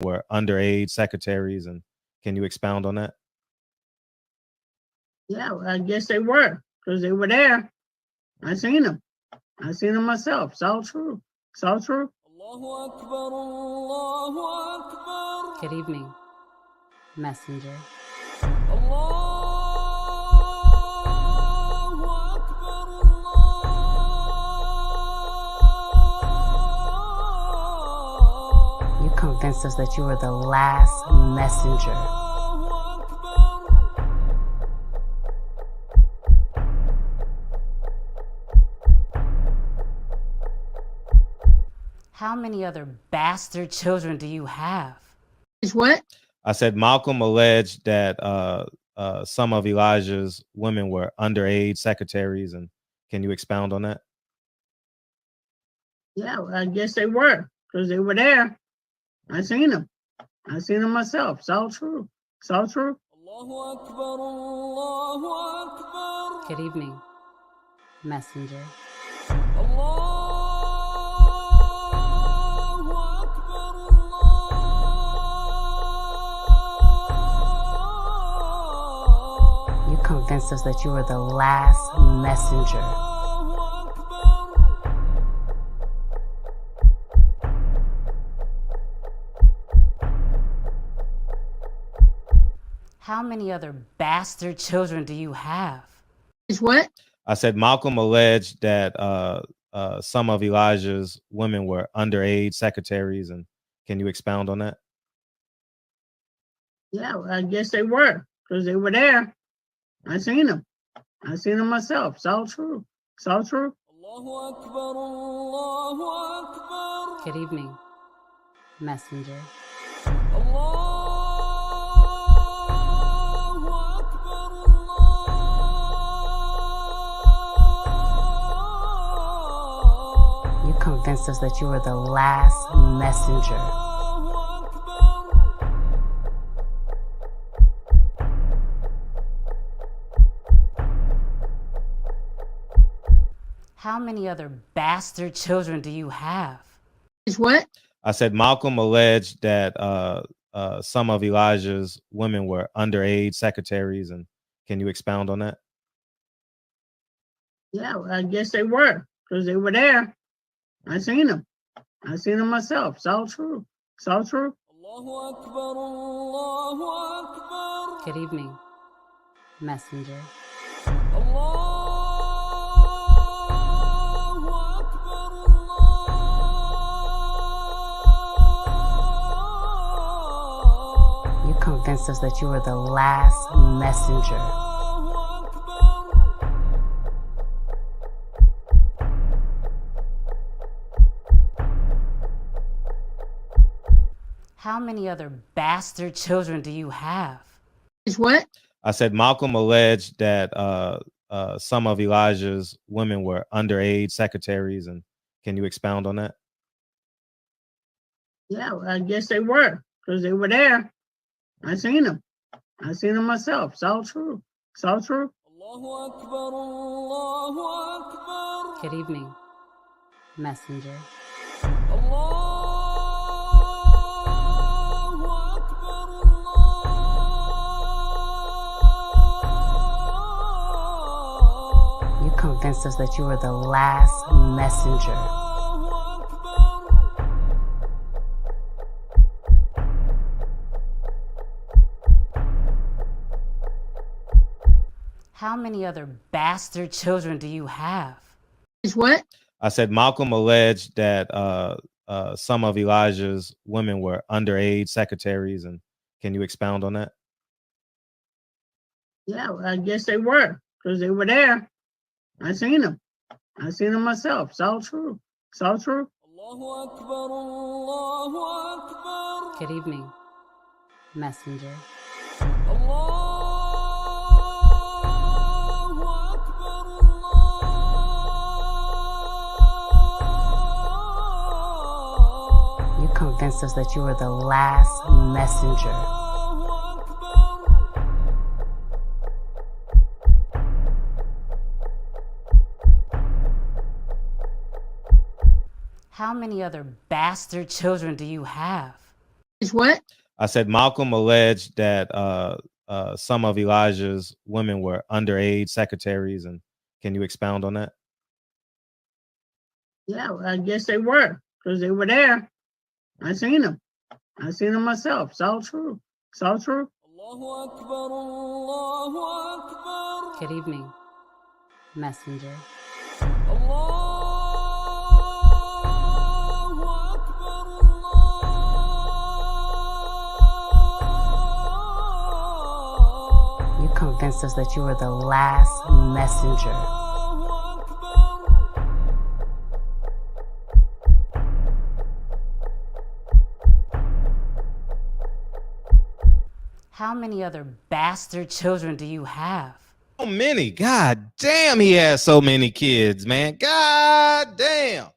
were underage secretaries, and can you expound on that? Yeah, well, I guess they were, because they were there. I seen them. I seen them myself. It's all true. It's all true. Good evening, messenger. You convinced us that you were the last messenger. How many other bastard children do you have? It's what? I said Malcolm alleged that some of Elijah's women were underage secretaries, and can you expound on that? Yeah, well, I guess they were, because they were there. I seen them. I seen them myself. It's all true. It's all true. Good evening, messenger. You convinced us that you were the last messenger. How many other bastard children do you have? It's what? I said Malcolm alleged that some of Elijah's women were underage secretaries, and can you expound on that? Yeah, well, I guess they were, because they were there. I seen them. I seen them myself. It's all true. It's all true. Good evening, messenger. You convinced us that you were the last messenger. How many other bastard children do you have? It's what? I said Malcolm alleged that some of Elijah's women were underage secretaries, and can you expound on that? Yeah, well, I guess they were, because they were there. I seen them. I seen them myself. It's all true. It's all true. Good evening, messenger. You convinced us that you were the last messenger. How many other bastard children do you have? It's what? I said Malcolm alleged that some of Elijah's women were underage secretaries, and can you expound on that? Yeah, well, I guess they were, because they were there. I seen them. I seen them myself. It's all true. It's all true. Good evening, messenger. You convinced us that you were the last messenger. How many other bastard children do you have? It's what? I said Malcolm alleged that some of Elijah's women were underage secretaries, and can you expound on that? Yeah, well, I guess they were, because they were there. I seen them. I seen them myself. It's all true. It's all true. Good evening, messenger. You convinced us that you were the last messenger. How many other bastard children do you have? It's what? I said Malcolm alleged that some of Elijah's women were underage secretaries, and can you expound on that? Yeah, well, I guess they were, because they were there. I seen them. I seen them myself. It's all true. It's all true. Good evening, messenger. You convinced us that you were the last messenger. How many other bastard children do you have? So many. God damn, he has so many kids, man. God damn.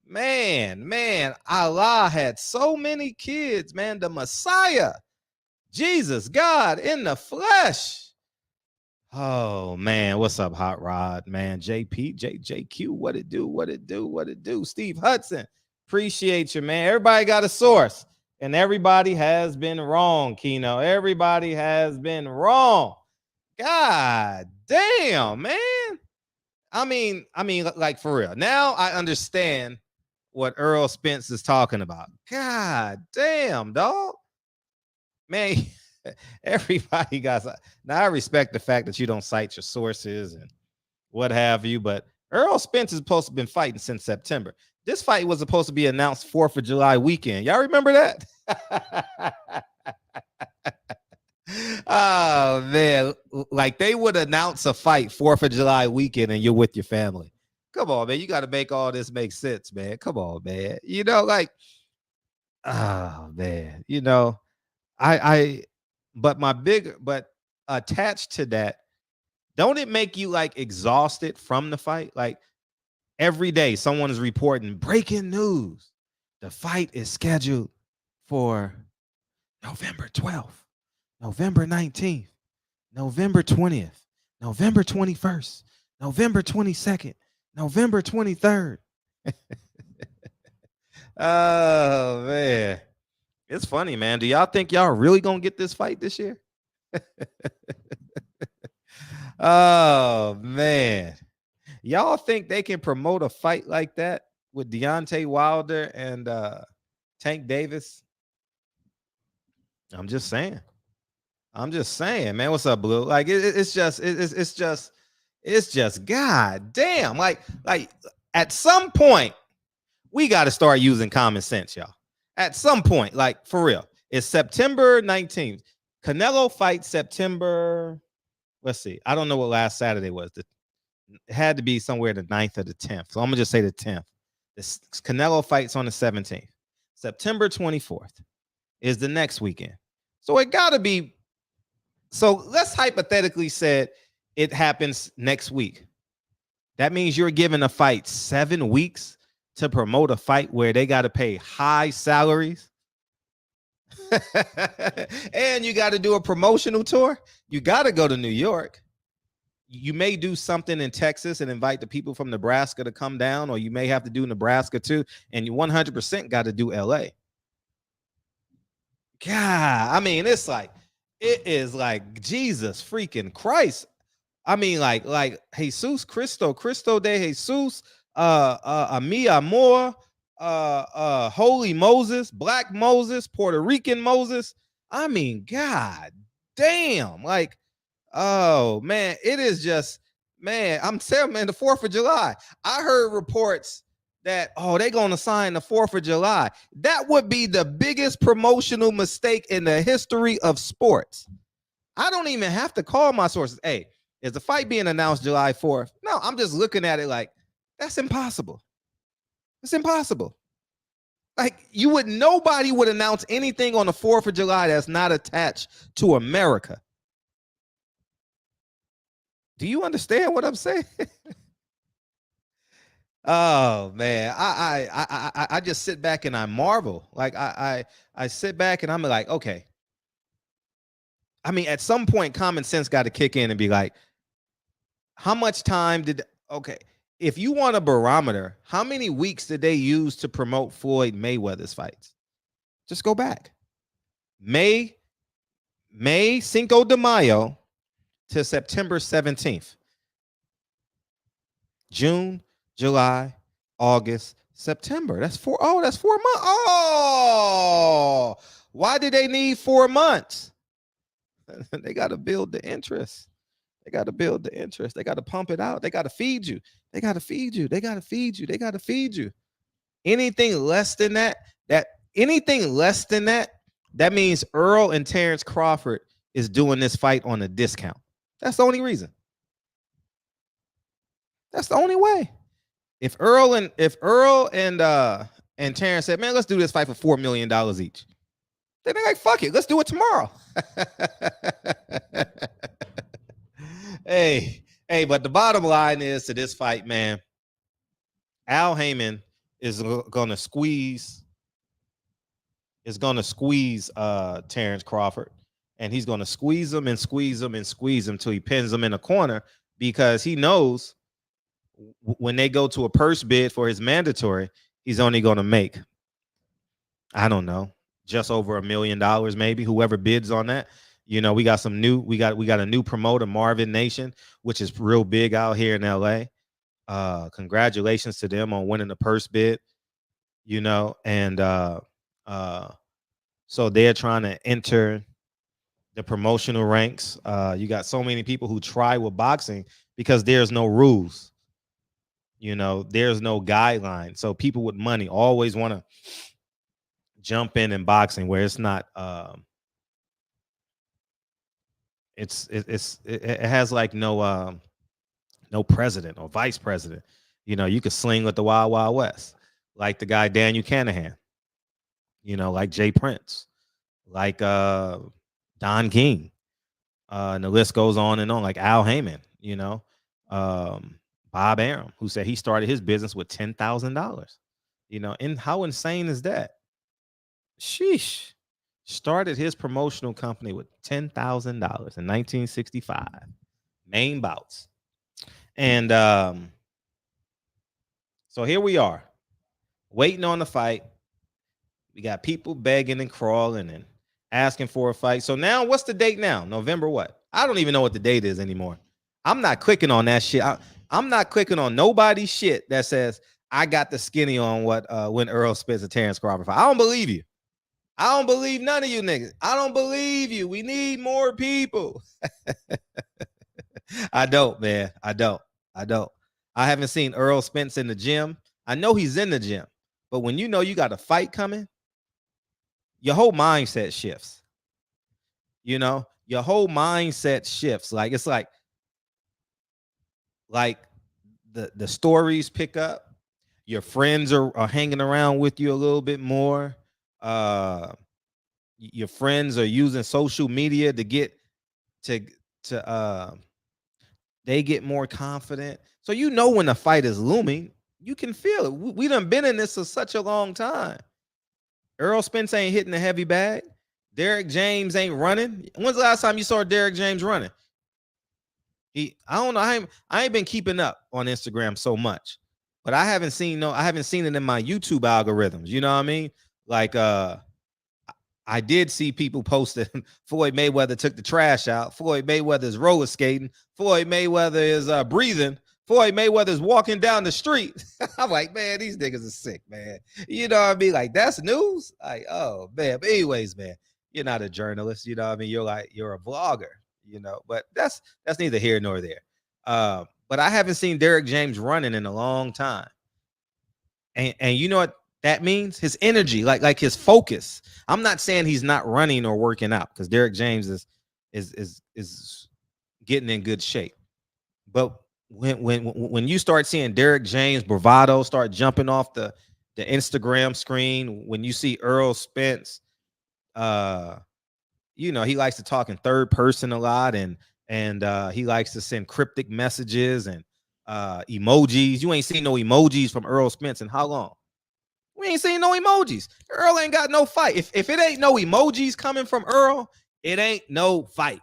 Man, Allah had so many kids, man. The Messiah, Jesus, God in the flesh. Oh, man, what's up, Hot Rod, man? JP, JQ, what it do? Steve Hudson, appreciate you, man. Everybody got a source, and everybody has been wrong, Keno. Everybody has been wrong. God damn, man. I mean, like, for real. Now I understand what Earl Spence is talking about. God damn, dog. Man, everybody got. Now I respect the fact that you don't cite your sources and what have you, but Earl Spence is supposed to have been fighting since September. This fight was supposed to be announced 4th of July weekend. Y'all remember that? Oh, man. Like, they would announce a fight 4th of July weekend and you're with your family. Come on, man. You got to make all this make sense, man. Come on, man. You know, like, oh, man. You know, but attached to that, don't it make you like exhausted from the fight? Like, every day someone is reporting breaking news. The fight is scheduled for November 12th, November 19th, November 20th, November 21st, November 22nd, November 23rd. Oh, man. It's funny, man. Do y'all think y'all really gonna get this fight this year? Oh, man. Y'all think they can promote a fight like that with Deontay Wilder and Tank Davis? I'm just saying, man. What's up, Blue? Like, it's just god damn. Like at some point, we got to start using common sense, y'all. At some point, like, for real. It's September 19th. Canelo fights September. Let's see. I don't know what last Saturday was. It had to be somewhere the 9th or the 10th. So I'm gonna just say the 10th. This Canelo fights on the 17th. September 24th is the next weekend. So it gotta be. So let's hypothetically say it happens next week. That means you're given a fight 7 weeks to promote a fight where they got to pay high salaries. And you got to do a promotional tour. You got to go to New York. You may do something in Texas and invite the people from Nebraska to come down, or you may have to do Nebraska too. And you 100% got to do LA. God, I mean, it is like Jesus freaking Christ. I mean, like Jesus Cristo de Jesus, Mi Amor, Holy Moses, Black Moses, Puerto Rican Moses. I mean, God damn. Like, oh, man, it is just, man, I'm saying, man, the 4th of July. I heard reports that, they're going to sign the 4th of July. That would be the biggest promotional mistake in the history of sports. I don't even have to call my sources. Hey, is the fight being announced July 4th? No, I'm just looking at it like, that's impossible. It's impossible. Like, nobody would announce anything on the 4th of July that's not attached to America. Do you understand what I'm saying? Oh, man, I just sit back and I marvel. Like, I sit back and I'm like, okay. I mean, at some point, common sense got to kick in and be like, how much time if you want a barometer, how many weeks did they use to promote Floyd Mayweather's fights? Just go back. May Cinco de Mayo to September 17th. June, July, August, September. That's 4 months. Oh, why did they need 4 months? They got to build the interest. They got to build the interest. They got to pump it out. They got to feed you. They got to feed you. They got to feed you. They got to feed you. Anything less than that, that means Earl and Terrence Crawford is doing this fight on a discount. That's the only reason. That's the only way. If Earl and Terrence said, man, let's do this fight for $4 million each. Then they're like, fuck it, let's do it tomorrow. Hey, but the bottom line is to this fight, man, Al Heyman is gonna squeeze Terrence Crawford, and he's gonna squeeze him till he pins him in a corner, because he knows when they go to a purse bid for his mandatory, he's only gonna make, I don't know, just over $1 million, maybe. Whoever bids on that. You know, we got a new promoter, Marvin Nation, which is real big out here in LA. Congratulations to them on winning the purse bid, you know, and so they're trying to enter the promotional ranks. You got so many people who try with boxing because there's no rules, you know, there's no guideline. So people with money always want to jump in boxing where it's not it has like no president or vice president. You know, you could sling with the Wild Wild West, like the guy Daniel Canahan, you know, like Jay Prince, like Don King, and the list goes on and on, like Al Heyman, you know, Bob Arum, who said he started his business with $10,000. You know, and how insane is that? Sheesh. Started his promotional company with $10,000 in 1965. Main bouts. And so here we are, waiting on the fight. We got people begging and crawling and asking for a fight. So now, what's the date now? November what? I don't even know what the date is anymore. I'm not clicking on that shit. I'm not clicking on nobody's shit that says I got the skinny on what when Earl Spence and Terrence Crawford fight. I don't believe you. I don't believe none of you niggas. I don't believe you. We need more people. I don't, man. I don't. I haven't seen Earl Spence in the gym. I know he's in the gym, but when you know you got a fight coming, your whole mindset shifts. You know, your whole mindset shifts. Like it's like the stories pick up. Your friends are hanging around with you a little bit more. Your friends are using social media to get they get more confident. So you know when the fight is looming, you can feel it. We done been in this for such a long time. Earl Spence ain't hitting the heavy bag. Derek James ain't running. When's the last time you saw Derek James running? I don't know. I ain't been keeping up on Instagram so much, but I haven't seen it in my YouTube algorithms. You know what I mean? Like I did see people posting Floyd Mayweather took the trash out. Floyd Mayweather is roller skating. Floyd Mayweather is breathing. Floyd Mayweather is walking down the street. I'm like, man, these niggas are sick, man. You know what I mean? Like, that's news. Like, oh man. But anyways, man, you're not a journalist. You know what I mean? You're a vlogger. You know, but that's neither here nor there. But I haven't seen Derek James running in a long time. And you know what that means? His energy, like his focus. I'm not saying he's not running or working out, because Derek James is getting in good shape. But when you start seeing Derek James bravado start jumping off the Instagram screen, when you see Earl Spence, you know, he likes to talk in third person a lot, and he likes to send cryptic messages and emojis. You ain't seen no emojis from Earl Spence in how long? We ain't seen no emojis. Earl ain't got no fight. If it ain't no emojis coming from Earl, it ain't no fight.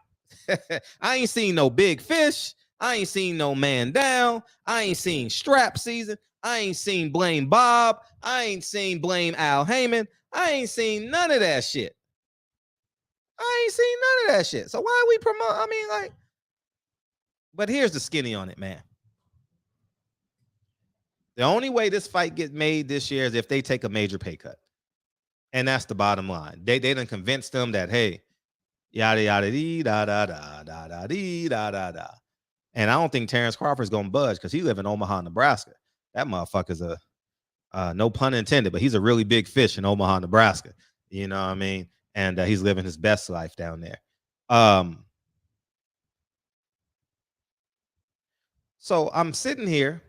I ain't seen no big fish. I ain't seen no man down. I ain't seen strap season. I ain't seen blame Bob. I ain't seen blame Al Heyman. I ain't seen none of that shit. ain't seen none of that shit. So why are we promote? I mean, like, but here's the skinny on it, man. The only way this fight gets made this year is if they take a major pay cut. And that's the bottom line. They done convinced them that, hey, yada yada dee da da da da da dee da da da. And I don't think Terrence Crawford's gonna budge because he live in Omaha, Nebraska. That motherfucker's no pun intended, but he's a really big fish in Omaha, Nebraska. You know what I mean? And he's living his best life down there. So I'm sitting here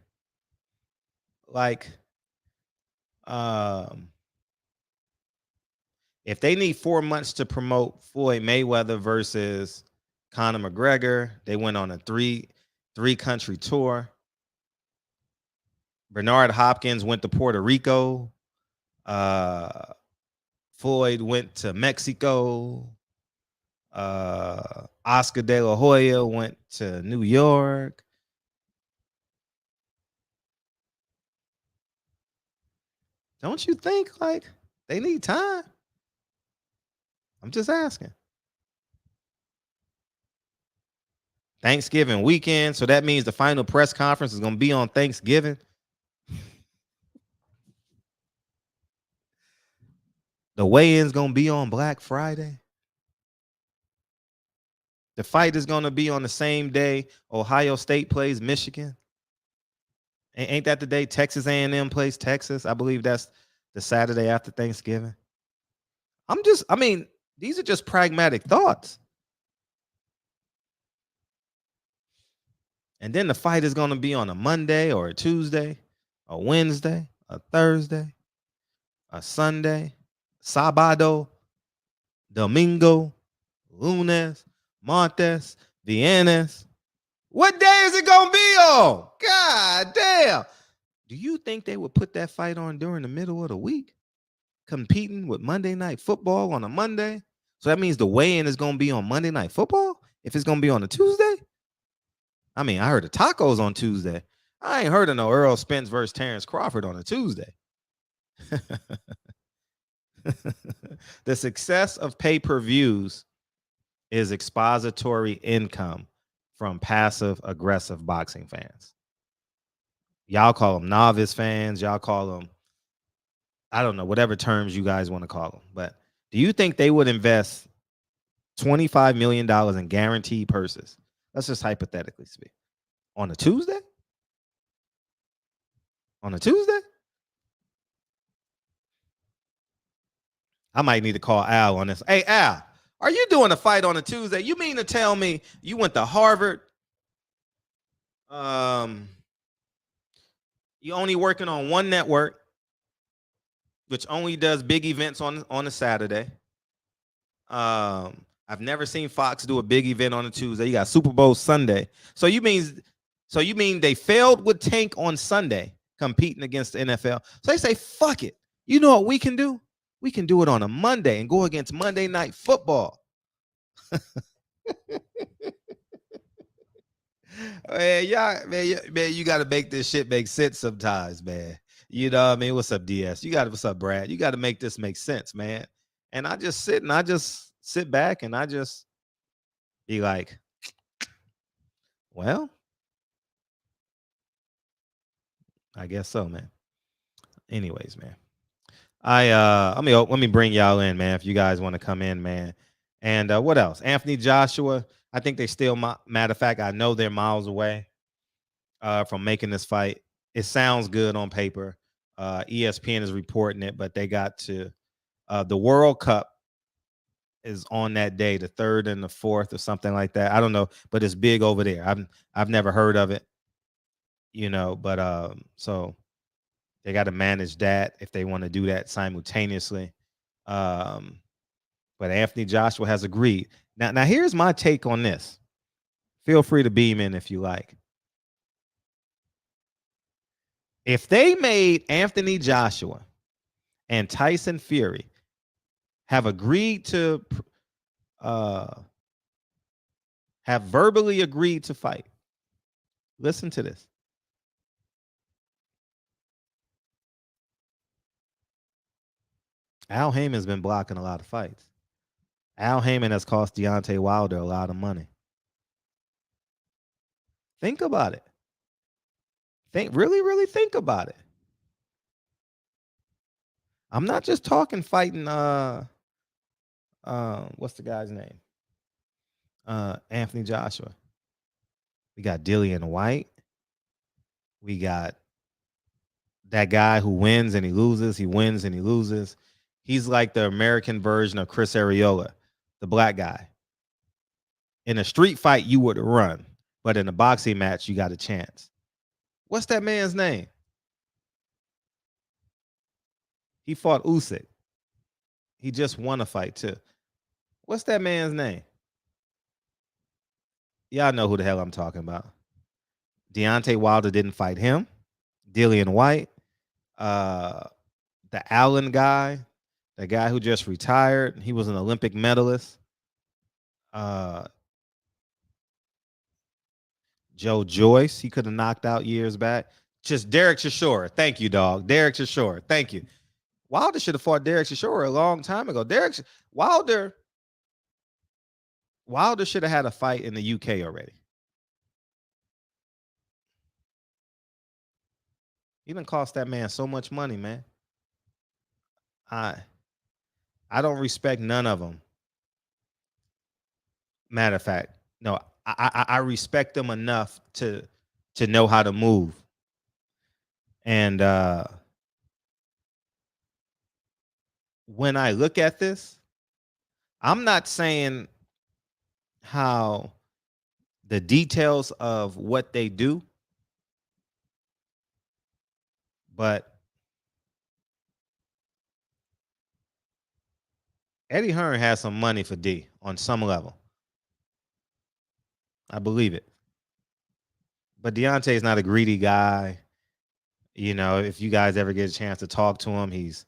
like, if they need 4 months to promote Floyd Mayweather versus Conor McGregor, they went on a three country tour. Bernard Hopkins went to Puerto Rico. Floyd went to Mexico. Oscar De La Hoya went to New York. Don't you think like they need time? I'm just asking. Thanksgiving weekend, so that means the final press conference is going to be on Thanksgiving. The weigh-in's going to be on Black Friday. The fight is going to be on the same day Ohio State plays Michigan. Ain't that the day Texas A&M plays Texas? I believe that's the Saturday after Thanksgiving. I mean, these are just pragmatic thoughts. And then the fight is going to be on a Monday or a Tuesday, a Wednesday, a Thursday, a Sunday, Sábado, Domingo, Lunes, Martes, Viernes. What day is it going to be on? God damn. Do you think they would put that fight on during the middle of the week? Competing with Monday Night Football on a Monday? So that means the weigh-in is going to be on Monday Night Football? If it's going to be on a Tuesday? I mean, I heard of tacos on Tuesday. I ain't heard of no Earl Spence versus Terrence Crawford on a Tuesday. The success of pay-per-views is expository income from passive aggressive boxing fans. Y'all call them novice fans. Y'all call them, I don't know, whatever terms you guys want to call them. But do you think they would invest $25 million in guaranteed purses? Let's just hypothetically speak. On a Tuesday? On a Tuesday? I might need to call Al on this. Hey, Al, are you doing a fight on a Tuesday? You mean to tell me you went to Harvard? You only working on one network, which only does big events on a Saturday. I've never seen Fox do a big event on a Tuesday. You got Super Bowl Sunday. So you mean they failed with Tank on Sunday competing against the NFL. So they say, fuck it. You know what we can do? We can do it on a Monday and go against Monday Night Football. Man, you got to make this shit make sense sometimes, man. You know what I mean? What's up, DS? What's up, Brad? You got to make this make sense, man. And I just sit back and I just be like, well, I guess so, man. Anyways, man. Let me bring y'all in, man, if you guys want to come in, man. And what else? Anthony Joshua, I think they still, matter of fact, I know they're miles away from making this fight. It sounds good on paper. ESPN is reporting it, but they got to the World Cup is on that day, the 3rd and the 4th or something like that. I don't know, but it's big over there. I've never heard of it, you know, but so they got to manage that if they want to do that simultaneously. But Anthony Joshua has agreed. Now here's my take on this. Feel free to beam in if you like. If they made Anthony Joshua and Tyson Fury have agreed to have verbally agreed to fight. Listen to this. Al Heyman's been blocking a lot of fights. Al Heyman has cost Deontay Wilder a lot of money. Think about it. Really think about it. I'm not just talking fighting what's the guy's name? Anthony Joshua. We got Dillian White. We got that guy who wins and he loses. He wins and he loses. He's like the American version of Chris Arreola, the black guy. In a street fight, you would run, but in a boxing match, you got a chance. What's that man's name? He fought Usyk. He just won a fight too. What's that man's name? Y'all know who the hell I'm talking about. Deontay Wilder didn't fight him. Dillian White, the Allen guy, the guy who just retired. He was an Olympic medalist. Joe Joyce, he could have knocked out years back. Just Derek Chisora. Thank you, dog. Derek Chisora. Thank you. Wilder should have fought Derek Chisora a long time ago. Wilder should have had a fight in the UK already. He done cost that man so much money, man. I don't respect none of them. Matter of fact, no, I respect them enough to know how to move. And when I look at this, I'm not saying how the details of what they do, but Eddie Hearn has some money for D on some level. I believe it. But Deontay is not a greedy guy. You know, if you guys ever get a chance to talk to him, he's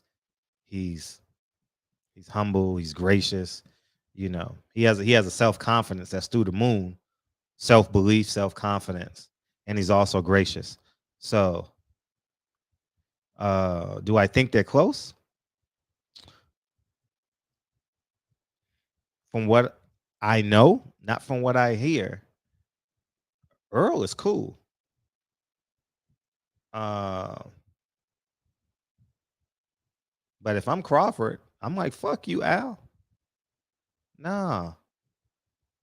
humble, he's gracious. You know, he has a self-confidence that's through the moon, self-belief, self-confidence, and he's also gracious. So, do I think they're close? From what I know, not from what I hear, Earl is cool. But if I'm Crawford, I'm like, fuck you, Al. Nah,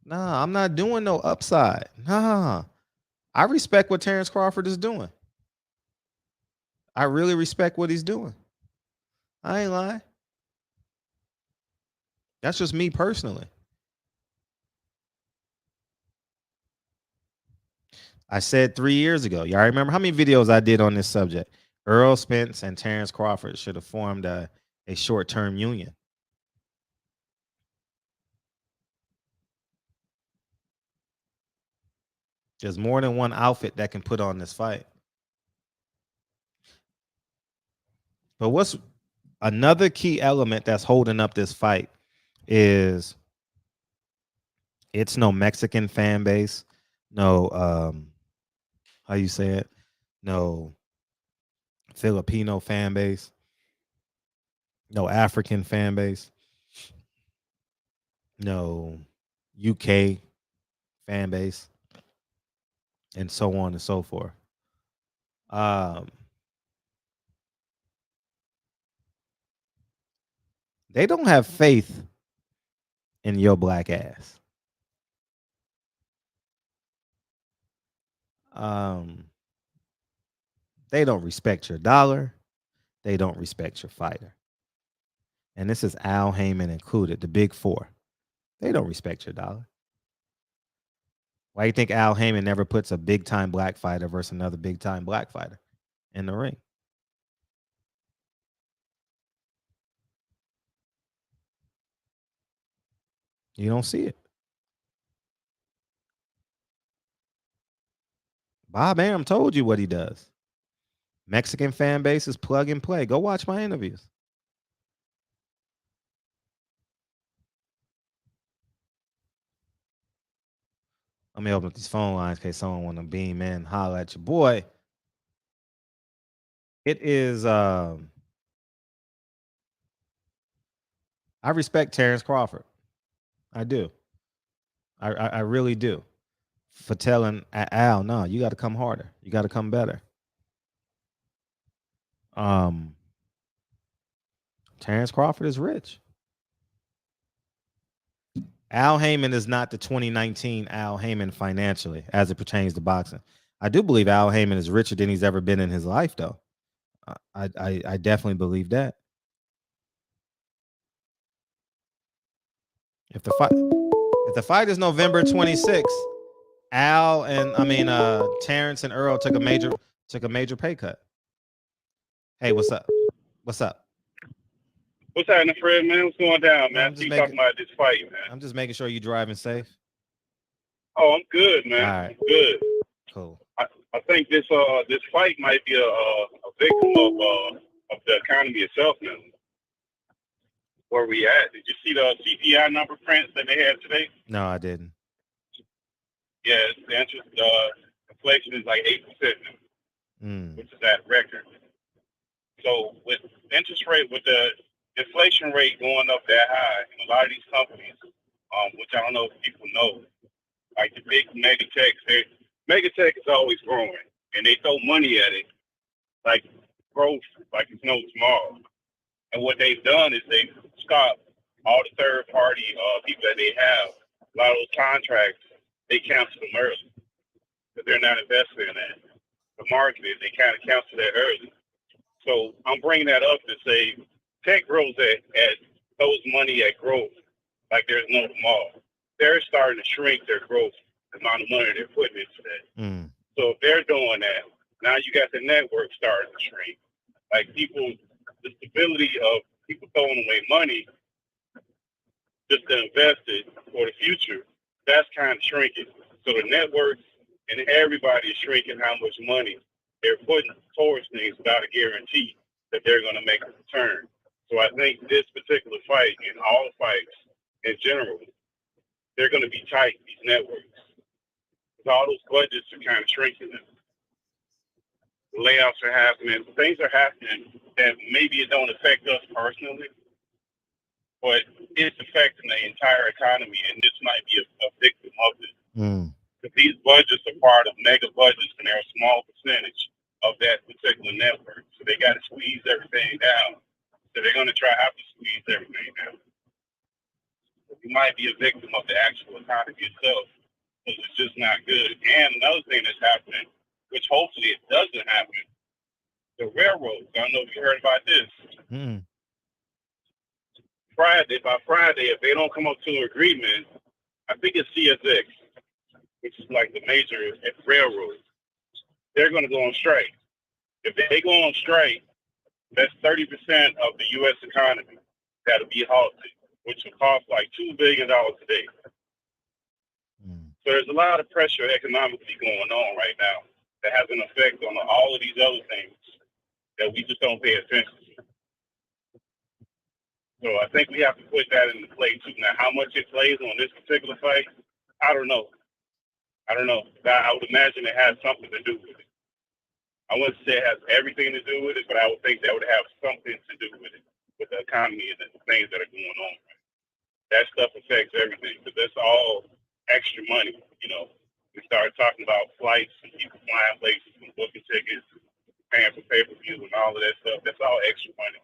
I'm not doing no upside. Nah. I respect what Terrence Crawford is doing. I really respect what he's doing. I ain't lying. That's just me personally. I said 3 years ago. Y'all remember how many videos I did on this subject? Earl Spence and Terrence Crawford should have formed a short-term union. There's more than one outfit that can put on this fight. But what's another key element that's holding up this fight is it's no Mexican fan base, no how you say it, no Filipino fan base, no African fan base, no UK fan base, and so on and so forth. They don't have faith in your black ass. They don't respect your dollar. They don't respect your fighter. And this is Al Heyman included, the big four. They don't respect your dollar. Why do you think Al Heyman never puts a big-time black fighter versus another big-time black fighter in the ring? You don't see it. Bob Arum told you what he does. Mexican fan base is plug and play. Go watch my interviews. Let me open up these phone lines in case someone want to beam in, holler at your boy. It is I respect Terrence Crawford. I do. I really do. For telling Al, no, you got to come harder. You got to come better. Terrence Crawford is rich. Al Heyman is not the 2019 Al Heyman financially as it pertains to boxing. I do believe Al Heyman is richer than he's ever been in his life, though. I definitely believe that. If the fight is November 26th, Al and Terrence and Earl took a major pay cut. Hey, what's up? What's up? What's happening, Fred, man? What's going down, man? Keep talking about this fight, man. I'm just making sure you're driving safe. Oh, I'm good, man. All right. I'm good. Cool. I think this fight might be a victim of the economy itself now. Where we at? Did you see the CPI number prints that they had today? No, I didn't. Yeah, the interest inflation is like 8% now, which is at record. So with interest rate, with the inflation rate going up that high, and a lot of these companies, which I don't know if people know, like the big mega tech is always growing, and they throw money at it, like growth, like it's no tomorrow. And what they've done is they've stopped all the third party people that they have. A lot of those contracts, they cancel them early because they're not investing in that. The market, they kind of cancel that early. So I'm bringing that up to say tech grows at those money at growth like there's no tomorrow. They're starting to shrink their growth, the amount of money they're putting into that. So if they're doing that, now you got the network starting to shrink. Like people, the stability of people throwing away money just to invest it for the future, that's kind of shrinking. So the networks and everybody is shrinking how much money they're putting towards things without a guarantee that they're going to make a return. So I think this particular fight and all the fights in general, they're going to be tight, these networks. Because all those budgets are kind of shrinking them. The layoffs are happening. Things are happening that maybe it don't affect us personally, but it's affecting the entire economy, and this might be a victim of it. Because these budgets are part of mega budgets, and they're a small percentage of that particular network. So they got to squeeze everything down. So they're going to have to squeeze everything down. You might be a victim of the actual economy itself, because it's just not good. And another thing that's happening, which hopefully it doesn't happen, the railroads. I don't know if you heard about this. By Friday, if they don't come up to an agreement, I think it's CSX, which is like the major railroads, they're going to go on strike. If they go on strike, that's 30% of the U.S. economy that'll be halted, which will cost like $2 billion a day. So there's a lot of pressure economically going on right now that has an effect on all of these other things that we just don't pay attention to. So I think we have to put that into play too. Now, how much it plays on this particular fight, I don't know. I would imagine it has something to do with it. I wouldn't say it has everything to do with it, but I would think that would have something to do with it, with the economy and the things that are going on. That stuff affects everything, because that's all extra money. You know, we started talking about flights and people flying places and booking tickets, paying for pay-per-view and all of that stuff. That's all extra money.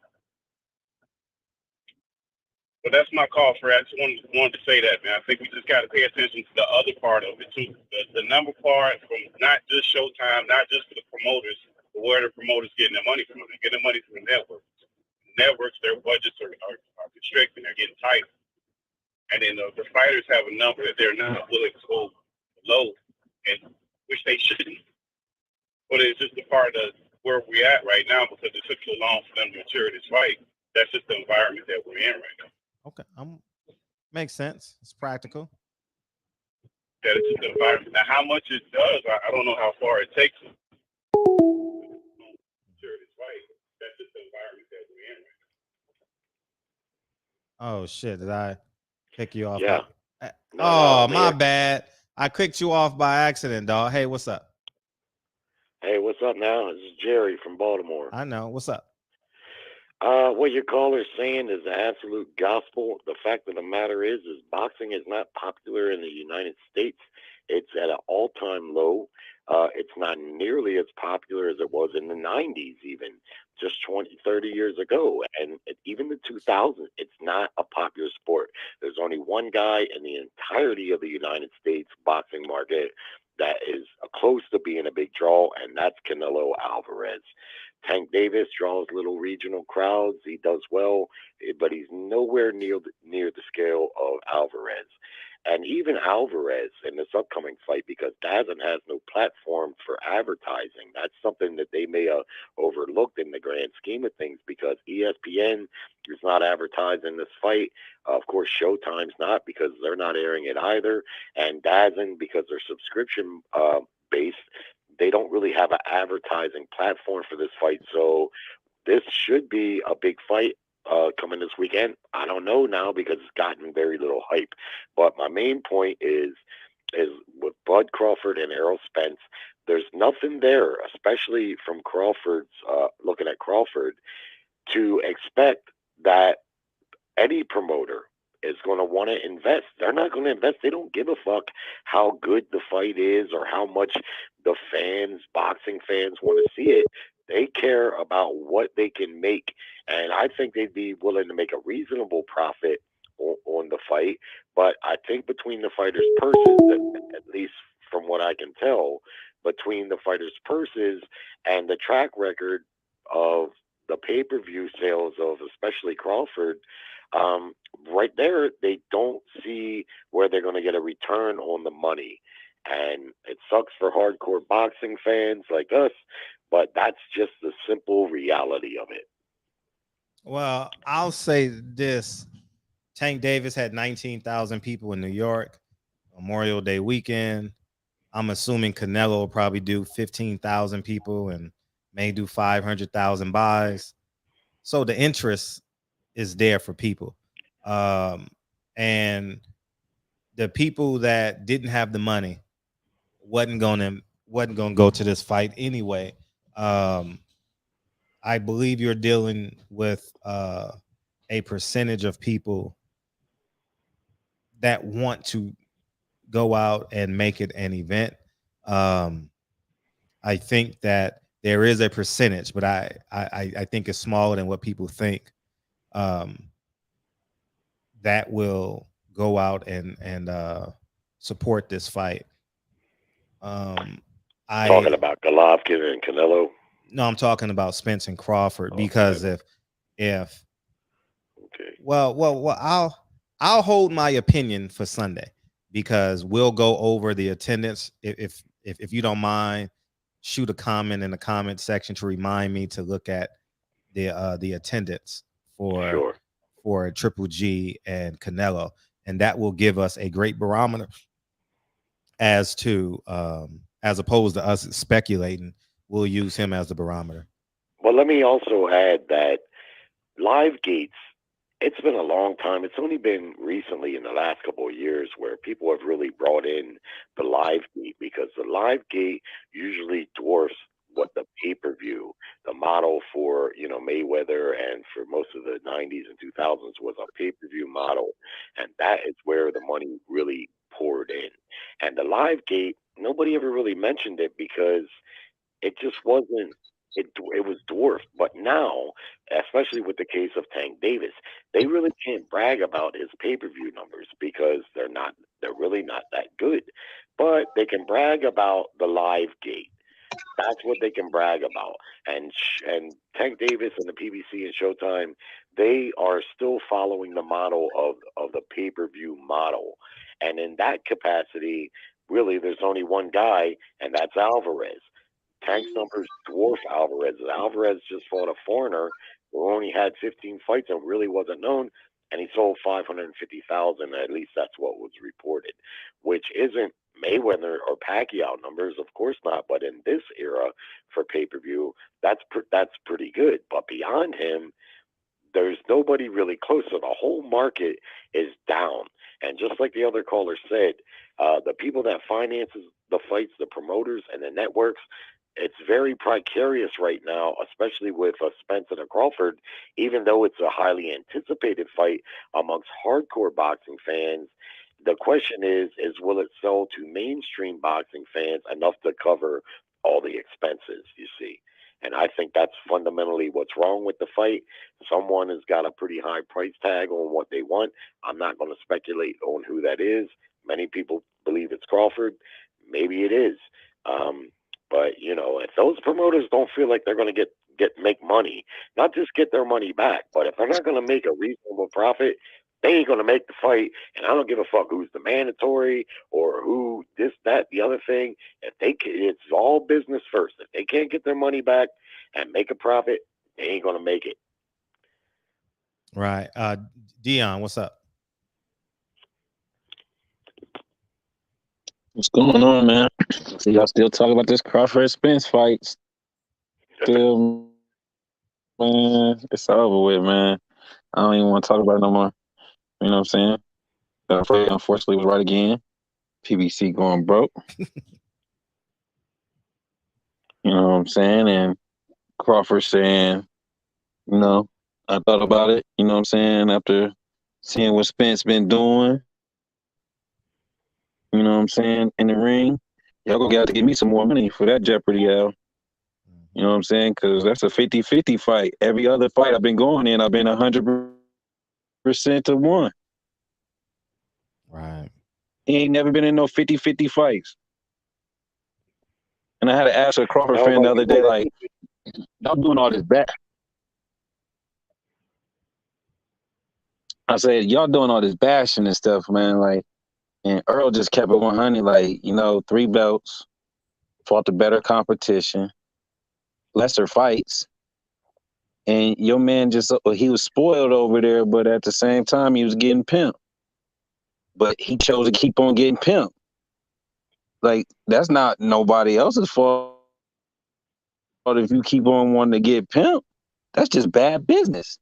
But that's my call for that. I just wanted to say that, man. I think we just got to pay attention to the other part of it, too. The number part from not just Showtime, not just for the promoters, but where the promoters getting their money from. They're getting money from the networks. The networks, their budgets are constricting. They're getting tighter. And then the fighters have a number that they're not willing to go below, and which they shouldn't. But it's just a part of where we're at right now, because it took so long for them to mature this fight. That's just the environment that we're in right now. Okay, makes sense. It's practical. Yeah, it's just the environment. Now, how much it does, I don't know how far it takes them. Mature this fight. That's just the environment that we're in right now. Oh shit! Did I kick you off? Yeah. No, my bad. I kicked you off by accident, dog. Hey, what's up? Hey, what's up now? This is Jerry from Baltimore. I know. What's up? What your caller's saying is the absolute gospel. The fact of the matter is boxing is not popular in the United States. It's at an all-time low. It's not nearly as popular as it was in the 90s, even just 20, 30 years ago. And even the 2000s, it's not a popular sport. There's only one guy in the entirety of the United States boxing market that is close to being a big draw, and that's Canelo Alvarez. Tank Davis draws little regional crowds. He does well, but he's nowhere near the scale of Alvarez. And even Alvarez in this upcoming fight, because Dazin has no platform for advertising. That's something that they may have overlooked in the grand scheme of things, because ESPN is not advertising this fight. Of course, Showtime's not, because they're not airing it either. And Dazin, because they're subscription based, they don't really have an advertising platform for this fight. So this should be a big fight coming this weekend. I don't know now, because it's gotten very little hype. But my main point is with Bud Crawford and Errol Spence, there's nothing there, especially from Crawford's looking at Crawford, to expect that any promoter is going to want to invest. They're not going to invest. They don't give a fuck how good the fight is or how much the fans, boxing fans, want to see it. They care about what they can make. And I think they'd be willing to make a reasonable profit on the fight. But I think between the fighters' purses, at least from what I can tell, between the fighters' purses and the track record of the pay-per-view sales of especially Crawford, right there, they don't see where they're going to get a return on the money. And it sucks for hardcore boxing fans like us, but that's just the simple reality of it. Well, I'll say this. Tank Davis had 19,000 people in New York, Memorial Day weekend. I'm assuming Canelo will probably do 15,000 people and may do 500,000 buys. So the interest is there for people. And the people that didn't have the money wasn't gonna go to this fight anyway. I believe you're dealing with a percentage of people that want to go out and make it an event. I think that there is a percentage, but I think it's smaller than what people think. That will go out and support this fight. Talking about Golovkin and Canelo. No, I'm talking about Spence and Crawford, because if okay, well, I'll hold my opinion for Sunday, because we'll go over the attendance. If you don't mind, shoot a comment in the comment section to remind me to look at the attendance for Triple G and Canelo, and that will give us a great barometer as to as opposed to us speculating. We'll use him as the barometer. Well, let me also add that live gates, it's been a long time. It's only been recently in the last couple of years where people have really brought in the live gate, because the live gate usually dwarfs what the pay-per-view, the model for, Mayweather and for most of the 90s and 2000s was a pay-per-view model. And that is where the money really poured in. And the live gate, nobody ever really mentioned it, because it just wasn't, it was dwarfed. But now, especially with the case of Tank Davis, they really can't brag about his pay-per-view numbers, because they're really not that good. But they can brag about the live gate. That's what they can brag about. And Tank Davis and the PBC and Showtime, they are still following the model of the pay-per-view model. And in that capacity, really, there's only one guy, and that's Alvarez. Tank's numbers dwarf Alvarez. Alvarez just fought a foreigner who only had 15 fights and really wasn't known, and he sold 550,000. At least that's what was reported, which isn't Mayweather or Pacquiao numbers, of course not. But in this era for pay-per-view, that's pretty good. But beyond him, there's nobody really close. So the whole market is down. And just like the other caller said, the people that finances the fights, the promoters and the networks, it's very precarious right now, especially with Spence and Crawford. Even though it's a highly anticipated fight amongst hardcore boxing fans, the question is will it sell to mainstream boxing fans enough to cover all the expenses? You see. And I think that's fundamentally what's wrong with the fight. Someone has got a pretty high price tag on what they want. I'm not going to speculate on who that is. Many people believe it's Crawford. Maybe it is. But you know, if those promoters don't feel like they're going to make money, not just get their money back, but if they're not going to make a reasonable profit, they ain't going to make the fight. And I don't give a fuck who's the mandatory or who this, that, the other thing. If it's all business first. If they can't get their money back and make a profit, they ain't going to make it. Right. Dion, what's up? What's going on, man? So y'all still talking about this Crawford Spence fight? Still, man, it's over with, man. I don't even want to talk about it no more. You know what I'm saying? That fight, unfortunately, was right again. PBC going broke. You know what I'm saying? And Crawford saying, you know, I thought about it, you know what I'm saying, after seeing what Spence been doing, you know what I'm saying, in the ring, y'all gonna have to give me some more money for that Jeopardy, Al. You know what I'm saying? Because that's a 50-50 fight. Every other fight I've been going in, I've been 100% to one. Right. He ain't never been in no 50-50 fights. And I had to ask a Crawford fan the other day, like, y'all doing all this bash. I said, y'all doing all this bashing and stuff, man. Like, and Earl just kept it 100, like, you know, 3 belts, fought the better competition, lesser fights. And your man just, he was spoiled over there, but at the same time, he was getting pimped. But he chose to keep on getting pimped. Like, that's not nobody else's fault if you keep on wanting to get pimped. That's just bad business.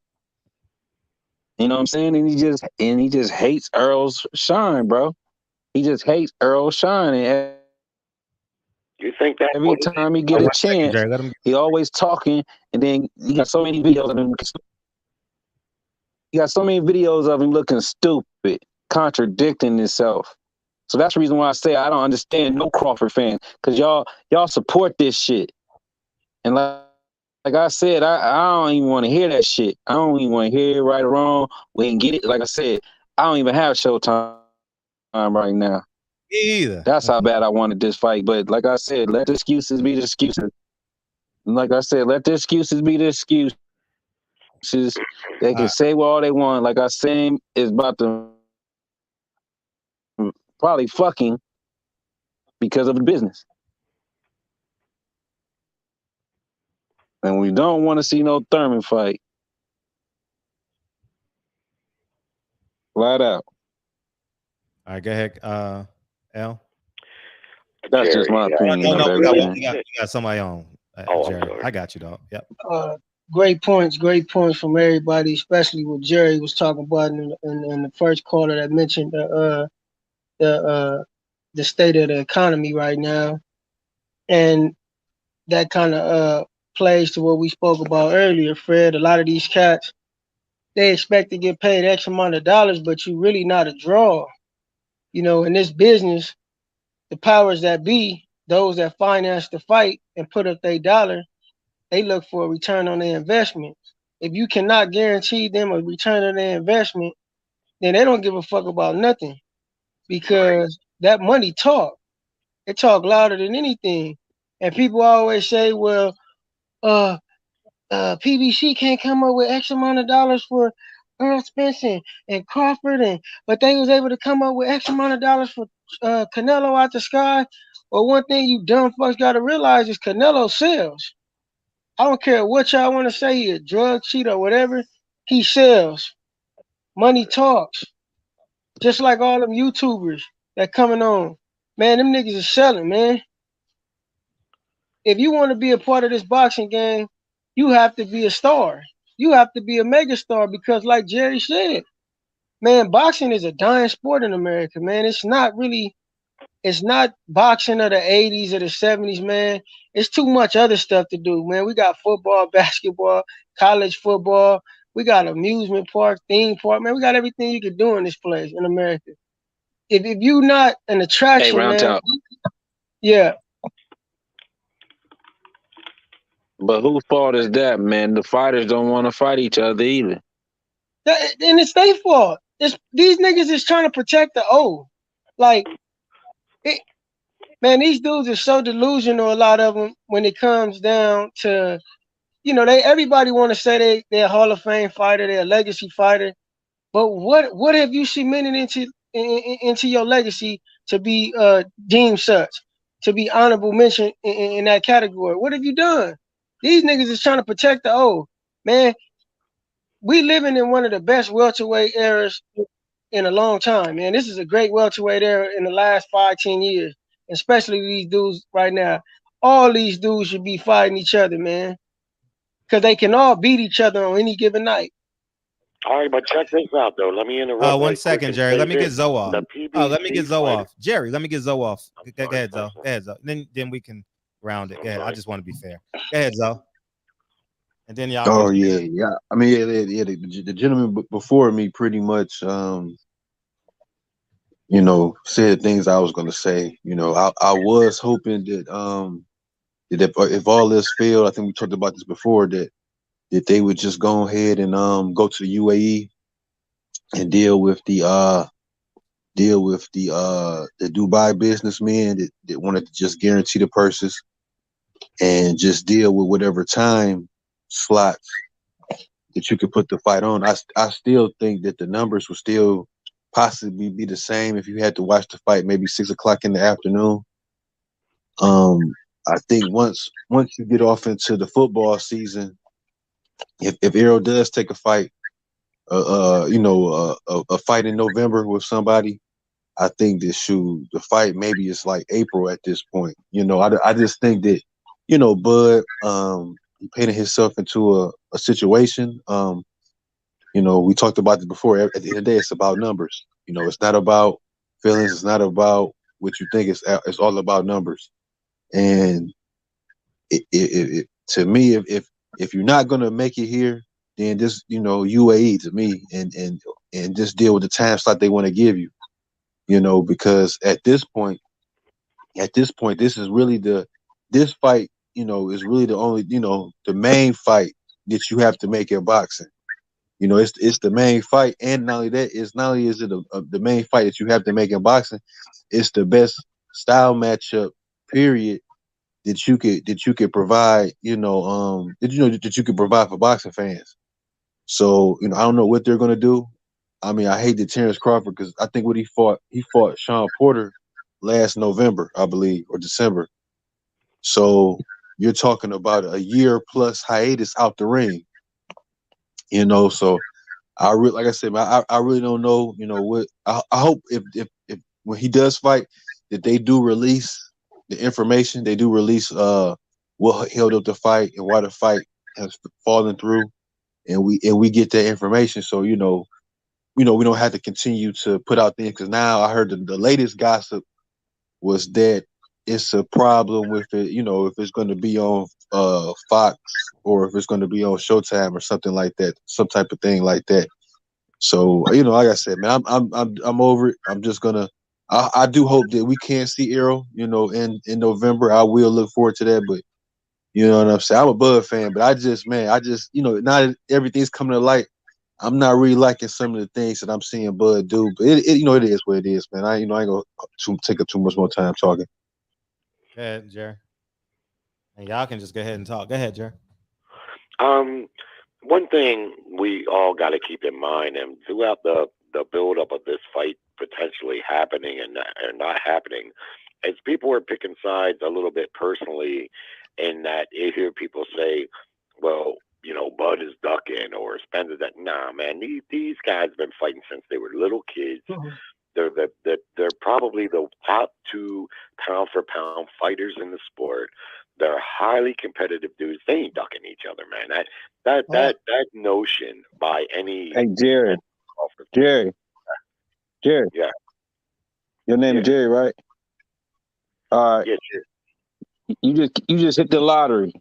You know what I'm saying? And he just hates Earl's shine, bro. He just hates Earl's shine. And you think that every time he get a chance, he always talking, and then he got so many videos of him. He got so many videos of him looking stupid, contradicting himself. So that's the reason why I say I don't understand no Crawford fan, because y'all support this shit. And like I said, I don't even want to hear that shit. I don't even want to hear it, right or wrong. We can get it. Like I said, I don't even have Showtime right now. Me either. That's how bad I wanted this fight. But like I said, let the excuses be the excuses. Like I said, let the excuses be the excuses. They can say what all they want. Like I said, is about to probably fucking because of the business. And we don't want to see no Thurman fight. Flat out. All right, go ahead, Al. That's Jerry, just my opinion. No, you got somebody on. Jerry. I got you, dog. Yep. Great points from everybody, especially what Jerry was talking about in the first caller that mentioned the state of the economy right now, and that kind of plays to what we spoke about earlier, Fred. A lot of these cats, they expect to get paid X amount of dollars, but you really not a draw. You know, in this business, the powers that be, those that finance the fight and put up their dollar, they look for a return on their investment. If you cannot guarantee them a return on their investment, then they don't give a fuck about nothing, because that money talk. It talk louder than anything. And people always say, well, PBC can't come up with X amount of dollars for Earl Spence and Crawford, but they was able to come up with X amount of dollars for Canelo out the sky. Well, one thing you dumb fucks got to realize is Canelo sells. I don't care what y'all want to say, he a drug cheat or whatever. He sells. Money talks. Just like all them YouTubers that coming on. Man, them niggas is selling, man. If you want to be a part of this boxing game, you have to be a star. You have to be a mega star, because like Jerry said, man, boxing is a dying sport in America, man. It's not really It's not boxing of the 80s or the 70s, man. It's too much other stuff to do, man. We got football, basketball, college football. We got amusement park, theme park, man. We got everything you could do in this place in America. If you not an Hey, attraction, round man, top. yeah. But whose fault is that, man? The fighters don't want to fight each other either. And it's their fault. These niggas is trying to protect the O. Like, man, these dudes are so delusional, a lot of them, when it comes down to, everybody want to say they're a Hall of Fame fighter, they're a legacy fighter. But what have you cemented into your legacy to be deemed such, to be honorable mention in that category? What have you done? These niggas is trying to protect the O. Man, we living in one of the best welterweight eras in a long time, man. This is a great welterweight era in the last 5-10 years, especially these dudes right now. All these dudes should be fighting each other, man, because they can all beat each other on any given night. All right, but check this out, though. Let me interrupt. One second, Jerry. Let me get Zoe off. Let me get Zoe off. Jerry, let me get Zoe off. Go ahead, Zoe. Go ahead, Zoe. Then we can round it. Go ahead. I just want to be fair. Go ahead, Zoe. And then y'all. Oh yeah. I mean, the gentleman before me pretty much, said things I was gonna say. I was hoping that if all this failed, I think we talked about this before, that they would just go ahead and go to the UAE and deal with the Dubai businessmen that wanted to just guarantee the purses and just deal with whatever time slots that you could put the fight on. I still think that the numbers will still possibly be the same if you had to watch the fight maybe 6 o'clock in the afternoon. I think once you get off into the football season, if Errol does take a fight, a fight in November with somebody, I think the fight maybe it's like April at this point. I just think that, Bud, he painted himself into a situation. We talked about this before. At the end of the day, it's about numbers. It's not about feelings. It's not about what you think. It's all about numbers. And to me, if you're not gonna make it here, then just UAE to me, and just deal with the time slot they want to give you. Because at this point, this is really this fight. Is really the only the main fight that you have to make in boxing. It's the main fight, and not only is it the main fight that you have to make in boxing, it's the best style matchup, period, that you could provide, that you could provide for boxing fans. So, I don't know what they're gonna do. I mean, I hate that Terrence Crawford, because I think he fought Sean Porter last November, I believe, or December. So you're talking about a year plus hiatus out the ring. So like I said, man, I really don't know, what I hope if when he does fight, that they do release the information, they do release what held up the fight and why the fight has fallen through, and we get that information, so we don't have to continue to put out things, because now I heard the latest gossip was that it's a problem with it, if it's going to be on Fox, or if it's going to be on Showtime or something like that, some type of thing like that. So, like I said, man, I'm over it. I'm just gonna. I do hope that we can see Errol, in November. I will look forward to that. But you know what I'm saying? I'm a Bud fan, but I just, now that everything's coming to light, I'm not really liking some of the things that I'm seeing Bud do. But it is what it is, man. I ain't gonna take up too much more time talking. Go ahead, Jerry. And y'all can just go ahead and talk. Go ahead, Jerry. One thing we all got to keep in mind, and throughout the build-up of this fight potentially happening and not happening, is people are picking sides a little bit personally, in that you hear people say, well, Bud is ducking, or Spence is that. Nah, man, these guys have been fighting since they were little kids. Mm-hmm. They're probably the top 2 pound-for-pound fighters in the sport. They're highly competitive dudes. They ain't ducking each other, man. That notion by any. Hey, Jerry. Jerry. Yeah. Your name is Jerry, right? All right. Yeah, You just hit the lottery.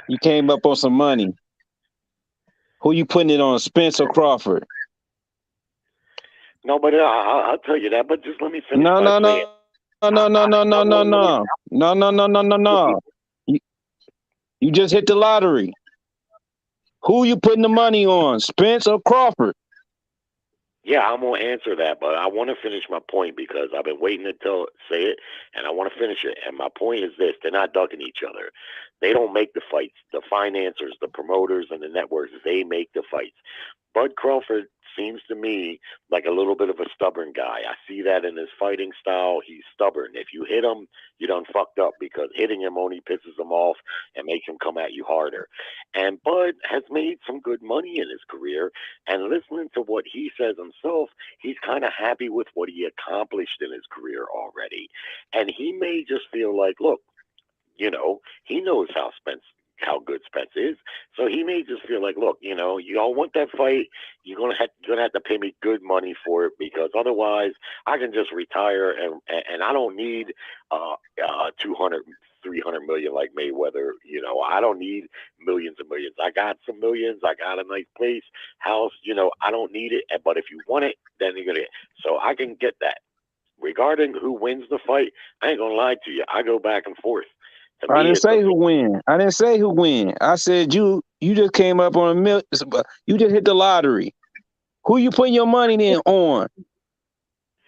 You came up on some money. Who you putting it on, Spence or Crawford? No, but I'll tell you that. But just let me finish No, by no, saying. no, no, no, no, no, no, no, no, no, no, no, no, no. You just hit the lottery. Who you putting the money on, Spence or Crawford? Yeah, I'm gonna answer that, but I want to finish my point because I've been waiting to say it, and I want to finish it. And my point is this: they're not ducking each other. They don't make the fights. The financiers, the promoters, and the networks, they make the fights. Bud Crawford seems to me like a little bit of a stubborn guy. I see that in his fighting style. He's stubborn. If you hit him, you done fucked up because hitting him only pisses him off and makes him come at you harder. And Bud has made some good money in his career. And listening to what he says himself, he's kind of happy with what he accomplished in his career already. And he may just feel like, look, he knows how good Spence is. So he may just feel like, look, you all want that fight. You're gonna have to pay me good money for it because otherwise I can just retire and I don't need 200, 300 million like Mayweather. I don't need millions and millions. I got some millions. I got a nice place, house. I don't need it. But if you want it, then you're gonna. So I can get that. Regarding who wins the fight, I ain't gonna lie to you. I go back and forth. I didn't say who win. I didn't say who win. I said you just came up on you just hit the lottery. Who you putting your money in on?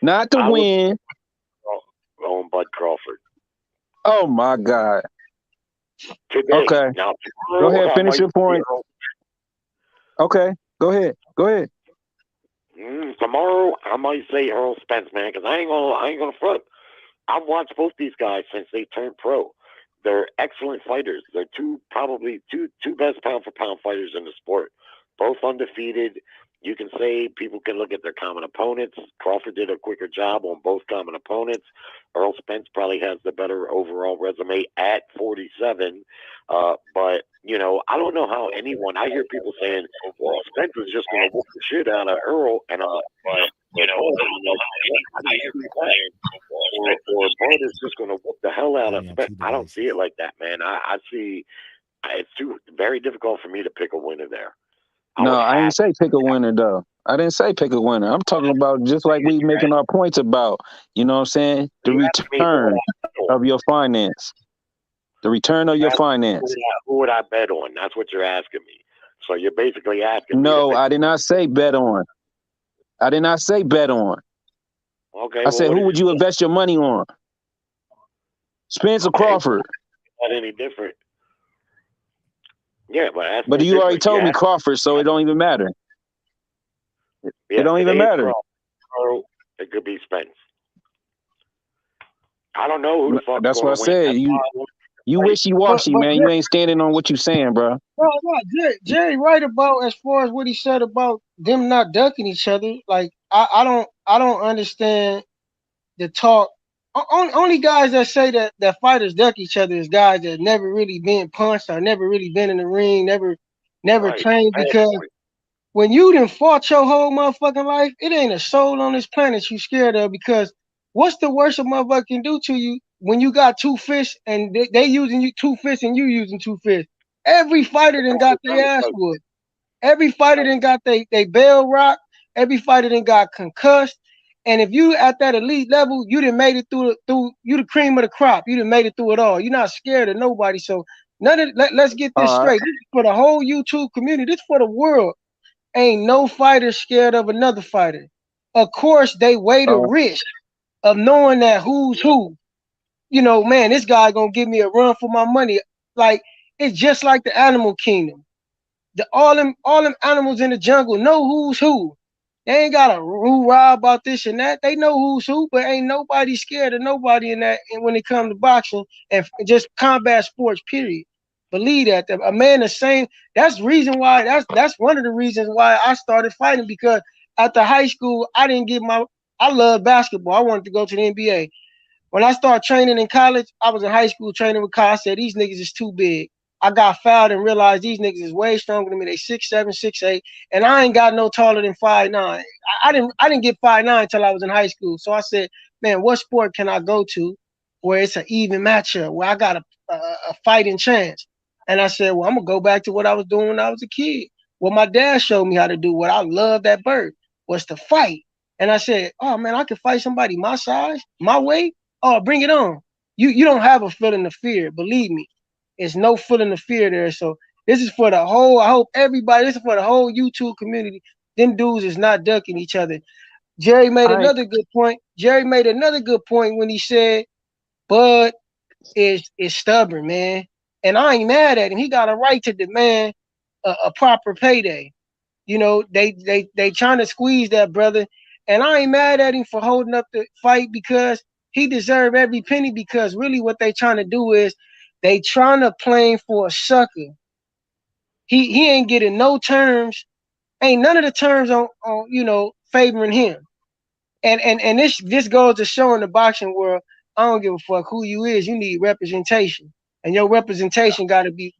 Not to win. On Bud Crawford. Oh my God. Today. Okay. Now, go ahead, finish your point. Okay, go ahead. Tomorrow I might say Earl Spence, man, because I ain't gonna front. I've watched both these guys since they turned pro. They're excellent fighters. They're probably two best pound for pound fighters in the sport. Both undefeated. You can say people can look at their common opponents. Crawford did a quicker job on both common opponents. Earl Spence probably has the better overall resume at 47. But, I don't know how anyone, I hear people saying, well, Spence is just going to whoop the shit out of Earl. And I'm like, but, or Bud is just going to whoop the hell out of Spence. I don't see it like that, man. I see it's very difficult for me to pick a winner there. No, I didn't say pick a winner, though. I didn't say pick a winner. I'm talking about just like we making our points about, you know what I'm saying? The return of your finance. The return of your finance. Who would I bet on? That's what you're asking me. So you're basically asking me. No, I did not say bet on. I did not say bet on. Okay. I said, who would you invest your money on? Spence or Crawford? Not any different. Yeah, but you already told me Crawford, so it don't even matter. It don't even matter. It could be Spence. I don't know who the fuck. That's what I said. You wishy-washy, man. You ain't standing on what you saying, bro. No, Jerry right about as far as what he said about them not ducking each other. Like I don't understand the talk. Only guys that say that fighters duck each other is guys that never really been punched or never really been in the ring, never trained. Because when you done fought your whole motherfucking life, it ain't a soul on this planet you scared of. Because what's the worst a motherfucker can do to you when you got two fists and they using you two fists and you using two fists? Every fighter done got their ass whooped. Every fighter done got they bell rock. Every fighter done got concussed. And if you at that elite level, you done made it through you the cream of the crop. You done made it through it all. You're not scared of nobody. So let's get this straight. This is for the whole YouTube community. This is for the world. Ain't no fighter scared of another fighter. Of course, they weigh the risk of knowing that who's who. Man, this guy gonna give me a run for my money. Like, it's just like the animal kingdom. All them animals in the jungle know who's who. They ain't got a hoorah about this and that. They know who's who, but ain't nobody scared of nobody in that. And when it comes to boxing and just combat sports, period. Believe that a man the same. That's reason why. That's one of the reasons why I started fighting, because after high school I didn't get I love basketball. I wanted to go to the NBA. When I started training in college, I was in high school training with college. I said these niggas is too big. I got fouled and realized these niggas is way stronger than me. They 6'7", 6'8", and I ain't got no taller than 5'9". I didn't get 5'9" until I was in high school. So I said, man, what sport can I go to where it's an even matchup, where I got a fighting chance? And I said, well, I'm gonna go back to what I was doing when I was a kid. What my dad showed me how to do, what I loved at birth, was to fight. And I said, oh man, I can fight somebody my size, my weight. Oh, bring it on. You don't have a feeling of fear, believe me. There's no feeling of fear there. So this is for the whole, I hope everybody, this is for the whole YouTube community. Them dudes is not ducking each other. Jerry made another good point. Jerry made another good point when he said, Bud is stubborn, man. And I ain't mad at him. He got a right to demand a proper payday. You know, they trying to squeeze that brother. And I ain't mad at him for holding up the fight because he deserved every penny, because really what they trying to do is they trying to play him for a sucker. He ain't getting no terms. Ain't none of the terms on favoring him. And this goes to show in the boxing world, I don't give a fuck who you is. You need representation, and your representation gotta be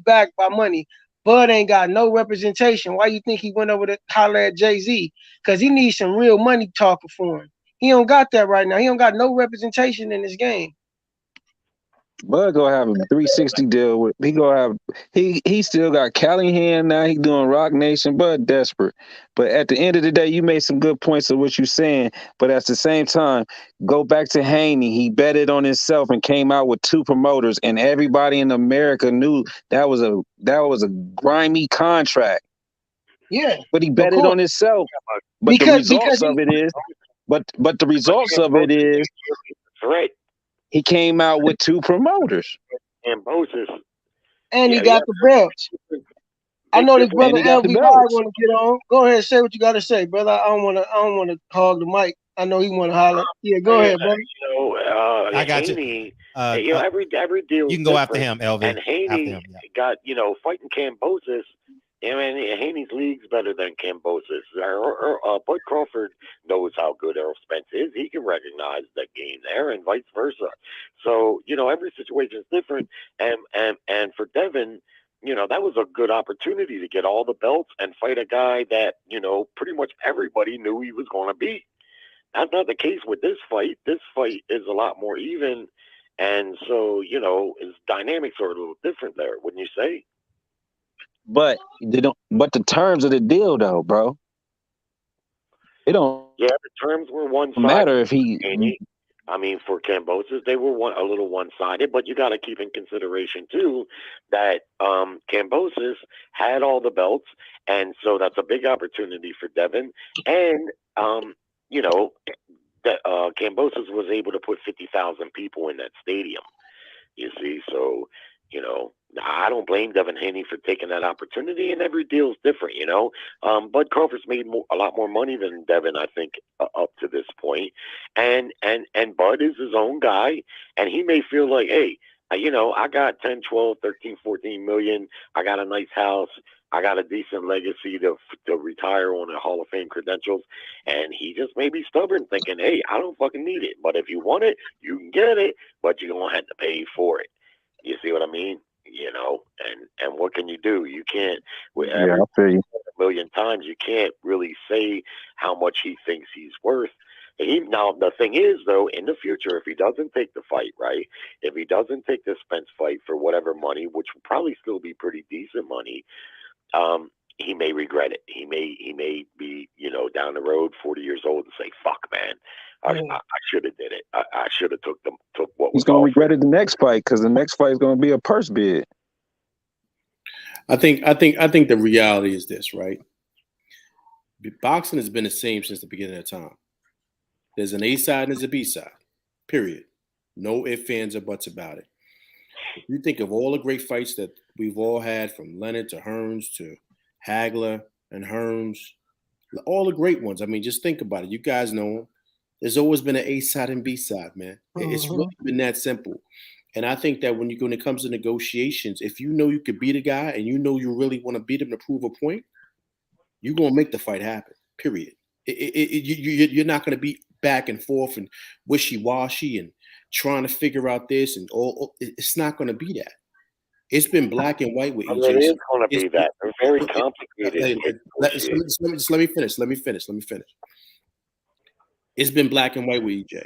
backed by money. Bud ain't got no representation. Why you think he went over to holler at Jay-Z? Because he needs some real money talking for him. He don't got that right now. He don't got no representation in this game. Bud gonna have a 360 deal with. He still got Callahan now. He doing Rock Nation. Bud desperate. But at the end of the day, you made some good points of what you're saying. But at the same time, go back to Haney. He betted on himself and came out with 2 promoters, and everybody in America knew that was a grimy contract. Yeah, but he betted on himself. But the results of it is, right. He came out with 2 promoters. And Moses. And he got the belts. I know this brother LV want to get on. Go ahead, say what you got to say, brother. I don't want to hog the mic. I know he want to holler. Yeah, go ahead, brother. I got Haney, you. Every deal. You can go after him, LV. And Haney got fighting Cambosis. I mean, Haney's league's better than Cambosis. Bud Crawford knows how good Errol Spence is. He can recognize that game there, and vice versa. So every situation is different. And for Devin, that was a good opportunity to get all the belts and fight a guy that pretty much everybody knew he was going to beat. That's not the case with this fight. This fight is a lot more even, and so his dynamics are a little different there, wouldn't you say? But they don't. But the terms of the deal, though, bro, it don't. Yeah, the terms were one-sided. Matter if he. I mean, for Cambosis, they were a little one-sided, but you got to keep in consideration too that Cambosis had all the belts, and so that's a big opportunity for Devin. And that Cambosis was able to put 50,000 people in that stadium. You see, so. I don't blame Devin Haney for taking that opportunity, and every deal's different, Bud Crawford's made a lot more money than Devin, I think, up to this point. And Bud is his own guy, and he may feel like, hey, I got 10, 12, 13, 14 million. I got a nice house. I got a decent legacy to retire on a Hall of Fame credentials. And he just may be stubborn, thinking, hey, I don't fucking need it. But if you want it, you can get it, but you're going to have to pay for it. You see what I mean? And what can you do? You can't. Yeah, I'll feel you. A million times, you can't really say how much he thinks he's worth. Now, the thing is, though, in the future, if he doesn't take the fight, right? If he doesn't take the Spence fight for whatever money, which will probably still be pretty decent money, he may regret it. He may be, down the road, 40 years old, and say, "Fuck, man, I should have did it. I should have took what was." He's gonna regret it the next fight, because the next fight is gonna be a purse bid. I think the reality is this, right? Boxing has been the same since the beginning of time. There's an A side and there's a B side. Period. No ifs, ands, or buts about it. If you think of all the great fights that we've all had, from Leonard to Hearns to Hagler and Hearns, all the great ones. I mean, just think about it. You guys know them. There's always been an A side and B side, man. It's really been that simple. And I think that when it comes to negotiations, if you know you could beat a guy and you know you really want to beat him to prove a point, you're going to make the fight happen, period. You're not going to be back and forth and wishy-washy and trying to figure out this and all. It's not going to be that. It's been black and white with I EJ. mean, it's going to be that. They're very complicated. Let me finish. It's been black and white with EJ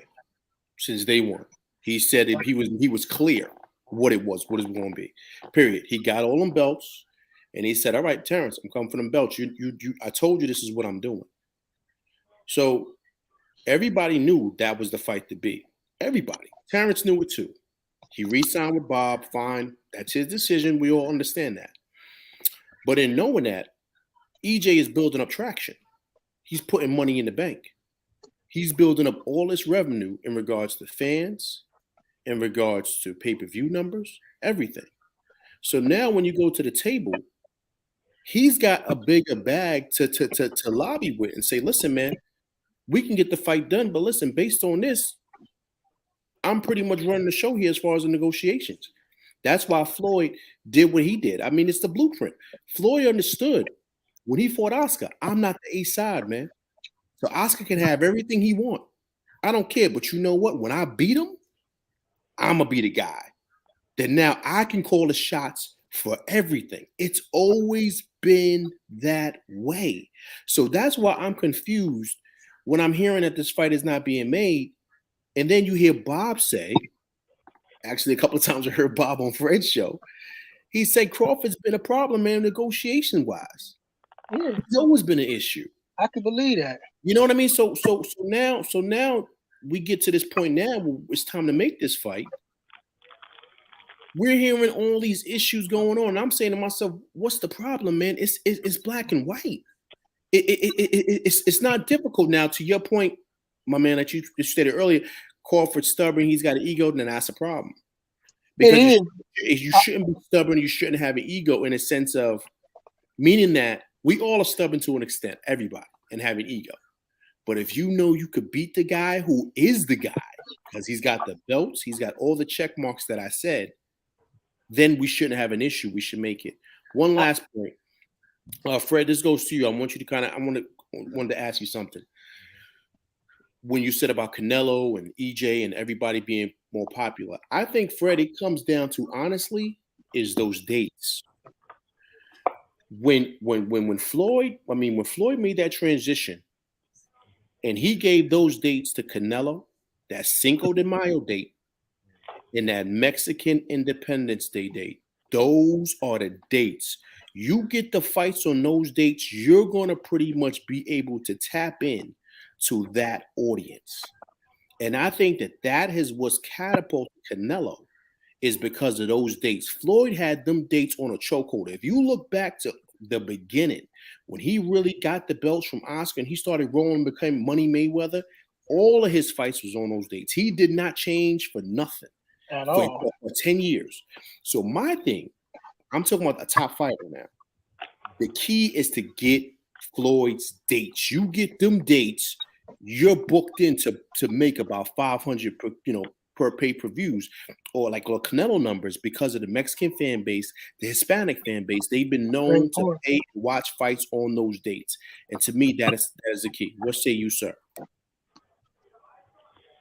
since day one. He said he was clear what it was going to be. Period. He got all them belts, and he said, "All right, Terrence, I'm coming for them belts. I told you this is what I'm doing." So everybody knew that was the fight to be. Everybody. Terrence knew it too. He re-signed with Bob. Fine. That's his decision. We all understand that. But in knowing that, EJ is building up traction. He's putting money in the bank. He's building up all this revenue in regards to fans, in regards to pay-per-view numbers, everything. So now when you go to the table, he's got a bigger bag to lobby with and say, listen, man, we can get the fight done, but listen, based on this, I'm pretty much running the show here as far as the negotiations. That's why Floyd did what he did. I mean, it's the blueprint. Floyd understood when he fought Oscar, I'm not the A side, man. So Oscar can have everything he wants. I don't care. But you know what? When I beat him, I'm going to be the guy. Then now I can call the shots for everything. It's always been that way. So that's why I'm confused when I'm hearing that this fight is not being made. And then you hear Bob say, actually a couple of times I heard Bob on Fred's show, he said Crawford's been a problem, man, negotiation-wise. Yeah. It's always been an issue. I can believe that. You know what I mean? So now we get to this point now where it's time to make this fight. We're hearing all these issues going on. And I'm saying to myself, what's the problem, man? It's black and white. It's not difficult now. To your point, my man, that you stated earlier, Crawford's stubborn. He's got an ego. Then that's a problem. Because you shouldn't be stubborn. You shouldn't have an ego in a sense of meaning that we all are stubborn to an extent, everybody, and have an ego. But if you know you could beat the guy who is the guy, because he's got the belts, he's got all the check marks that I said, then we shouldn't have an issue. We should make it. One last point. Fred, this goes to you. I wanted to ask you something. When you said about Canelo and EJ and everybody being more popular, I think, Fred, it comes down to, honestly, is those dates. When Floyd made that transition and he gave those dates to Canelo, that Cinco de Mayo date and that Mexican Independence Day date, those are the dates. You get the fights on those dates, you're going to pretty much be able to tap in to that audience. And I think that has what's catapulted Canelo is because of those dates. Floyd had them dates on a chokehold. If you look back to the beginning, when he really got the belts from Oscar and he started rolling and became Money Mayweather, all of his fights was on those dates. He did not change for nothing for 10 years. So my thing, I'm talking about a top fighter now. The key is to get Floyd's dates. You get them dates, you're booked in to make about 500 per pay-per-views, or like Canelo numbers, because of the Mexican fan base, the Hispanic fan base. They've been known to pay and watch fights on those dates. And to me, that is the key. What say you, sir?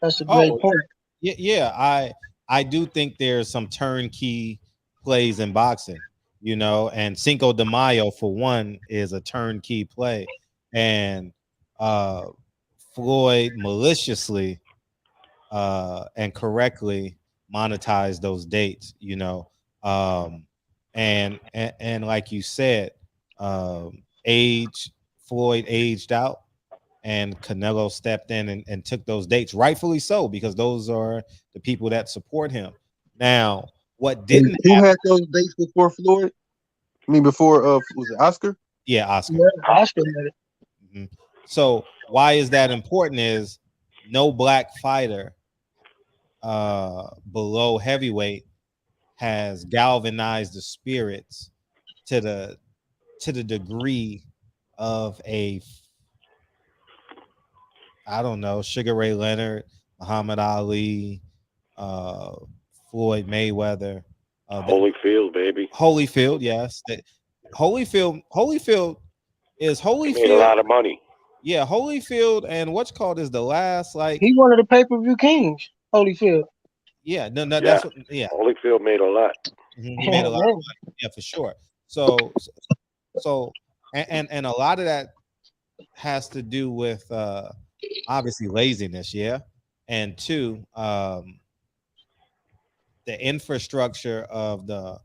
That's a great point. Yeah, I do think there's some turnkey plays in boxing, and Cinco de Mayo, for one, is a turnkey play. And Floyd maliciously and correctly monetize those dates, and like you said, Floyd aged out and Canelo stepped in and took those dates, rightfully so, because those are the people that support him. Now, what didn't who had those dates before Floyd? I mean, before was it Oscar? Yeah, Oscar. Yeah, Oscar had it. Mm-hmm. So why is that important? Is no black fighter below heavyweight has galvanized the spirits to the degree of Sugar Ray Leonard, Muhammad Ali, Floyd Mayweather, Holyfield, baby. Holyfield, yes. Holyfield made a lot of money. Yeah, Holyfield and what's called is the last he one of the pay-per-view kings. Holyfield. Yeah, no, that's what. Yeah, Holyfield made a lot. He made a lot of money. Yeah, for sure. So and a lot of that has to do with obviously laziness, yeah, and two, the infrastructure of the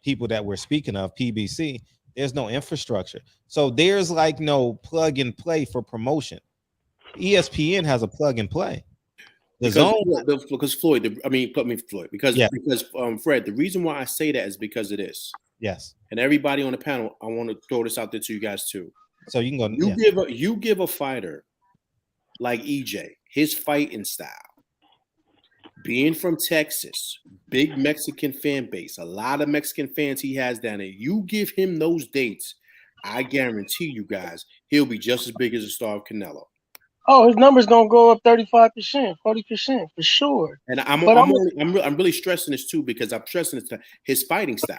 people that we're speaking of, PBC. There's no infrastructure, so there's like no plug and play for promotion. ESPN has a plug and play. Because Floyd, Floyd, because Fred, the reason why I say that is because of this. Yes. And everybody on the panel, I want to throw this out there to you guys too. So you can go. You give a fighter like EJ his fighting style, being from Texas, big Mexican fan base, a lot of Mexican fans he has down there. You give him those dates, I guarantee you guys, he'll be just as big as a star of Canelo. Oh, his number's gonna go up 35%, 40% for sure. And I'm really stressing this too because I'm stressing his fighting style.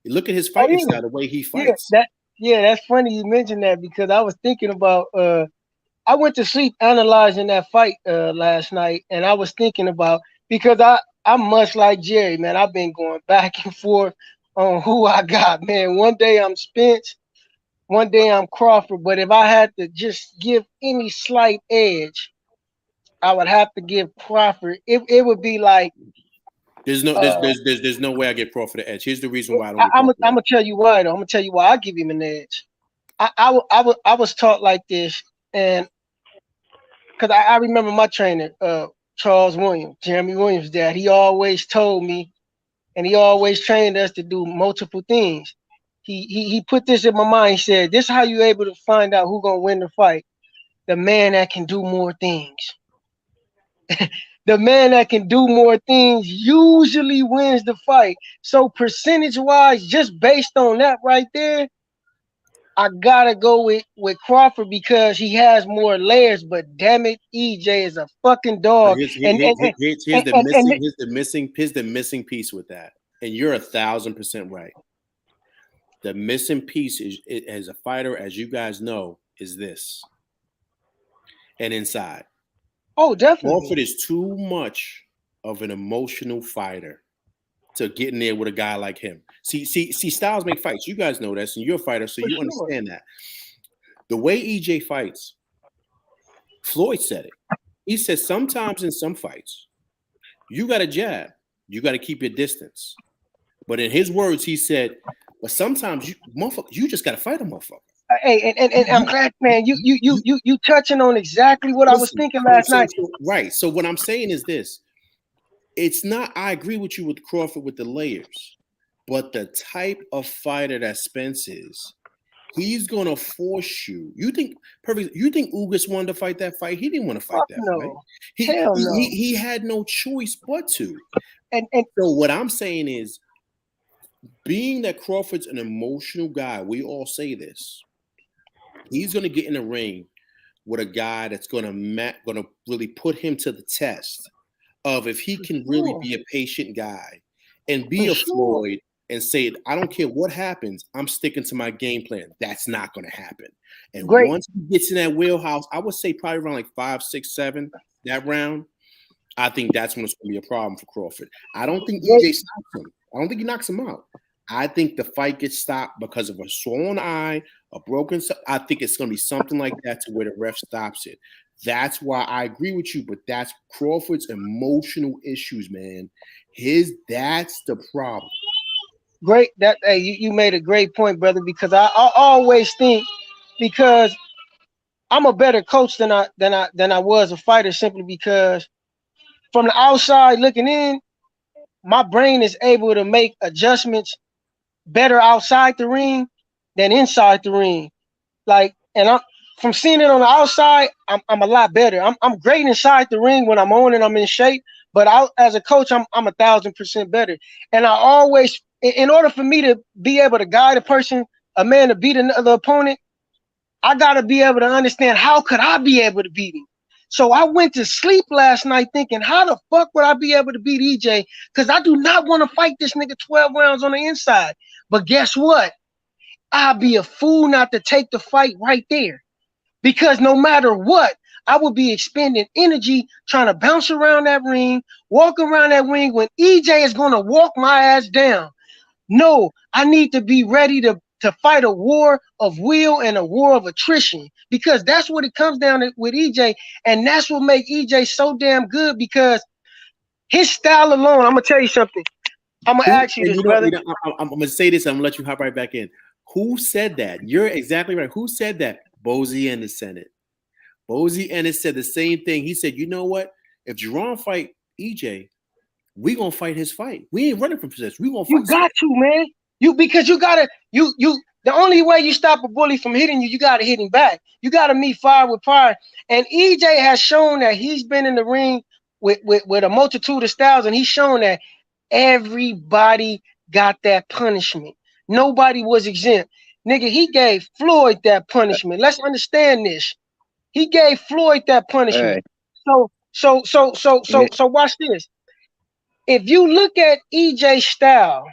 You look at his fighting style, the way he fights. That's funny you mentioned that because I was thinking about. I went to sleep analyzing that fight last night, and I was thinking about because I'm much like Jerry, man. I've been going back and forth on who I got, man. One day I'm Spence. One day I'm Crawford, but if I had to just give any slight edge, I would have to give Crawford. It would be like there's no way I give Crawford an edge. Here's the reason why I'm gonna tell you why. Though. I'm gonna tell you why I give him an edge. I was taught like this, and because I remember my trainer, Charles Williams, Jeremy Williams' dad. He always told me, and he always trained us to do multiple things. He put this in my mind. He said, "This is how you able to find out who's gonna win the fight. The man that can do more things. The man that can do more things usually wins the fight. So percentage-wise, just based on that right there, I gotta go with Crawford because he has more layers. But damn it, EJ is a fucking dog. Here's the missing piece with that, and you're 1,000% right. The missing piece is, as a fighter, as you guys know, is this. And inside. Oh, definitely. Crawford is too much of an emotional fighter to get in there with a guy like him. See, styles make fights. You guys know this, and you're a fighter, so you understand that. The way EJ fights, Floyd said it. He said sometimes in some fights, you got to jab. You got to keep your distance. But in his words, he said, but sometimes you just got to fight a motherfucker. Hey, and I'm glad, man. You touching on exactly what I was thinking last night. Right. So what I'm saying is this: it's not. I agree with you with Crawford with the layers, but the type of fighter that Spence is, he's gonna force you. You think Ugas wanted to fight that fight? He didn't want to fight that fight. Hell no. He had no choice but to. And so what I'm saying is, being that Crawford's an emotional guy, we all say this. He's going to get in the ring with a guy that's going to really put him to the test of if he can really be a patient guy and be a Floyd and say, I don't care what happens, I'm sticking to my game plan. That's not going to happen. And once he gets in that wheelhouse, I would say probably around like 5, 6, 7, that round, I think that's when it's going to be a problem for Crawford. I don't think EJ stops him. I don't think he knocks him out. I think the fight gets stopped because of a swollen eye, a broken. I think it's going to be something like that to where the ref stops it. That's why I agree with you, but that's Crawford's emotional issues, man. That's the problem. Great. You made a great point, brother, because I always think because I'm a better coach than I was a fighter simply because from the outside looking in, my brain is able to make adjustments better outside the ring than inside the ring. Like, and I'm from seeing it on the outside, I'm a lot better. I'm great inside the ring when I'm on and I'm in shape, but as a coach, I'm 1,000% better. And I always, in order for me to be able to guide a man to beat another opponent, I gotta be able to understand how could I be able to beat him. So I went to sleep last night thinking, how the fuck would I be able to beat EJ? Because I do not want to fight this nigga 12 rounds on the inside. But guess what? I'll be a fool not to take the fight right there. Because no matter what, I would be expending energy trying to bounce around that ring, walk around that ring when EJ is going to walk my ass down. No, I need to be ready to fight a war of will and a war of attrition, because that's what it comes down to with EJ. And that's what makes EJ so damn good, because his style alone, I'm going to tell you something. I'm going to ask you this, brother. I'm going to say this. I'm going to let you hop right back in. Who said that? You're exactly right. Who said that? Bozie Ennis said it. Bozie Ennis said the same thing. He said, you know what? If Jerome fight EJ, we gonna fight his fight. We ain't running from possession. We gonna fight. You got to, man. Because you gotta the only way you stop a bully from hitting you, you gotta hit him back. You gotta meet fire with fire. And EJ has shown that he's been in the ring with a multitude of styles, and he's shown that everybody got that punishment. Nobody was exempt. Nigga, he gave Floyd that punishment. Let's understand this. He gave Floyd that punishment. Hey. So watch this. If you look at EJ's style,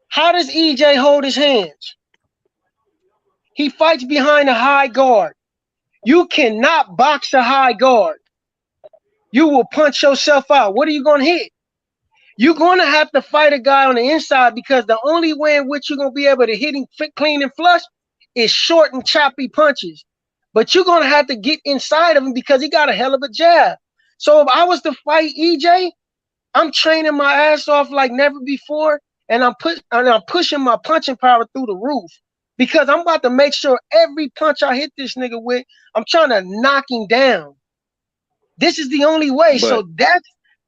how does EJ hold his hands? He fights behind a high guard. You cannot box a high guard. You will punch yourself out. What are you going to hit? You're going to have to fight a guy on the inside, because the only way in which you're going to be able to hit him clean and flush is short and choppy punches. But you're going to have to get inside of him, because he got a hell of a jab. So if I was to fight EJ, I'm training my ass off like never before, and I'm pushing my punching power through the roof, because I'm about to make sure every punch I hit this nigga with, I'm trying to knock him down. This is the only way. So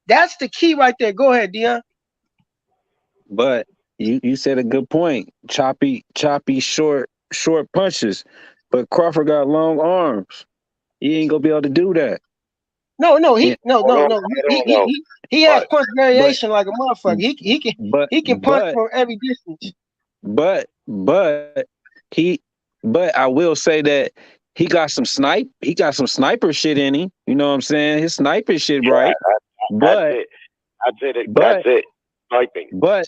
that's the key right there. Go ahead, Dion. But you said a good point. Choppy, short punches. But Crawford got long arms. He ain't gonna be able to do that. No. He has punch variation like a motherfucker. He can punch from every distance. But I will say that he got some sniper shit in him. You know what I'm saying? His sniper shit, right? That's it. Sniping. But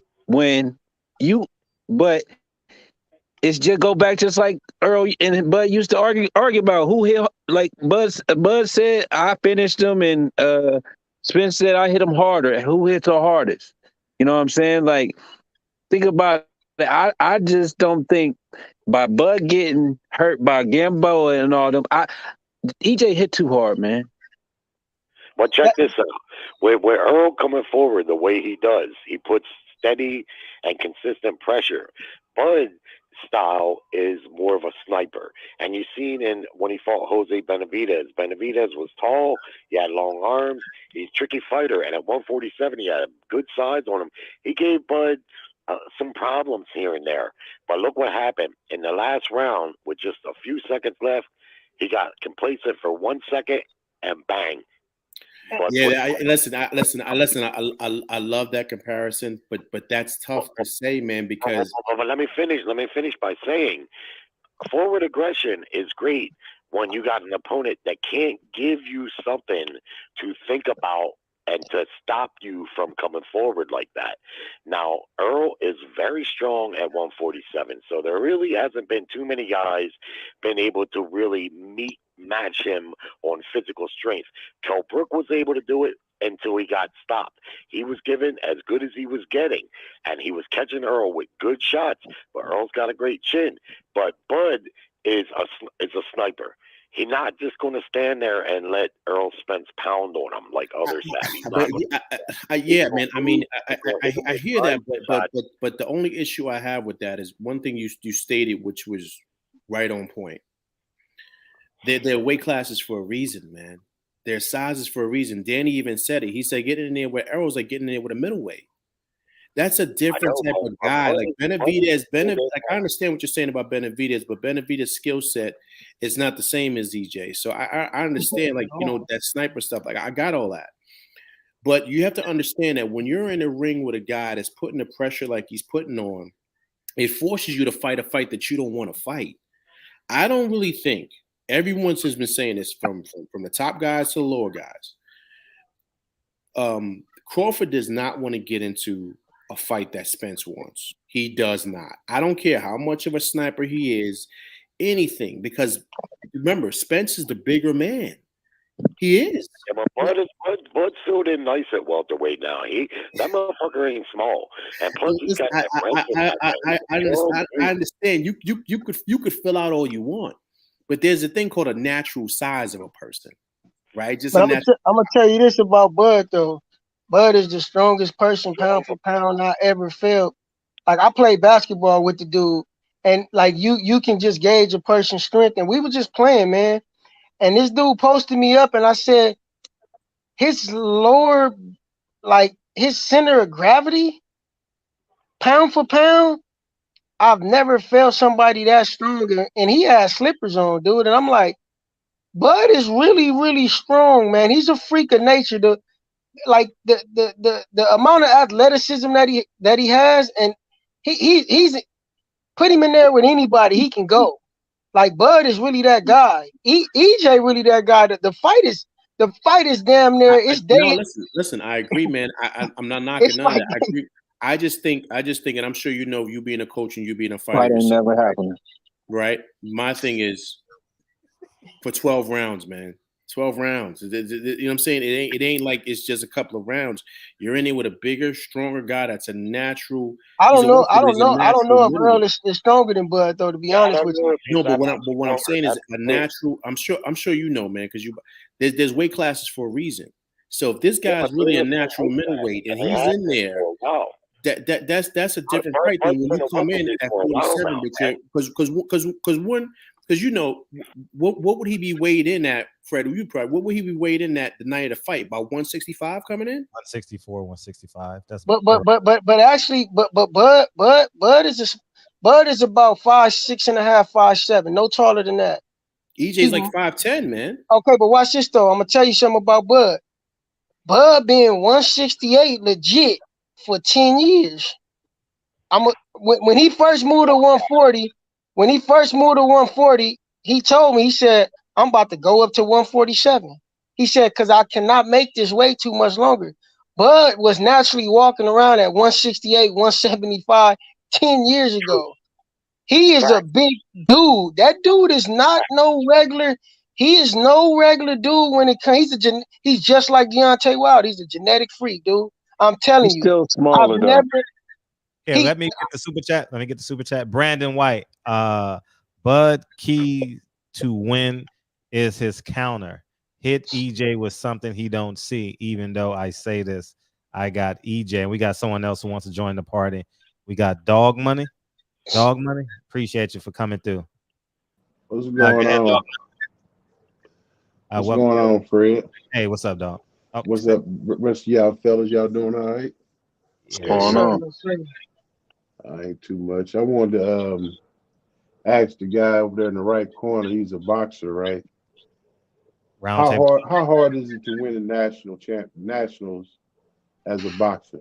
it's just go back just like Earl and Bud used to argue about who hit. Like Bud said, I finished him, and Spence said I hit him harder. Who hit the hardest? You know what I'm saying? Like, think about it. I just don't think by Bud getting hurt by Gamboa and all them, EJ hit too hard, man. But check this out. Where Earl coming forward the way he does, he puts steady and consistent pressure. Bud style is more of a sniper. And you seen when he fought Jose Benavidez. Benavidez was tall, he had long arms, he's a tricky fighter, and at 147 he had good size on him. He gave Bud some problems here and there. But look what happened. In the last round, with just a few seconds left, he got complacent for 1 second, and bang. I love that comparison, but that's tough to say, man, because but let me finish by saying forward aggression is great when you got an opponent that can't give you something to think about and to stop you from coming forward like that. Now, Earl is very strong at 147, so there really hasn't been too many guys been able to really match him on physical strength. Kell Brook was able to do it until he got stopped. He was given as good as he was getting, and he was catching Earl with good shots, but Earl's got a great chin. But Bud is a sniper. He's not just going to stand there and let Earl Spence pound on him like others have. Yeah, man. I mean, I hear that, but the only issue I have with that is one thing you stated, which was right on point. They're weight classes for a reason, man. Their sizes for a reason. Danny even said it. He said getting in there with Errol's like getting in there with a middleweight. That's a different type of guy. Like Benavidez, like I understand what you're saying about Benavidez, but Benavidez's skill set is not the same as EJ. So I understand, like, you know, that sniper stuff. Like I got all that. But you have to understand that when you're in a ring with a guy that's putting the pressure like he's putting on, it forces you to fight a fight that you don't want to fight. I don't really think everyone has been saying this from the top guys to the lower guys. Crawford does not want to get into a fight that Spence wants. He does not. I don't care how much of a sniper he is, anything, because remember, Spence is the bigger man. He is. Yeah, but Bud's filled in nice at welterweight now. That motherfucker ain't small, and plus he's got that I understand. You could fill out all you want, but there's a thing called a natural size of a person, right? Just but I'm gonna tell you this about Bud though. Bud is the strongest person pound for pound I ever felt. Like I played basketball with the dude, and like you can just gauge a person's strength. And we were just playing, man. And this dude posted me up, and I said his lower, like his center of gravity, pound for pound, I've never felt somebody that stronger. And he had slippers on, dude. And I'm like, Bud is really, really strong, man. He's a freak of nature. The amount of athleticism that he has, and he's put him in there with anybody, he can go. Like Bud is really that guy. EJ really that guy. The fight is damn near. It's dead. No, listen. I agree, man. I'm not knocking none of that. I agree. I just think, and I'm sure you know, you being a coach and you being a fighter, Fight ain't never happening. Right. My thing is for 12 rounds, man. 12 rounds. You know what I'm saying? It ain't like it's just a couple of rounds. You're in there with a bigger, stronger guy that's a natural. I don't know if Earl is stronger than Bud, though, to be honest with you. No, but what I'm saying is a natural. I'm sure you know, man, because there's weight classes for a reason. So if this guy's really a natural middleweight and he's in there, that's a different fight than when you come in at 47. Because you know, what would he be weighed in at, Fred? What would he be weighed in at the night of the fight? About 165 coming in? 164, 165. That's but actually Bud is about 5'6.5", 5'7", no taller than that. EJ's like 5'10", man. Okay, but watch this though. I'm gonna tell you something about Bud. Bud being 168 legit for 10 years. When he first moved to 140. When he first moved to 140, he told me, he said, I'm about to go up to 147. He said, because I cannot make this weight too much longer. Bud was naturally walking around at 168, 175 10 years ago. He is a big dude. That dude is not no regular. He is no regular dude when it comes. He's just like Deontay Wilder. He's a genetic freak, dude. I'm telling you. He's still smaller, though. Let me get the super chat. Brandon White. Bud key to win is his counter. Hit EJ with something he don't see. Even though I say this, I got EJ, and we got someone else who wants to join the party. We got Dog Money. Appreciate you for coming through. What's going on? What's going on, Fred? Hey, what's up, dog? What's up, rest of y'all fellas? Y'all doing all right? What's going on? I ain't too much. I wanted to ask the guy over there in the right corner. He's a boxer, right? How hard is it to win a nationals as a boxer?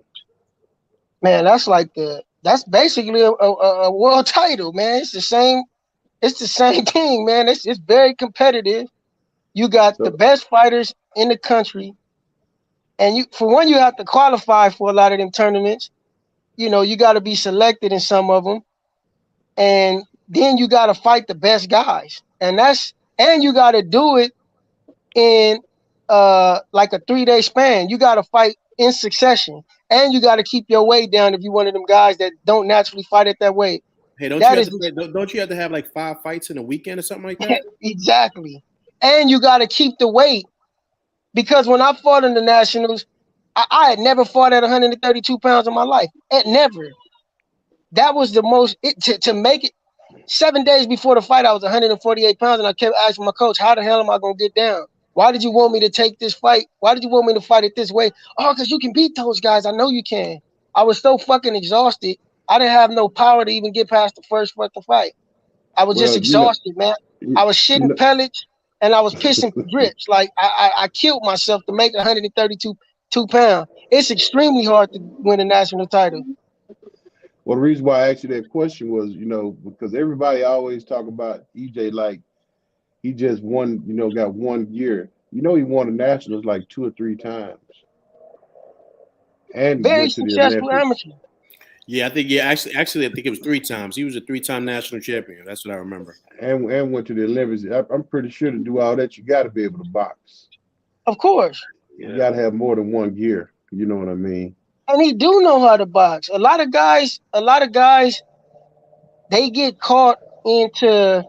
Man, that's basically a world title, man. It's the same thing, man. It's very competitive. You got the best fighters in the country, and you have to qualify for a lot of them tournaments. You know, you got to be selected in some of them, and then you got to fight the best guys, and you got to do it in like a 3-day span. You got to fight in succession, and you got to keep your weight down if you're one of them guys that don't naturally fight at that weight. Hey, don't you have to have like 5 fights in a weekend or something like that? Exactly, and you got to keep the weight, because when I fought in the nationals, I had never fought at 132 pounds in my life. Never. That was the most to make it. 7 days before the fight, I was 148 pounds, and I kept asking my coach, "How the hell am I gonna get down? Why did you want me to take this fight? Why did you want me to fight it this way?" "Oh, because you can beat those guys. I know you can." I was so fucking exhausted. I didn't have no power to even get past the first fucking fight. I was just exhausted, man. I was shitting pellets and I was pissing drips. Like I killed myself to make 132 pounds. It's extremely hard to win a national title. Well, the reason why I asked you that question was, you know, because everybody always talk about EJ like he just won, you know, got 1 year. You know, he won the nationals like 2 or 3 times. And very successful amateur. Yeah, I think actually I think it was 3 times. He was a 3-time national champion. That's what I remember. And went to the Olympics. I'm pretty sure to do all that, you got to be able to box. Of course. You gotta have more than one gear. You know what I mean? And he do know how to box. A lot of guys, they get caught into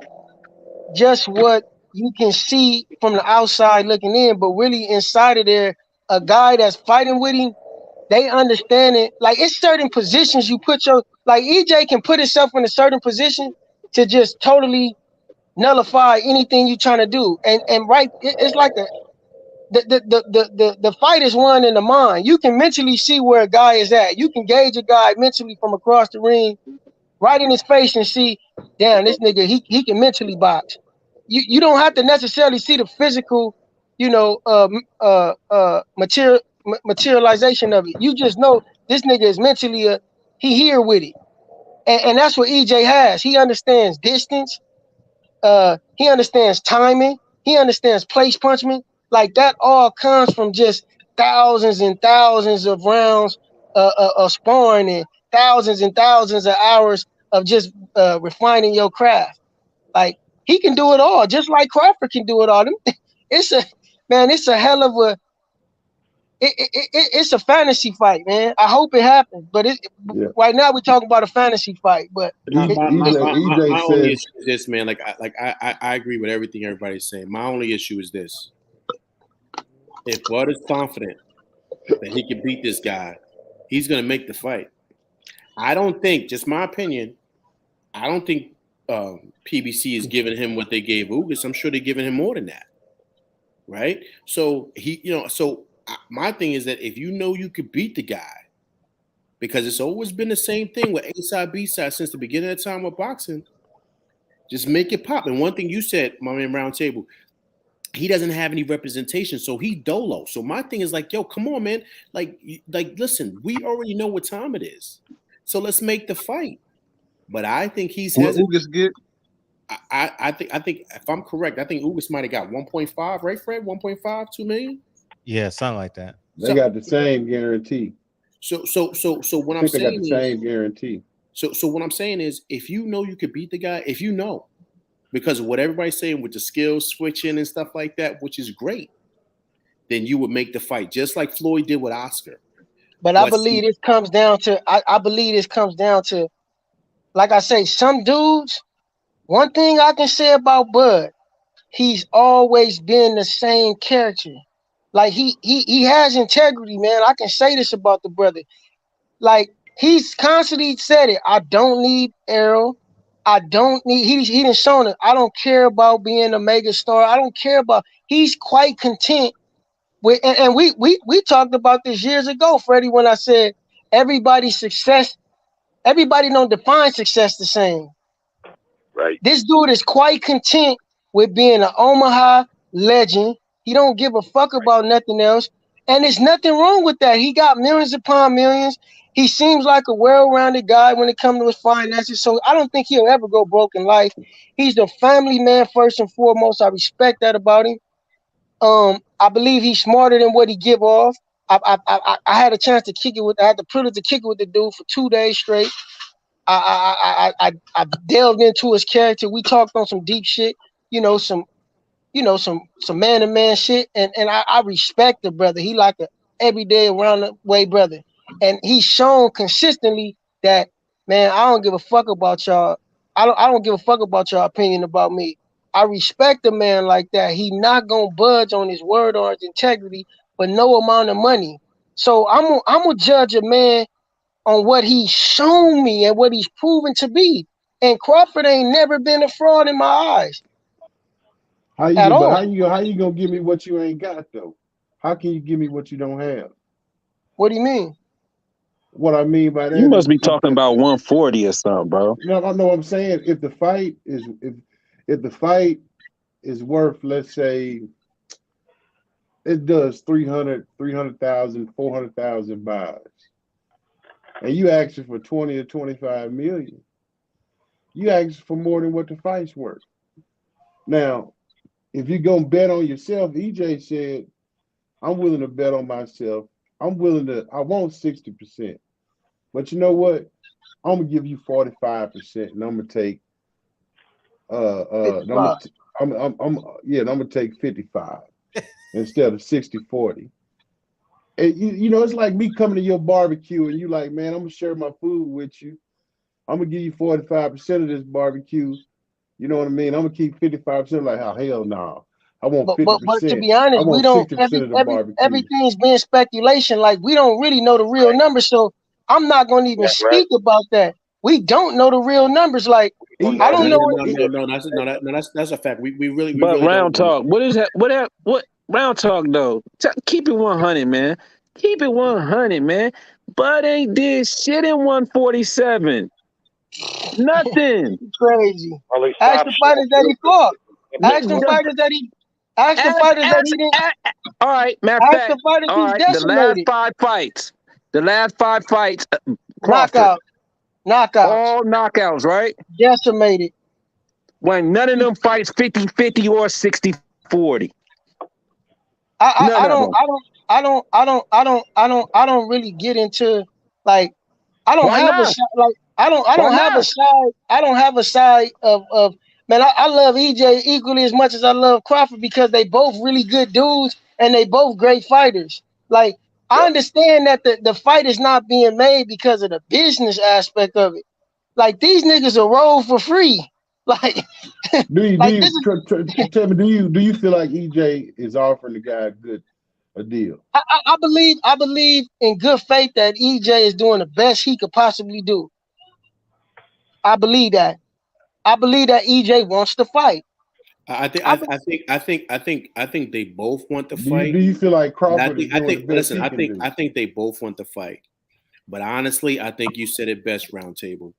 just what you can see from the outside looking in, but really inside of there, a guy that's fighting with him, they understand it. Like it's certain positions you put like EJ can put himself in a certain position to just totally nullify anything you're trying to do. And right, it's like the fight is won in the mind. You can mentally see where a guy is at. You can gauge a guy mentally from across the ring, right in his face, and see, damn, this nigga, he can mentally box. You don't have to necessarily see the physical, materialization of it. You just know this nigga is mentally he here with it, and that's what EJ has. He understands distance. He understands timing. He understands place punishment. Like that all comes from just thousands and thousands of rounds of sparring and thousands of hours of just refining your craft. Like he can do it all, just like Crawford can do it all. It's a hell of a it's a fantasy fight, man. I hope it happens, but right now we're talking about a fantasy fight. But my EJ only said, issue is this, man. I agree with everything everybody's saying. My only issue is this: if Bud is confident that he can beat this guy, he's gonna make the fight. I don't think, just my opinion, I don't think PBC is giving him what they gave Ugas. I'm sure they're giving him more than that, right? So my thing is that if you know you could beat the guy, because it's always been the same thing with A side, B side since the beginning of time with boxing, just make it pop. And one thing you said, my man Round Table, he doesn't have any representation, so he's dolo. So my thing is like, yo, come on, man. Like, listen, we already know what time it is, so let's make the fight. But I think he's Ugas get. I think if I'm correct, I think Ugas might have got 1.5, right, Fred? 1.5, 2 million. Yeah, something like that. They got the same guarantee. So what I'm saying is, they got the same guarantee. So what I'm saying is, if you know you could beat the guy, if you know, because of what everybody's saying with the skills switching and stuff like that, which is great, then you would make the fight just like Floyd did with Oscar. But I believe this comes down to like I say, some dudes. One thing I can say about Bud, he's always been the same character. Like he has integrity, man. I can say this about the brother. Like he's constantly said it. I don't need Errol. I don't need. He done shown it. I don't care about being a mega star. I don't care about. He's quite content with. And we talked about this years ago, Freddie, when I said everybody's success. Everybody don't define success the same. Right. This dude is quite content with being an Omaha legend. He don't give a fuck about nothing else. And there's nothing wrong with that. He got millions upon millions. He seems like a well-rounded guy when it comes to his finances. So I don't think he'll ever go broke in life. He's the family man first and foremost. I respect that about him. I believe he's smarter than what he give off. I had a chance to kick it with. I had the privilege to kick it with the dude for 2 days straight. I delved into his character. We talked on some deep shit, some man-to-man shit, and I respect the brother. He like a everyday around the way brother, and he's shown consistently that, man, I don't give a fuck about y'all. I don't give a fuck about your opinion about me. I respect a man like that. He not gonna budge on his word or his integrity for no amount of money. So I'm gonna judge a man on what he's shown me and what he's proven to be. And Crawford ain't never been a fraud in my eyes. How you gonna give me what you ain't got though? How can you give me what you don't have? What do you mean? What I mean by that, you must be talking about 140 or something, bro. No, I know what I'm saying. If the fight is worth, let's say, it does 300,000, 400,000 buys, and you asking for 20 or 25 million, you asking for more than what the fight's worth. Now, if you're gonna bet on yourself, EJ said, I'm willing to bet on myself. I want 60%. But you know what? I'm gonna give you 45%, and I'm gonna take I'm gonna take 55. instead of 60-40. And you know, it's like me coming to your barbecue and you like, man, I'm gonna share my food with you. I'm gonna give you 45% of this barbecue. You know what I mean? I'm gonna keep 55%. Like, oh, hell no. I want 50%. But to be I honest, we want don't 60% of the barbecue. everything's being speculation. Like we don't really know the real numbers. So I'm not gonna even speak about that. We don't know the real numbers. Like I don't know. That's a fact. We really But really round don't know. talk, what is that? What round talk though? Keep it 100, man. Keep it 100, man. Bud ain't did shit in 147. Nothing. Crazy. Ask the fighters that he fought. Ask the fighters that he. Ask the fighters that he didn't. All right, matter of fact. All right, the last 5 fights. The last 5 fights. Crawford. Knockouts. All knockouts, right? Decimated. When none of them fights 50-50 or 60-40. I don't really get into like I don't have a side like I don't have a side. I don't have a side of man. I love EJ equally as much as I love Crawford because they both really good dudes and they both great fighters. Like I understand that the fight is not being made because of the business aspect of it. Like these niggas are roll for free. Like, tell me, do you feel like EJ is offering the guy a deal? I believe in good faith that EJ is doing the best he could possibly do. I believe that. I believe that EJ wants to fight. I think they both want to fight. Do you feel like Crawford I think they both want to fight. But honestly, I think you said it best, Round Table.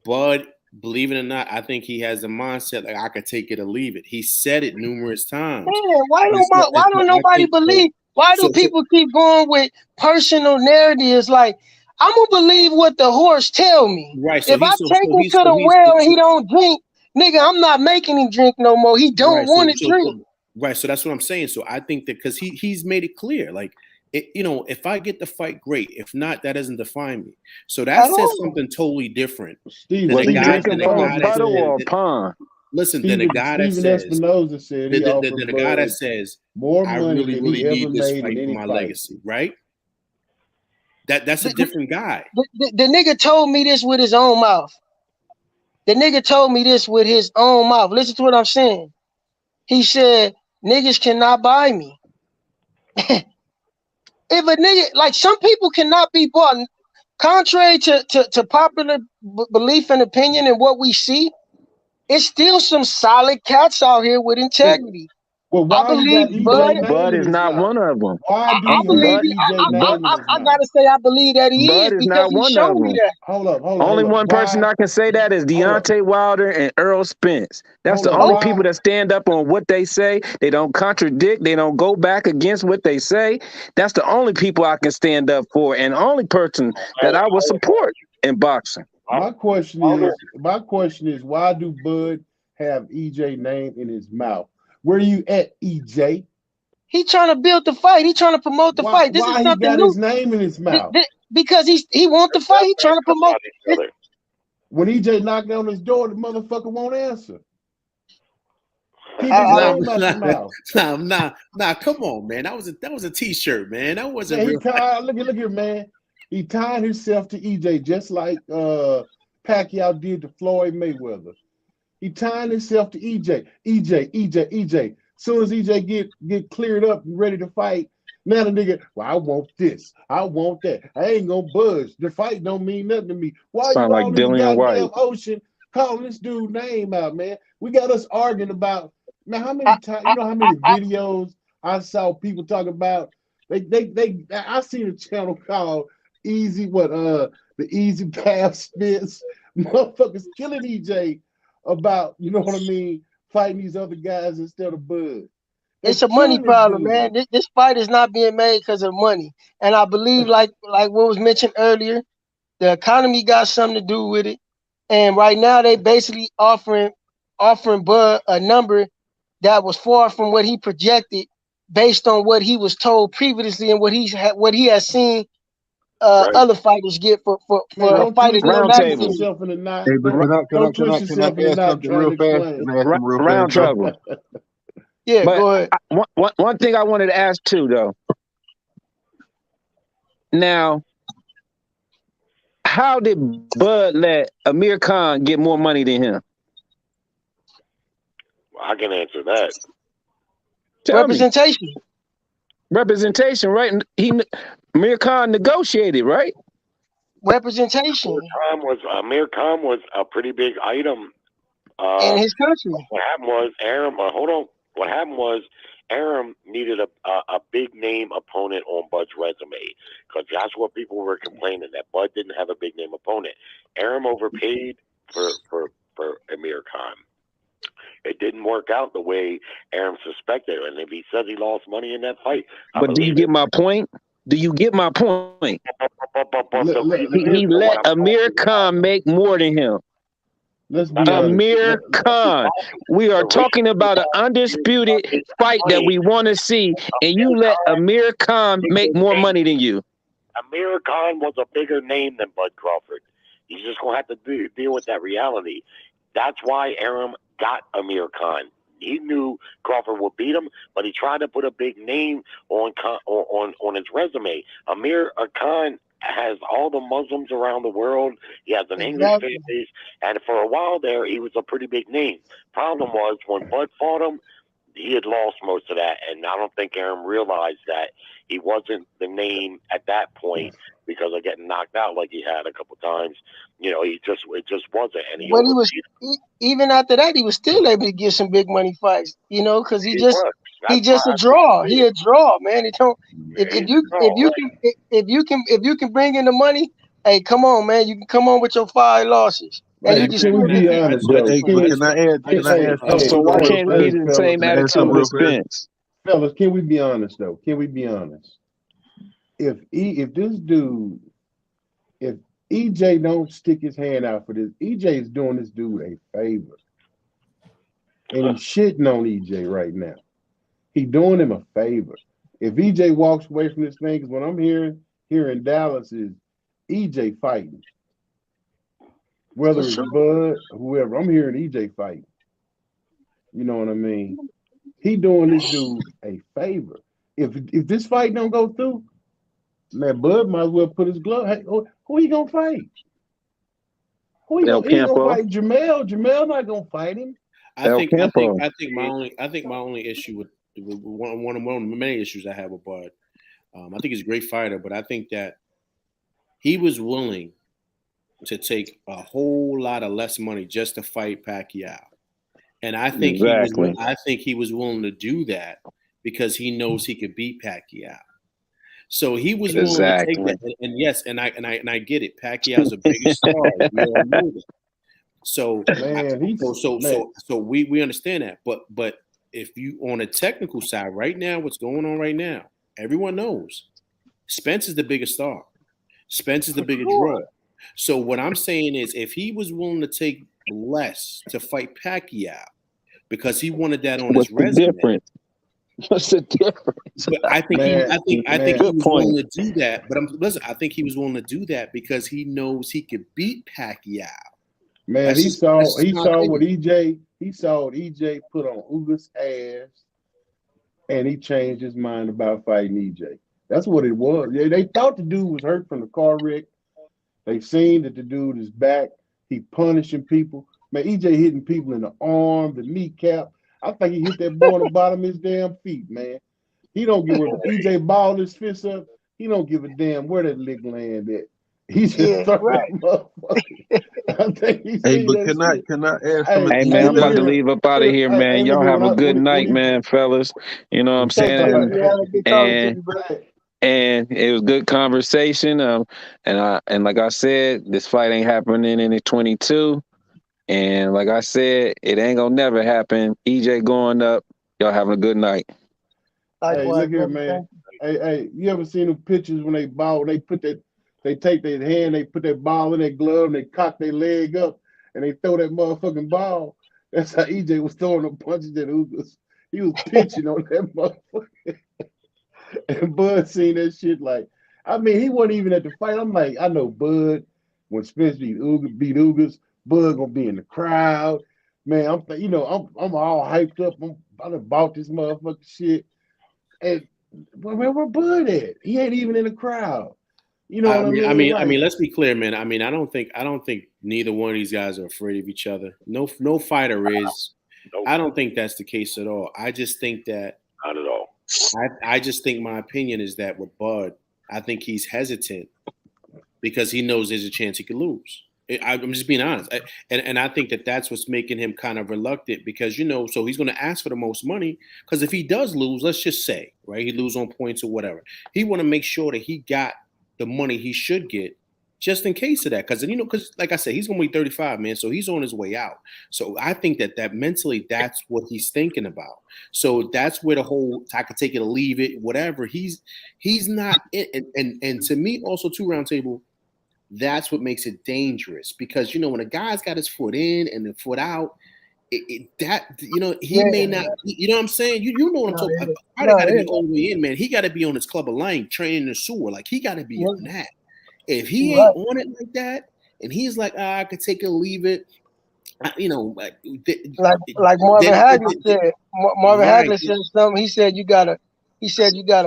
Bud, believe it or not, I think he has a mindset like I could take it or leave it. He said it numerous times. Man, why don't nobody believe? Why do people keep going with personal narratives? Like I'm gonna believe what the horse tell me. Right. So if I take him to the well and he don't drink, nigga, I'm not making him drink no more. He don't want to drink. Right. So that's what I'm saying. So I think that because he's made it clear, like. If I get the fight, great. If not, that doesn't define me. So that says something totally different. Steve, was he drinking puddle or pond? Listen, then the guy that says, the guy that says, more money I really need this fight for my legacy, right? That's a different guy. The nigga told me this with his own mouth. The nigga told me this with his own mouth. Listen to what I'm saying. He said, niggas cannot buy me. If a nigga, like some people cannot be bought, contrary to popular belief and opinion and what we see, it's still some solid cats out here with integrity. Well, I believe Bud is not one of them. I gotta say I believe that he is because he showed me that. Hold up. Only one person I can say that is Deontay Wilder and Earl Spence. That's the only people that stand up on what they say. They don't contradict. They don't go back against what they say. That's the only people I can stand up for, and the only person that I would support in boxing. My question is, why do Bud have EJ name in his mouth? Where you at, EJ? He trying to build the fight. He trying to promote the fight. This is something he got new. His name in his mouth? Because he wants the fight. He trying to promote it. When EJ knocked on his door, the motherfucker won't answer. Nah, come on, man. That was a t-shirt, man. That wasn't real. Look here, man. He tied himself to EJ just like Pacquiao did to Floyd Mayweather. He tied himself to EJ. EJ. Soon as EJ get cleared up and ready to fight, now the nigga, well, I want this. I want that. I ain't gonna budge. The fight don't mean nothing to me. Why sound you like all in the Dillian White ocean calling this dude name out, man? We got us arguing about, man, how many times, you know how many videos I saw people talk about? I seen a channel called the Easy Path Spence. Motherfuckers killing EJ about, you know what I mean, fighting these other guys instead of Bud. It's a money problem, man. This fight is not being made because of money. And I believe, like what was mentioned earlier, the economy got something to do with it. And right now they basically offering Bud a number that was far from what he projected based on what he was told previously and what he has seen other fighters get for fighting round table. Don't twist yourself in the knot. Round trouble. Yeah, But go ahead. one thing I wanted to ask too, though. Now, how did Bud let Amir Khan get more money than him? Well, I can answer that. Tell me. Representation. Right? Amir Khan negotiated, right? Representation Amir Khan was a pretty big item. in his country. What happened was Aram. Hold on. What happened was Aram needed a big name opponent on Bud's resume, because that's what people were complaining, that Bud didn't have a big name opponent. Aram overpaid for Amir Khan. It didn't work out the way Aram suspected, and if he says he lost money in that fight, but do you get my point? Do you get my point? He let Amir Khan make more than him. Let's be Amir Khan. We are talking about an undisputed fight that we want to see, and you let Amir Khan make more money than you. Amir Khan was a bigger name than Bud Crawford. He's just going to have to deal with that reality. That's why Aram got Amir Khan. He knew Crawford would beat him, but he tried to put a big name on his resume. Amir Khan has all the Muslims around the world. He has an English fan base, and for a while there, he was a pretty big name. Problem was, when Bud fought him, he had lost most of that, and I don't think Aram realized that he wasn't the name at that point because of getting knocked out like he had a couple times. You know, it just wasn't. And Even after that, he was still able to get some big money fights. You know, because he just a draw. He a draw, man. It don't. If you can bring in the money, hey, come on, man. You can come on with your 5 losses. Can we be honest, though? Can I add? So why can't it be the same attitude with Spence? Fellas, can we be honest, though? Can we be honest? If EJ don't stick his hand out for this, EJ is doing this dude a favor. And he's shitting on EJ right now. He's doing him a favor. If EJ walks away from this thing, because what I'm hearing here in Dallas is EJ fighting. Whether it's Bud, whoever, I'm hearing EJ fighting. You know what I mean? He doing this dude a favor. If this fight don't go through, man, Bud might as well put his glove. Hey, who he gonna fight? He gonna fight Jamel. Jamel not gonna fight him. I think my only issue with one of the many issues I have with Bud, I think he's a great fighter, but I think that he was willing to take a whole lot of less money just to fight Pacquiao. And I think he was willing to do that because he knows he could beat Pacquiao. So he was willing to take that. And yes, and I get it. Pacquiao's a bigger star. We all know that. So we understand that. But if you on a technical side right now, what's going on right now, everyone knows Spence is the biggest star. Spence is the biggest draw. So what I'm saying is, if he was willing to take less to fight Pacquiao because he wanted that on his resume, what's the difference? But I think he was willing to do that. But I think he was willing to do that because he knows he could beat Pacquiao. Man, he saw what EJ put on Uga's ass, and he changed his mind about fighting EJ. That's what it was. They thought the dude was hurt from the car wreck. They seen that the dude is back. He punishing people. Man, EJ hitting people in the arm, the kneecap. I think he hit that boy on the bottom of his damn feet, man. He don't give a EJ balled his fist up. He don't give a damn where that lick land at. He's just throwing motherfucker. Hey, but can I ask something? Hey man, I'm about to leave up out of here, man. Y'all have a good night, man, fellas. You know what I'm saying? And it was good conversation. And like I said, this fight ain't happening in 22. And like I said, it ain't gonna never happen. EJ going up. Y'all having a good night. Hey, look here, man. Hey, you ever seen them pictures when they ball? They take their hand, they put that ball in their glove, and they cock their leg up, and they throw that motherfucking ball. That's how EJ was throwing the punches at Ugas. He was pitching on that motherfucker. And Bud seen that shit like, I mean, he wasn't even at the fight. I'm like, I know Bud, when Spence beat Ugas, Bud gonna be in the crowd. Man, I'm all hyped up. I'm I done bought this motherfucking shit. And where Bud at? He ain't even in the crowd. You know what I mean? I mean, let's be clear, man. I mean, I don't think neither one of these guys are afraid of each other. No fighter is. Nope. I don't think that's the case at all. I just think that Not at all. I just think my opinion is that with Bud, I think he's hesitant because he knows there's a chance he could lose. I'm just being honest. And I think that that's what's making him kind of reluctant because, so he's going to ask for the most money because if he does lose, let's just say, right, he lose on points or whatever, he want to make sure that he got the money he should get just in case of that. Because, because like I said, he's going to be 35, man. So he's on his way out. So I think that mentally, that's what he's thinking about. So that's where the whole, I could take it or leave it, whatever. He's not, and to me also too, Roundtable, that's what makes it dangerous because, when a guy's got his foot in and the foot out, he may not, you know what I'm saying? You know what I'm talking about. I got to be all the way in, man. He got to be on his club of Lang, training the sewer. Like, he got to be on that. If he ain't on it like that, and he's like, I could take it or leave it, like Marvin Hagler said. Marvin Hagler said something. He said you gotta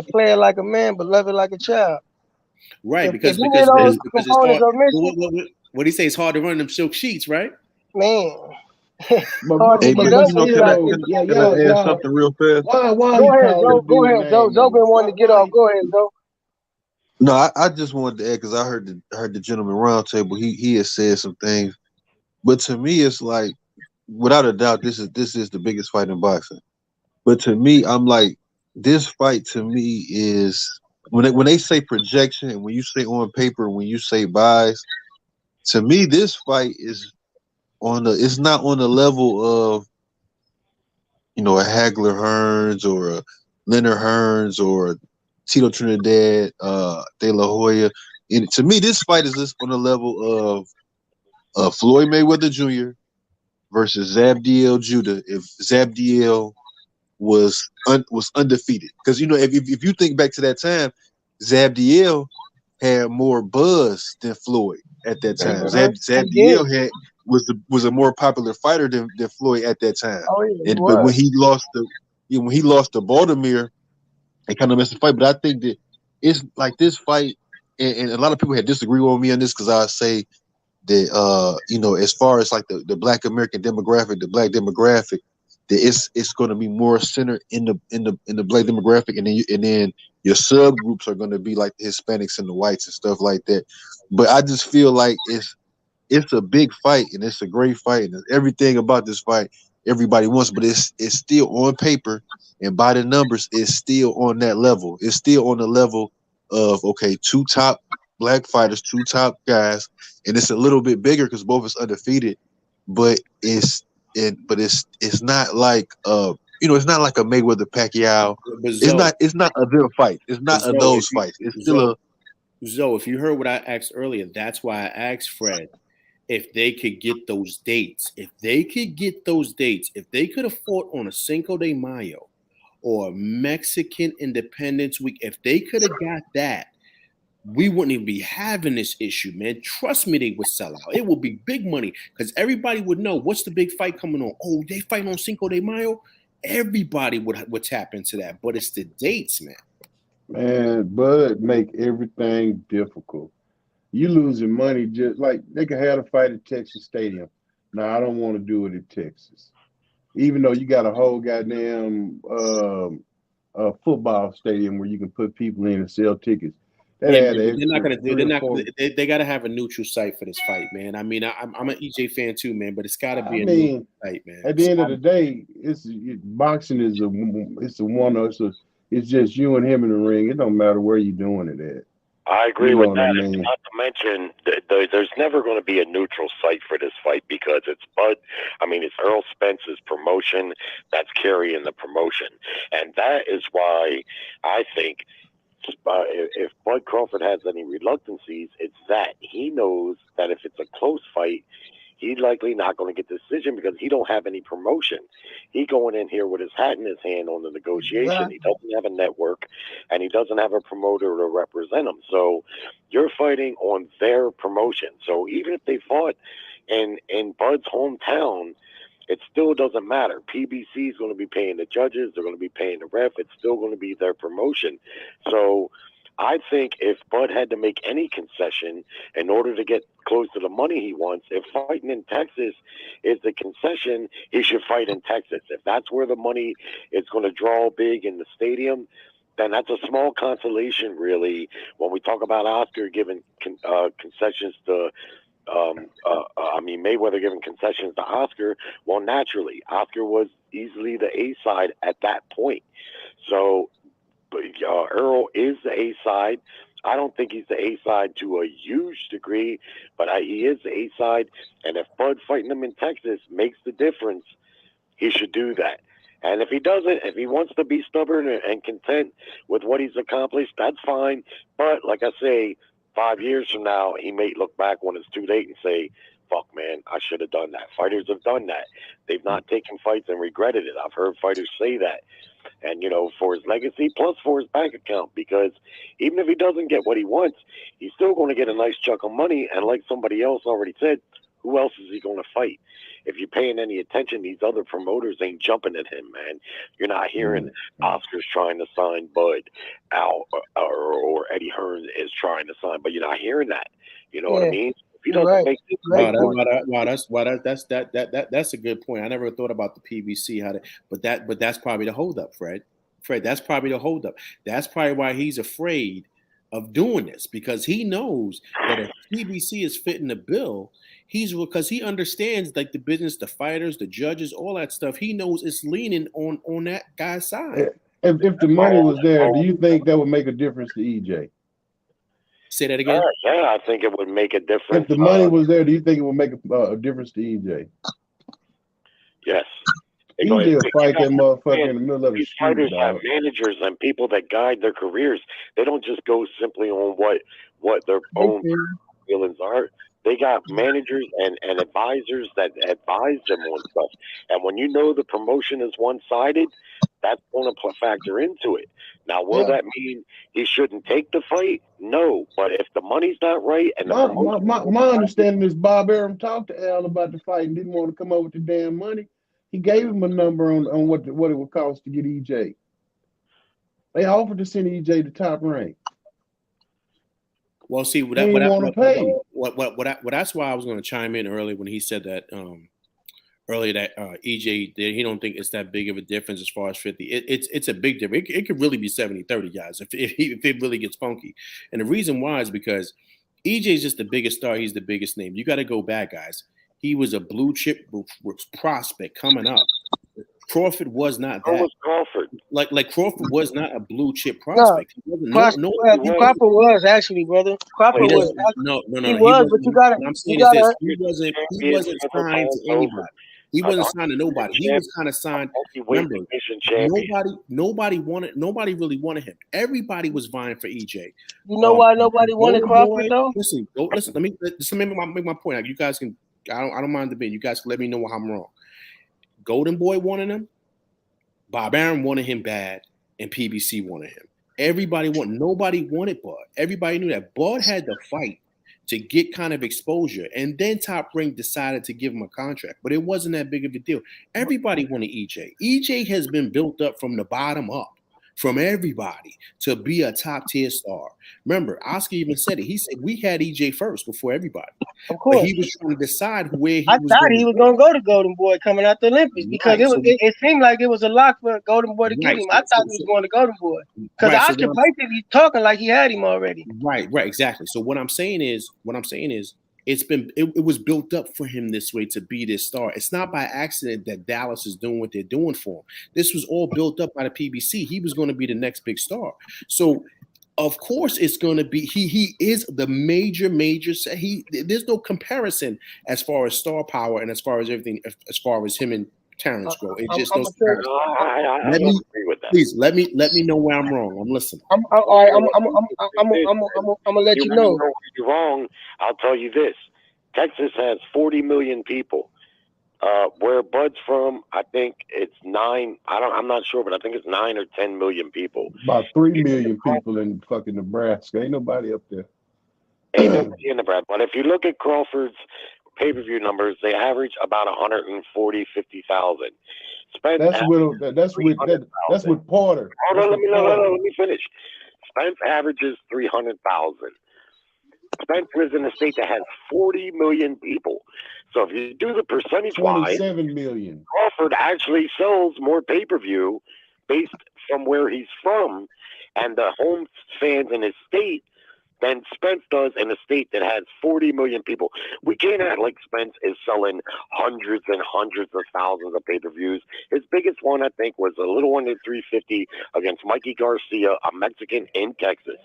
play it like a man, but love it like a child. Right, because it's hard. What he say? It's hard to run them silk sheets, right? Man. Hey, something real fast. Go ahead, Joe. Joe been wanting to get off. Go ahead, Joe. No, I just wanted to add because I heard the gentleman roundtable. He has said some things, but to me, it's like without a doubt, this is the biggest fight in boxing. But to me, I'm like, this fight to me is when they say projection and when you say on paper, when you say buys, to me, this fight is it's not on the level of a Hagler Hearns or a Leonard Hearns or Tito Trinidad, De La Hoya. And to me, this fight is just on the level of Floyd Mayweather Jr. versus Zabdiel Judah. If Zabdiel was undefeated, because if you think back to that time, Zabdiel had more buzz than Floyd at that time. Zabdiel was a more popular fighter than Floyd at that time. But when he lost to Baltimore, it kind of messed the fight. But I think that it's like this fight, and a lot of people had disagree with me on this because I say that as far as like the Black American demographic, the Black demographic, that it's going to be more centered in the Black demographic, and then your subgroups are going to be like the Hispanics and the whites and stuff like that. But I just feel like it's a big fight and it's a great fight and everything about this fight everybody wants, but it's still on paper and by the numbers it's still on that level. It's still on the level of two top Black fighters, two top guys, and it's a little bit bigger because both is undefeated, but it's not like it's not like a Mayweather Pacquiao. It's not a them fight. It's not a those fights. It's still a Zoe. If you heard what I asked earlier, that's why I asked Fred if they could get those dates. If they could have fought on a Cinco de Mayo or Mexican Independence Week, if they could have got that, we wouldn't even be having this issue, man. Trust me, they would sell out. It would be big money because everybody would know what's the big fight coming on. Oh, they fight on Cinco de Mayo. Everybody would tap into that, but it's the dates, man. Man, Bud make everything difficult. You losing money just like they could have a fight at Texas Stadium. No, I don't want to do it in Texas. Even though you got a whole goddamn football stadium where you can put people in and sell tickets. They're not gonna do. They got to have a neutral site for this fight, man. I mean, I'm an EJ fan too, man, but it's got to be a neutral site, man. At the end of the day, boxing is it's just you and him in the ring. It don't matter where you're doing it at. I agree with that. Not to mention, there's never going to be a neutral site for this fight because it's it's Earl Spence's promotion that's carrying the promotion. And that is why I think if Bud Crawford has any reluctancies, it's that he knows that if it's a close fight, he's likely not going to get the decision because he don't have any promotion. He going in here with his hat in his hand on the negotiation. Right. He doesn't have a network, and he doesn't have a promoter to represent him. So you're fighting on their promotion. So even if they fought in Bud's hometown, it still doesn't matter. PBC is going to be paying the judges. They're going to be paying the ref. It's still going to be their promotion. So I think if Bud had to make any concession in order to get close to the money he wants, if fighting in Texas is the concession, he should fight in Texas. If that's where the money is going to draw big in the stadium, then that's a small consolation, really, when we talk about Oscar giving concessions to Mayweather giving concessions to Oscar. Well, naturally, Oscar was easily the A side at that point. So Earl is the A side. I don't think he's the A side to a huge degree, but he is the A side. And if Bud fighting him in Texas makes the difference, he should do that. And if he doesn't, if he wants to be stubborn and content with what he's accomplished, that's fine. But like I say, 5 years from now, he may look back when it's too late and say, fuck, man, I should have done that. Fighters have done that. They've not taken fights and regretted it. I've heard fighters say that. And, for his legacy, plus for his bank account, because even if he doesn't get what he wants, he's still going to get a nice chunk of money. And like somebody else already said, who else is he going to fight? If you're paying any attention, these other promoters ain't jumping at him, man. You're not hearing Oscar's trying to sign Bud out or Eddie Hearn is trying to sign, but you're not hearing that. You know what I mean? If he doesn't make this that's a good point. I never thought about the PBC but that's probably the holdup, Fred. That's probably the holdup. That's probably why he's afraid of doing this, because he knows that if PBC is fitting the bill, because he understands like the business, the fighters, the judges, all that stuff. He knows it's leaning on that guy's side. If the money was there, do you think that would make a difference to EJ? Say that again. Yeah, I think it would make a difference. If the money was there, do you think it would make a difference to EJ? Yes. EJ will fight that motherfucker in the middle of the These street. fighters have managers and people that guide their careers. They don't just go simply on what their own feelings are. They got managers and advisors that advise them on stuff. And when you know the promotion is one-sided, that's going to factor into it. Now, will that mean he shouldn't take the fight? No. But if the money's not right and my understanding is Bob Arum talked to Al about the fight and didn't want to come up with the damn money. He gave him a number on what it would cost to get EJ. They offered to send EJ to Top Rank. Well, see, that's why I was going to chime in early when he said that earlier that EJ, he don't think it's that big of a difference as far as 50. It's a big difference. It could really be 70-30, guys, if it really gets funky. And the reason why is because EJ is just the biggest star. He's the biggest name. You got to go back, guys. He was a blue chip prospect coming up. Crawford was not that. Was Crawford. Like Crawford was not a blue chip prospect. Crawford was actually, brother. Crawford was. No. He was, but you gotta. He wasn't signed to anybody. He wasn't signed to nobody. He was kind of signed. Remember, nobody really wanted him. Everybody was vying for EJ. You know why nobody wanted Crawford though? Listen. Let me make my point. You guys can. I don't mind debating. You guys can let me know how I'm wrong. Golden Boy wanted him. Bob Arum wanted him bad, and PBC wanted him. Nobody wanted Bud. Everybody knew that Bud had to fight to get kind of exposure, and then Top Rank decided to give him a contract, but it wasn't that big of a deal. Everybody wanted EJ. EJ has been built up from the bottom up, from everybody to be a top tier star. Remember, Oscar even said it. He said we had EJ first before everybody. Of course, but he was trying to decide where he I thought he was going to go to Golden Boy coming out the Olympics because it seemed like it was a lock for Golden Boy to get him. I thought he was going to Golden Boy because Oscar basically talking like he had him already. Right, exactly. So what I'm saying is, it was built up for him this way to be this star. It's not by accident that Dallas is doing what they're doing for him. This was all built up by the PBC. He was going to be the next big star. So of course it's going to be he is the major there's no comparison as far as star power and as far as everything as far as him and Terrence go. It's just no comparison. Please let me know where I'm wrong. I'm listening. I'm gonna let you know. You're wrong. I'll tell you this. Texas has 40 million people. Where Bud's from, I think it's 9. I'm not sure, but I think it's 9 or 10 million people. About 3 million people in fucking Nebraska. Ain't nobody up there. Ain't nobody in Nebraska. But if you look at Crawford's pay-per-view numbers, they average about 140, 50,000. Spence That's with Porter. Hold on, let me finish. Spence averages 300,000. Spence lives in a state that has 40 million people. So if you do the percentage-wise, 27 million. Crawford actually sells more pay-per-view based from where he's from and the home fans in his state than Spence does in a state that has 40 million people. We can't act like Spence is selling hundreds and hundreds of thousands of pay-per-views. His biggest one, I think, was a little under 350 against Mikey Garcia, a Mexican in Texas.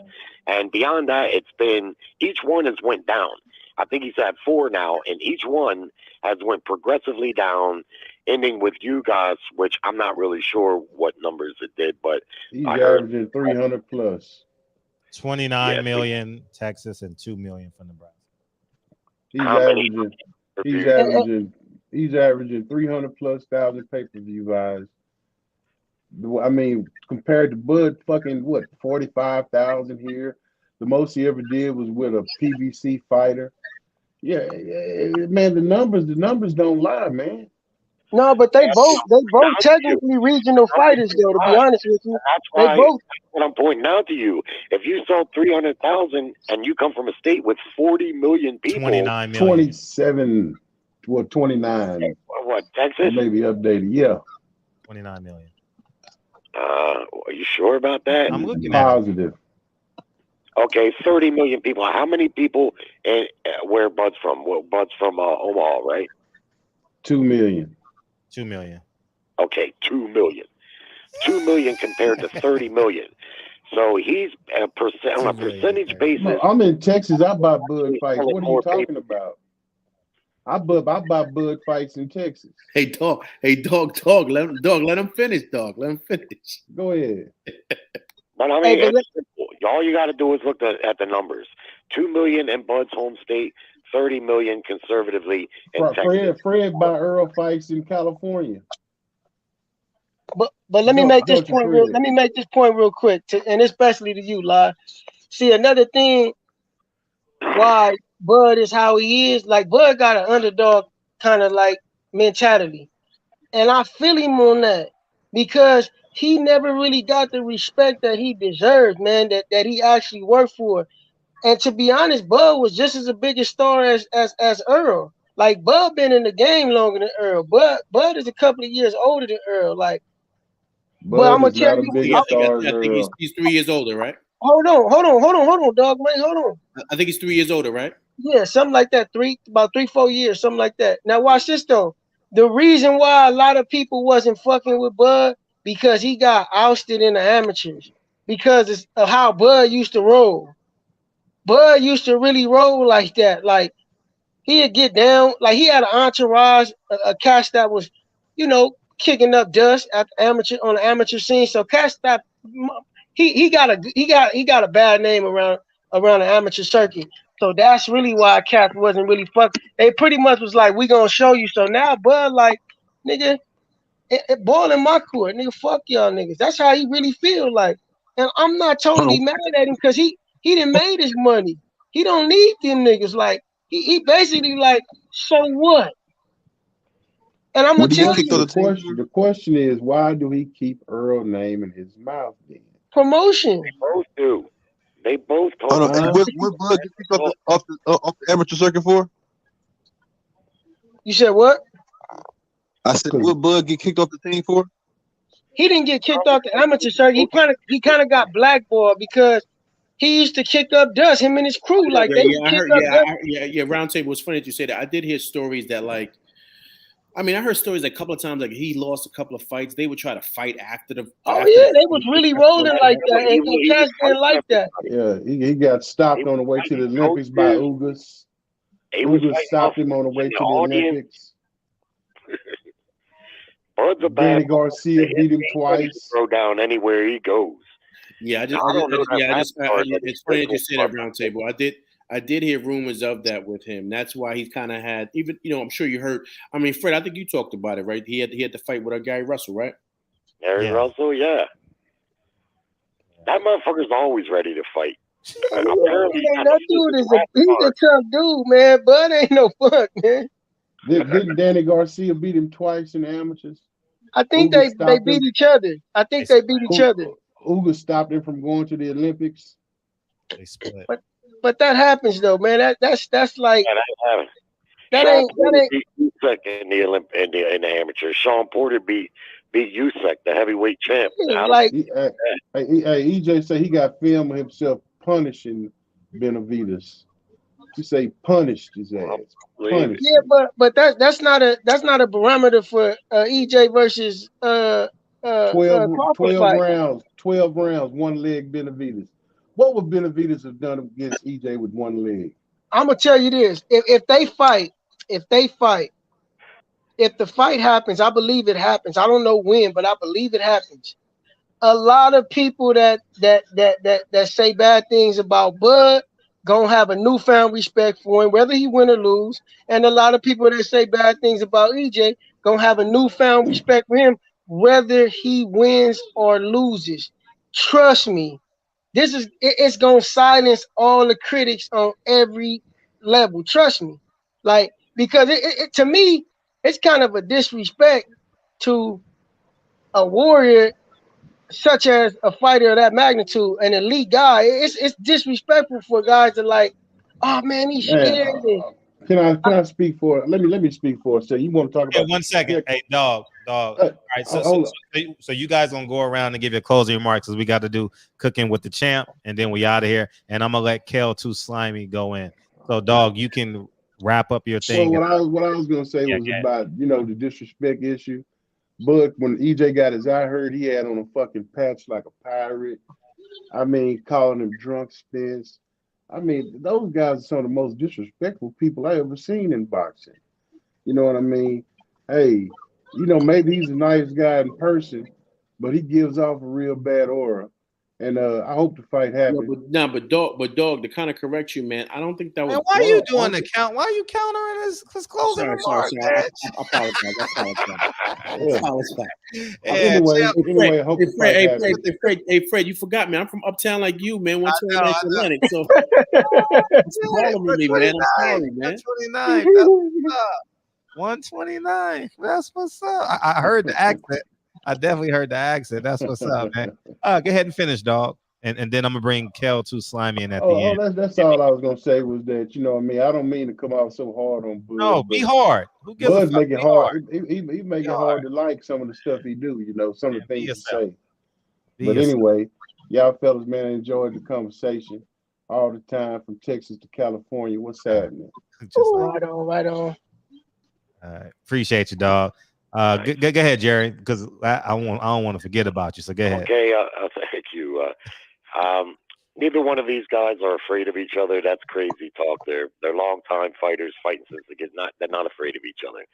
And beyond that, it's been, each one has went down. I think he's had 4 now, and each one has went progressively down, ending with you guys, which I'm not really sure what numbers it did, but he's averaging 300 plus. 29 million Texas and 2 million for Nebraska. He's averaging 300 plus thousand pay-per-view buys. I mean, compared to Bud, fucking 45,000 here. The most he ever did was with a PBC fighter. Yeah, man, the numbers don't lie, man. No, but they both technically regional fighters, though. To be honest with you, that's what I'm pointing out to you. If you sold 300,000 and you come from a state with 40 million people, 29 million, 27, 29. What, Texas? Maybe updated, yeah. 29 million. Are you sure about that? I'm looking positive. Okay, 30 million people. How many people where Bud's from? Well, Bud's from Omaha, right? 2 million. 2 million. Okay, 2 million. 2 million compared to 30 million. So he's on a percentage basis. No, I'm in Texas. I buy Bud fights. What are you talking about? I buy Bud fights in Texas. Hey, dog. Let him finish, dog. Let him finish. Go ahead. But I mean, it's simple. All you got to do is look at the numbers. 2 million in Bud's home state, 30 million conservatively in Texas. Fred buy Earl fights in California. But let me make this point real quick, and especially to you, Lai. See, another thing why Bud is how he is, like Bud got an underdog kind of like mentality. And I feel him on that because he never really got the respect that he deserved, man, that he actually worked for. And to be honest, Bud was just as a big a star as Earl. Like Bud been in the game longer than Earl. Bud is a couple of years older than Earl. Like, but I'm gonna tell you, he's 3 years older, right? Hold on, dog, man, hold on. I think he's 3 years older, right? Yeah, something like that. About 3-4 years, something like that. Now watch this though. The reason why a lot of people wasn't fucking with Bud because he got ousted in the amateurs because of how Bud used to roll. Bud used to really roll like that. Like he'd get down, like he had an entourage, a cast that was, kicking up dust on the amateur scene. So cast that he got a bad name around the amateur circuit. So that's really why Cat wasn't really fucked. They pretty much was like, we gonna show you. So now Bud like, nigga, it ball in my court, nigga. Fuck y'all niggas. That's how he really feel like. And I'm not totally mad at him because he done made his money. He don't need them niggas. Like he basically like, so what? And I'm gonna tell you the question is, why do he keep Earl name in his mouth then? Promotion. They both do. They both talk. What Bud get kicked off the amateur circuit for? You said what? I said, what Bud get kicked off the team for? He didn't get kicked off the amateur circuit. He kind of got blackballed because he used to kick up dust. Him and his crew, like Roundtable was funny that you say that. I did hear stories that like. I mean, I heard stories a couple of times like he lost a couple of fights. They would try to fight after the. They was really rolling like that, and Cass didn't like that. Yeah, he got stopped on the way to the Olympics by Ugas. Ugas stopped him on the way to the Olympics. Danny Garcia beat him twice. Throw down anywhere he goes. Yeah, it's funny that you say that, Roundtable. I did hear rumors of that with him. That's why he's kind of had even, I'm sure you heard. I mean, Fred, I think you talked about it, right? He had to fight with Gary Russell, right? Gary Russell, yeah. That motherfucker's always ready to fight. Apparently, That dude he's a tough dude, man. Bud ain't no fuck, man. Didn't Danny Garcia beat him twice in the amateurs? I think Uga they stopped beat him. each other. I think they beat each other. Uga stopped him from going to the Olympics. They split. But that happens though, man. That's like that ain't beat Usyk in the amateur. Sean Porter beat Usyk, the heavyweight champ. like EJ say he got film of himself punishing Benavidez. You say punished his ass. Punished. Yeah, but that's not a barometer for EJ versus 12 rounds, 1 leg Benavidez. What would Benavidez have done against EJ with 1 leg? I'm gonna tell you this: if they fight, if the fight happens, I believe it happens. I don't know when, but I believe it happens. A lot of people that say bad things about Bud gonna have a newfound respect for him, whether he win or lose. And a lot of people that say bad things about EJ gonna have a newfound respect for him, whether he wins or loses. Trust me, it's gonna silence all the critics on every level. Trust me, like because it to me, it's kind of a disrespect to a warrior such as a fighter of that magnitude, an elite guy. It's disrespectful for guys to like, oh man, he's scared. Can I speak for? Let me speak for. So you want to talk about? 1 second, hey dog. All right, so you guys gonna go around and give your closing remarks because we got to do cooking with the champ, and then we out of here. And I'm gonna let Kel Too Slimy go in. So dog, you can wrap up your thing. So what I was gonna say was about the disrespect issue. But when EJ got his eye hurt, he had on a fucking patch like a pirate. I mean, calling him drunk Spence. I mean, those guys are some of the most disrespectful people I ever seen in boxing. You know what I mean? Hey, maybe he's a nice guy in person, but he gives off a real bad aura. And I hope the fight happens. But dog, to kind of correct you, man, I don't think that was. Man, why are you doing the count? Why are you countering his closing remarks? I apologize. Anyway, I hope the fight happens. Hey, Fred, you forgot me. I'm from uptown like you, man. 129 Atlantic. So Harlem with me, man. I'm sorry, man. 129. That's what's up. 129. That's what's up. I heard the accent. I definitely heard the accent. That's what's up, man. Go ahead and finish, dog. And then I'm gonna bring Kel Too Slimy in at the end. That's all I was gonna say was that I don't mean to come out so hard on Bud. No, be hard. Who gives Bud a fuck? make it hard. He make it hard to like some of the stuff he do. Some of the things he say. But anyway, y'all fellas, man, enjoyed the conversation all the time from Texas to California. What's happening? Right on. All right, appreciate you, dog. Go ahead, Jerry, because I don't want to forget about you. So go ahead. Okay, thank you. Neither one of these guys are afraid of each other. That's crazy talk. They're longtime fighters fighting since they're not afraid of each other.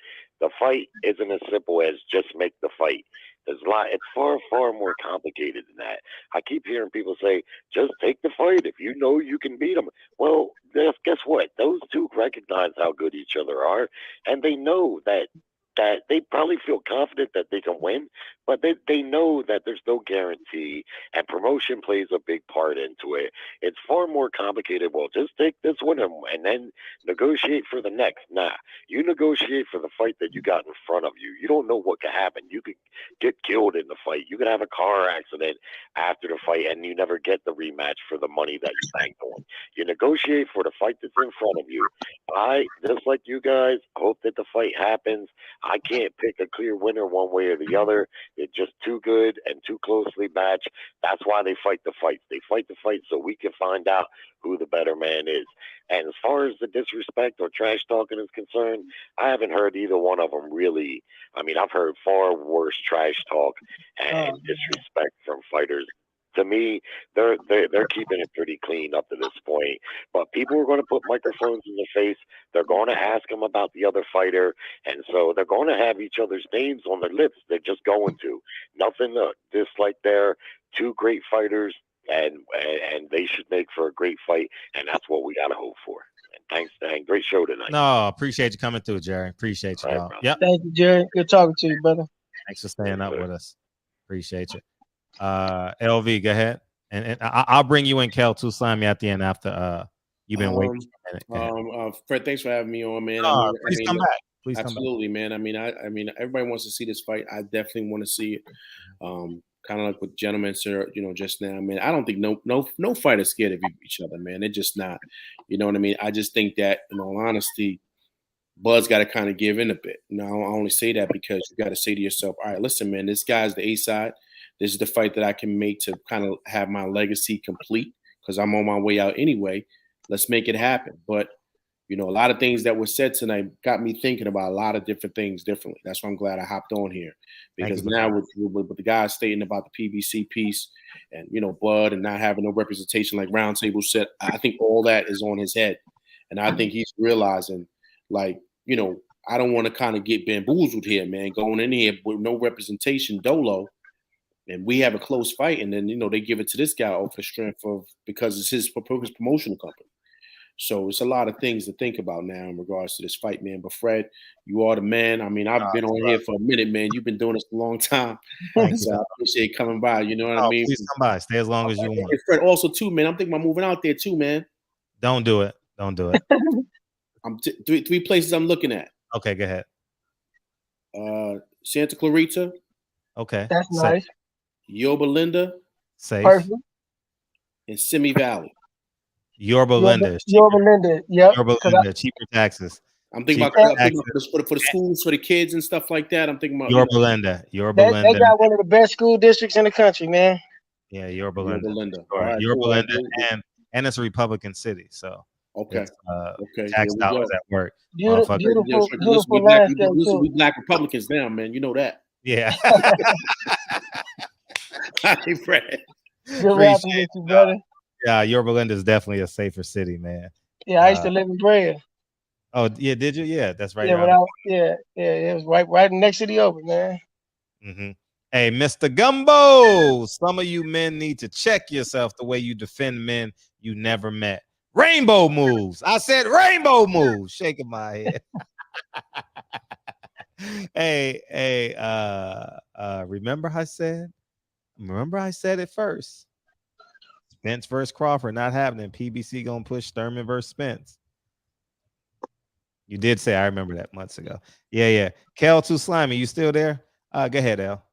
The fight isn't as simple as just make the fight. There's a lot. It's far more complicated than that. I keep hearing people say, "Just take the fight if you know you can beat them." Well, guess what? Those two recognize how good each other are, and they know that they probably feel confident that they can win, but they know that there's no guarantee, and promotion plays a big part into it. It's far more complicated. Well, just take this one and then negotiate for the next. Nah, you negotiate for the fight that you got in front of you. You don't know what could happen. You could get killed in the fight. You could have a car accident after the fight, and you never get the rematch for the money that you banked on. You negotiate for the fight that's in front of you. I, just like you guys, hope that the fight happens. I can't pick a clear winner one way or the other. They're just too good and too closely matched. That's why they fight the fights. They fight the fight so we can find out who the better man is. And as far as the disrespect or trash talking is concerned, I haven't heard either one of them really. I mean, I've heard far worse trash talk and disrespect from fighters. To me, they're keeping it pretty clean up to this point. But people are going to put microphones in their face. They're going to ask them about the other fighter, and so they're going to have each other's names on their lips. They're just going to. Nothing dislike. They're two great fighters, and they should make for a great fight, and that's what we got to hope for. And thanks, Dan. Great show tonight. No, appreciate you coming through, Jerry. Appreciate you, dog. Yep. Thank you, Jerry. Good talking to you, brother. Thanks for staying up with us. Appreciate you. LV, go ahead. And I'll bring you in, Kel, too, Slimy, at the end after you've been waiting for a minute. Fred, thanks for having me on, man. Please come back. Please absolutely, come back. Man. I mean, everybody wants to see this fight. I definitely want to see it. Kind of like what gentlemen said, just now. Man, I don't think no fight is scared of each other, man. They're just not. You know what I mean? I just think that, in all honesty, Bud's got to kind of give in a bit. Now, I only say that because you got to say to yourself, all right, listen, man, this guy's the A side. This is the fight that I can make to kind of have my legacy complete because I'm on my way out anyway. Let's make it happen. But, a lot of things that were said tonight got me thinking about a lot of different things differently. That's why I'm glad I hopped on here. Because now with the guys stating about the PBC piece and, Bud and not having no representation like Roundtable said, I think all that is on his head. And I think he's realizing, like, I don't want to kind of get bamboozled here, man, going in here with no representation, dolo. And we have a close fight, and then they give it to this guy off the strength of because it's his promotional company. So it's a lot of things to think about now in regards to this fight, man. But Fred, you are the man. I mean, I've been on here for a minute, man. You've been doing this a long time. So I appreciate coming by. You know what I mean? Please come by. Stay as long as you want. And Fred, also too, man. I'm thinking about moving out there too, man. Don't do it. Don't do it. I'm three places I'm looking at. Okay, go ahead. Santa Clarita. Okay, that's nice. Yorba Linda. Safe. Perfect. And Simi Valley. Yorba Linda. Yorba Linda. Yep. Yorba Linda. Cheaper taxes. I'm thinking about for the schools, for the kids and stuff like that. I'm thinking about Yorba Linda. Yorba Linda. They got one of the best school districts in the country, man. Yeah, Yorba Linda. Right, Yorba Linda, and it's a Republican city, so okay. Tax dollars at work. Beautiful We black Republicans now, man. You know that. Yeah. Hey, Fred. Good rapping with you, brother. Yeah, Yorba Linda is definitely a safer city, man. Yeah, I used to live in Brea. Oh, yeah, did you? Yeah, that's right. Yeah, it was right next to the open, man. Mm-hmm. Hey, Mr. Gumbo, some of you men need to check yourself the way you defend men you never met. Rainbow moves. I said rainbow moves. Shaking my head. Hey, remember I said it first. Spence versus Crawford not happening. PBC gonna push Thurman versus Spence. You did say, I remember that months ago. Yeah. Kel too slimy. You still there? Go ahead, Al.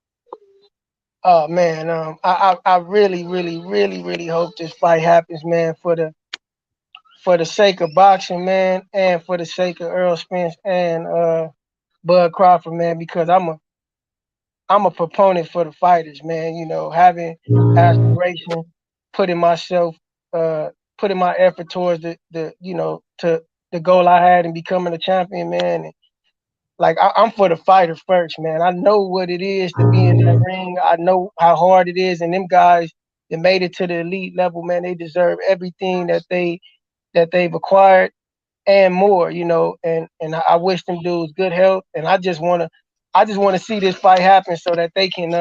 Oh man, I really, really, really, really hope this fight happens, man, for the sake of boxing, man, and for the sake of Earl Spence and Bud Crawford, man, because I'm a proponent for the fighters, man. Having aspiration, putting my effort towards the goal I had in becoming a champion, man. And, like I'm for the fighter first, man. I know what it is to be in that ring. I know how hard it is, and them guys that made it to the elite level, man, they deserve everything that they've acquired and more, and I wish them dudes good health, and I just want to see this fight happen so that they can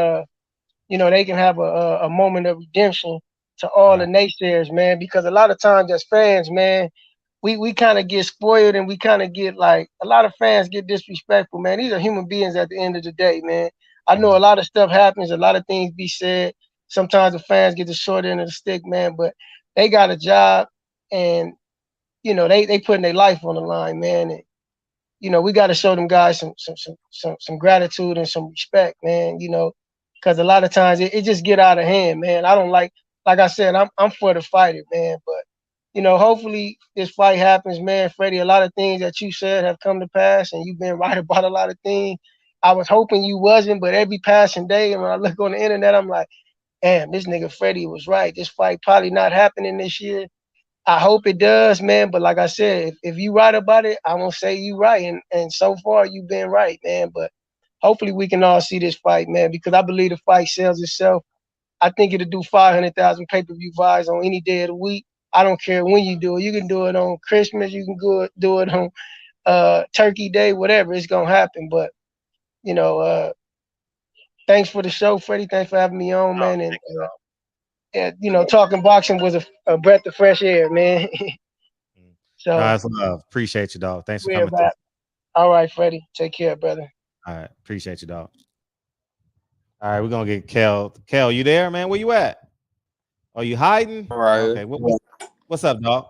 they can have a moment of redemption to all the naysayers, man, because a lot of times as fans, man, we kind of get spoiled, and we kind of get like a lot of fans get disrespectful, man. These are human beings at the end of the day, man. I know a lot of stuff happens, a lot of things be said. Sometimes the fans get the short end of the stick, man, but they got a job, and they putting their life on the line, man. And we got to show them guys some gratitude and some respect, man. Because a lot of times it just get out of hand, man. I don't like I said, I'm for the fighter, man, but hopefully this fight happens, man. Freddie, a lot of things that you said have come to pass, and you've been right about a lot of things. I was hoping you wasn't, but every passing day, and when I look on the internet, I'm like, damn, this nigga Freddie was right. This fight probably not happening this year. I hope it does, man. But like I said, if you right about it, I won't say you right. And so far, you've been right, man. But hopefully we can all see this fight, man, because I believe the fight sells itself. I think it'll do 500,000 pay-per-view buys on any day of the week. I don't care when you do it. You can do it on Christmas. You can do it on Turkey Day, whatever. It's going to happen. But, thanks for the show, Freddie. Thanks for having me on, man. And talking boxing was a breath of fresh air, man. So that's love. Appreciate you, dog. Thanks for coming. All right, Freddie. Take care, brother. All right. Appreciate you, dog. All right, we're gonna get Kel. Kel, you there, man? Where you at? Are you hiding? All right. Okay. What's up, dog?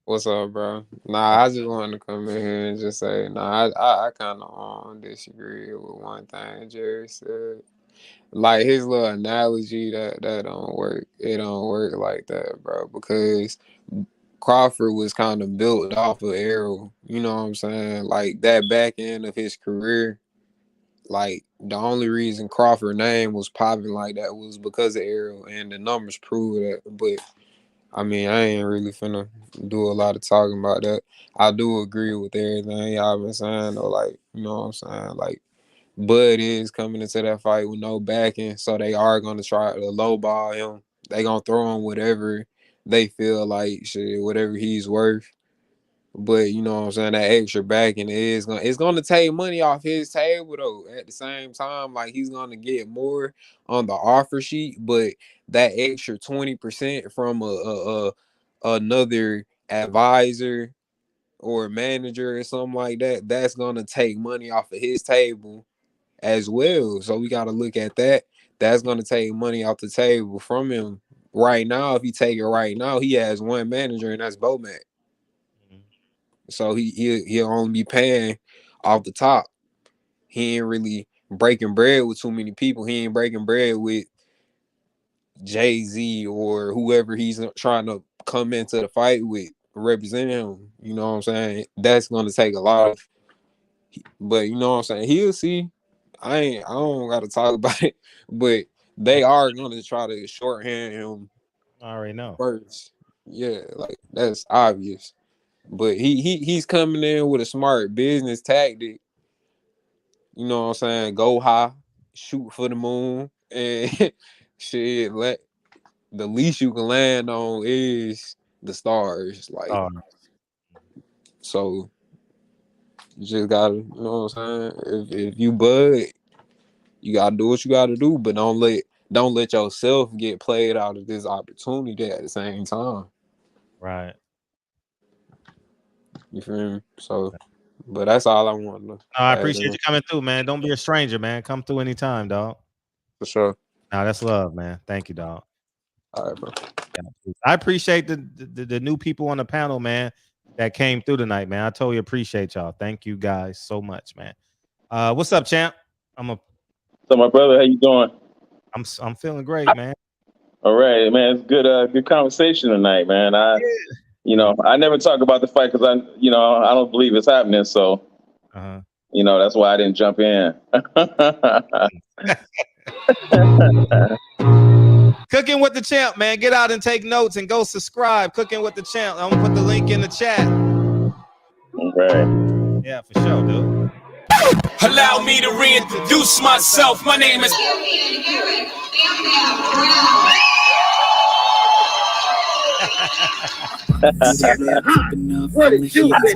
What's up, bro? Nah, I just wanted to come in here and just say, nah, I kind of disagree with one thing Jerry said. Like his little analogy that don't work. It don't work like that, bro. Because Crawford was kind of built off of Errol. You know what I'm saying? Like that back end of his career. Like the only reason Crawford name was popping like that was because of Errol, and the numbers prove that. But I mean, I ain't really finna do a lot of talking about that. I do agree with everything y'all been saying though. Like, you know what I'm saying? Like, Bud is coming into that fight with no backing, so they are gonna try to lowball him. They gonna throw him whatever they feel like, shit, whatever he's worth. But you know what I'm saying, that extra backing it's gonna take money off his table though. At the same time, like he's gonna get more on the offer sheet, but that extra 20% from another advisor or manager or something like that, that's gonna take money off of his table as well. So we gotta look at that. That's gonna take money off the table from him right now. If he take it right now, he has one manager, and that's Bomac. So he'll only be paying off the top. He ain't really breaking bread with too many people. He ain't breaking bread with Jay-Z or whoever he's trying to come into the fight with, represent him. You know what I'm saying? That's gonna take a lot of, but you know what I'm saying? He'll see. I don't gotta talk about it, but they are gonna try to shorthand him. I already know. First. Yeah, like that's obvious. But he's coming in with a smart business tactic. You know what I'm saying? Go high, shoot for the moon, and shit. The least you can land on is the stars. Like, so you just gotta, you know what I'm saying? If you bud, you gotta do what you gotta do, but don't let yourself get played out of this opportunity at the same time. Right. You feel me? So, but that's all I want to. I appreciate you coming through, man. Don't be a stranger, man. Come through anytime, dog. For sure. Nah, that's love, man. Thank you, dog. All right, bro. I appreciate the new people on the panel, man, that came through tonight, man. I totally appreciate y'all. Thank you guys so much, man. What's up, champ? So my brother, how you doing? I'm feeling great, man. All right, man. It's good conversation tonight, man. I never talk about the fight because I don't believe it's happening. So, that's why I didn't jump in. Cooking with the Champ, man. Get out and take notes and go subscribe. Cooking with the Champ. I'm gonna put the link in the chat. Right. Yeah, for sure, dude. Allow me to reintroduce myself. My name is What did you say?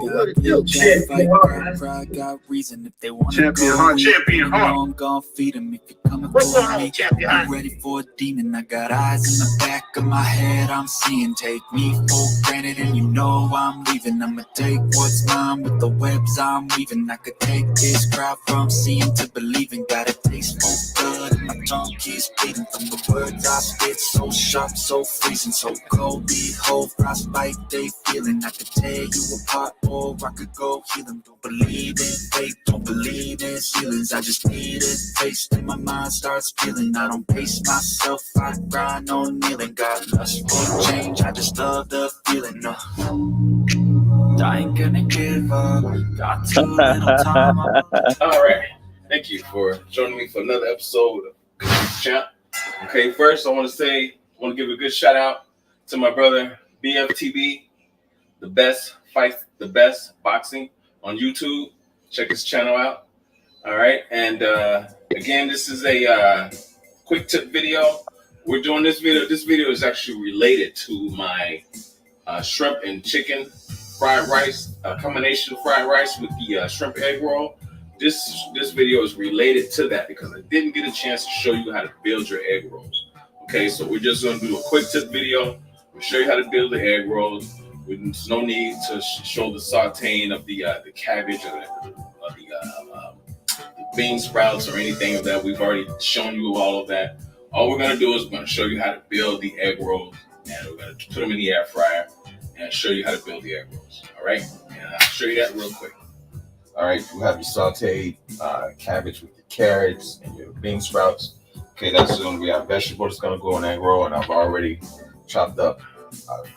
Champion Heart. Gonna feed him if you come for me. I'm ready for a demon. I got eyes in the back of my head. I'm seeing. Take me for granted, and you know I'm leaving. I'ma take what's mine with the webs I'm weaving. I could take this crowd from seeing to believing. Got a taste for blood, and my tongue keeps bleeding from the words I spit. So sharp, so freezing, so cold. Behold, frostbite they feeling. I could tear you apart, or I could go heal them. Don't believe in fate, don't believe in ceilings. I just need a taste, and my mind starts feeling. I don't pace myself, I grind on kneeling. Got lust for change, I just love the feeling. I ain't gonna give up. Got too little time. All right. Thank you for joining me for another episode of Champ. Okay, first I want to give a good shout out to my brother BFTB, the best boxing on YouTube. Check his channel out. All right, and again, this is a quick tip video. We're doing this video. This video is actually related to my shrimp and chicken fried rice, combination fried rice with the shrimp egg roll. This video is related to that because I didn't get a chance to show you how to build your egg rolls. Okay, so we're just going to do a quick tip video. We'll show you how to build the egg rolls. There's no need to show the sauteing of the cabbage or the bean sprouts or anything of that. We've already shown you all of that All we're gonna do is we're gonna show you how to build the egg rolls, and we're gonna put them in the air fryer and show you how to build the egg rolls. All right, and I'll show you that real quick. All right, you have your sauteed cabbage with your carrots and your bean sprouts. Okay, that's going to be our vegetable that's going to go in egg roll, and I've already chopped up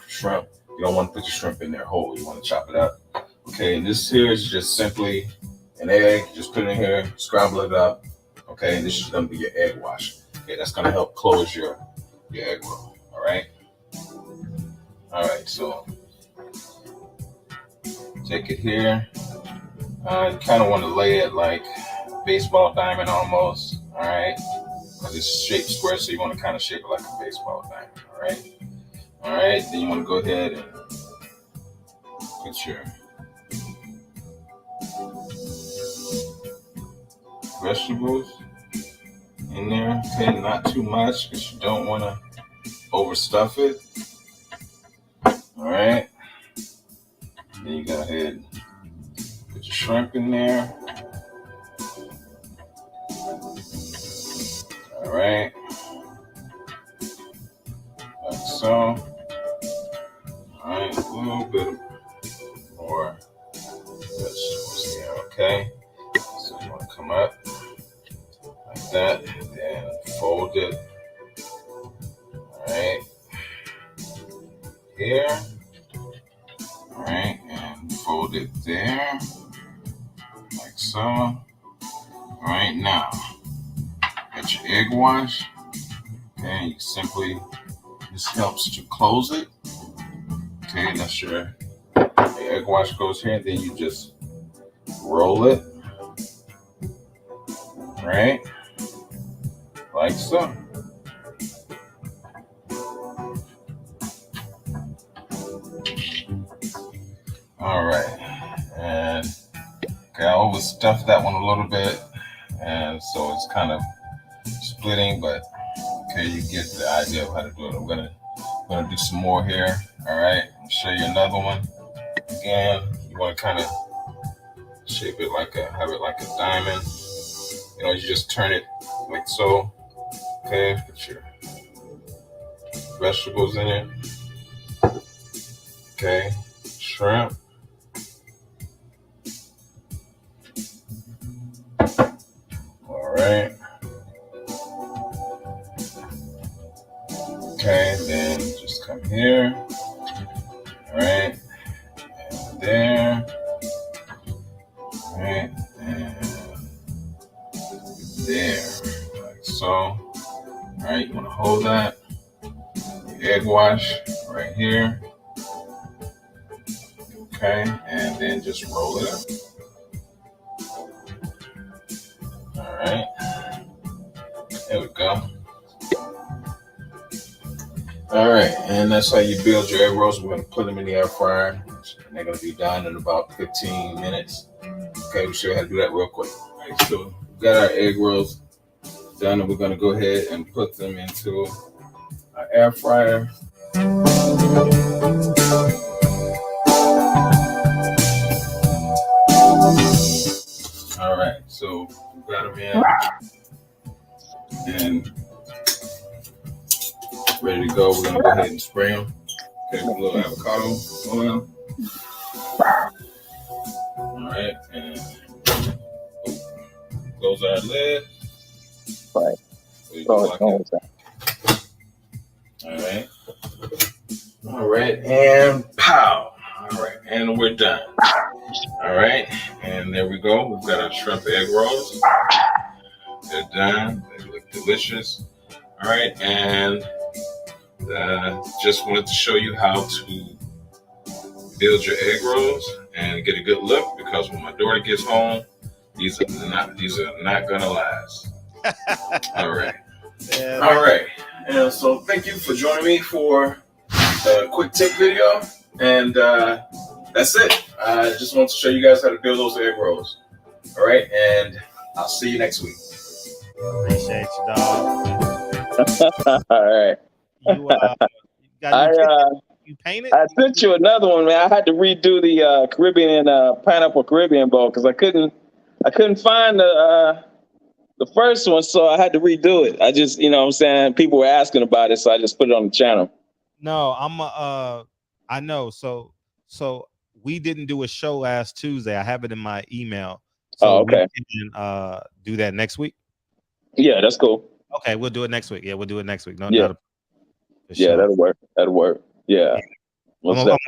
shrimp. You don't want to put your shrimp in there whole. You want to chop it up. Okay, and this here is just simply an egg. Just put it in here, scramble it up. Okay, and this is going to be your egg wash. Okay, that's going to help close your egg roll. All right. All right, so take it here. You kind of want to lay it like a baseball diamond almost. All right, because it's shaped square, so you want to kind of shape it like a baseball diamond. All right. All right, then you want to go ahead and put your vegetables in there. Okay, not too much because you don't want to overstuff it. All right. Then you go ahead and put your shrimp in there. All right. Like so. All right, a little bit more vegetables here, okay? So you want to come up like that, and then fold it. All right. Here. All right, and fold it there, like so. All right, now, got your egg wash. Okay, you simply, this helps to close it. Okay, that's your egg wash goes here, and then you just roll it. All right, like so. All right, and okay, I overstuffed that one a little bit, and so it's kind of splitting, but okay, you get the idea of how to do it. I'm gonna do some more here. All right, I'll show you another one. Again, you want to kind of shape it like have it like a diamond. You know, you just turn it like so. Okay, put your vegetables in it. Okay, shrimp. All right. Okay, then just come here. All right, and there. All right, and there, like so. All right, you want to hold that. The egg wash right here. Okay, and then just roll it up. All right, there we go. All right, and that's how you build your egg rolls. We're going to put them in the air fryer, and they're going to be done in about 15 minutes. Okay, we'll show you how to do that real quick. All right, so we've got our egg rolls done, and we're going to go ahead and put them into our air fryer. All right, so we've got them in and ready to go. We're gonna go ahead and spray them. Okay, with a little avocado oil. All right, and close our lid. Right. All right. All right, and pow. All right, and we're done. All right, and there we go. We've got our shrimp egg rolls. They're done. They look delicious. All right, and just wanted to show you how to build your egg rolls and get a good look, because when my daughter gets home, these are not gonna last. All right. Yeah. All right. And so thank you for joining me for a quick tip video, and that's it. I just want to show you guys how to build those egg rolls. All right, and I'll see you next week. Appreciate you, dog. All right. You painted? I sent you another one, man. I had to redo the Caribbean Pineapple Caribbean Bowl because I couldn't find the The first one, so I had to redo it. I just, you know what I'm saying? People were asking about it, so I just put it on the channel. No, I know. So we didn't do a show last Tuesday. I have it in my email. So okay. we can do that next week. Yeah, that's cool. Okay, we'll do it next week. Yeah, we'll do it next week. No, Yeah. sure. That'll work. That'll work. Yeah. I'm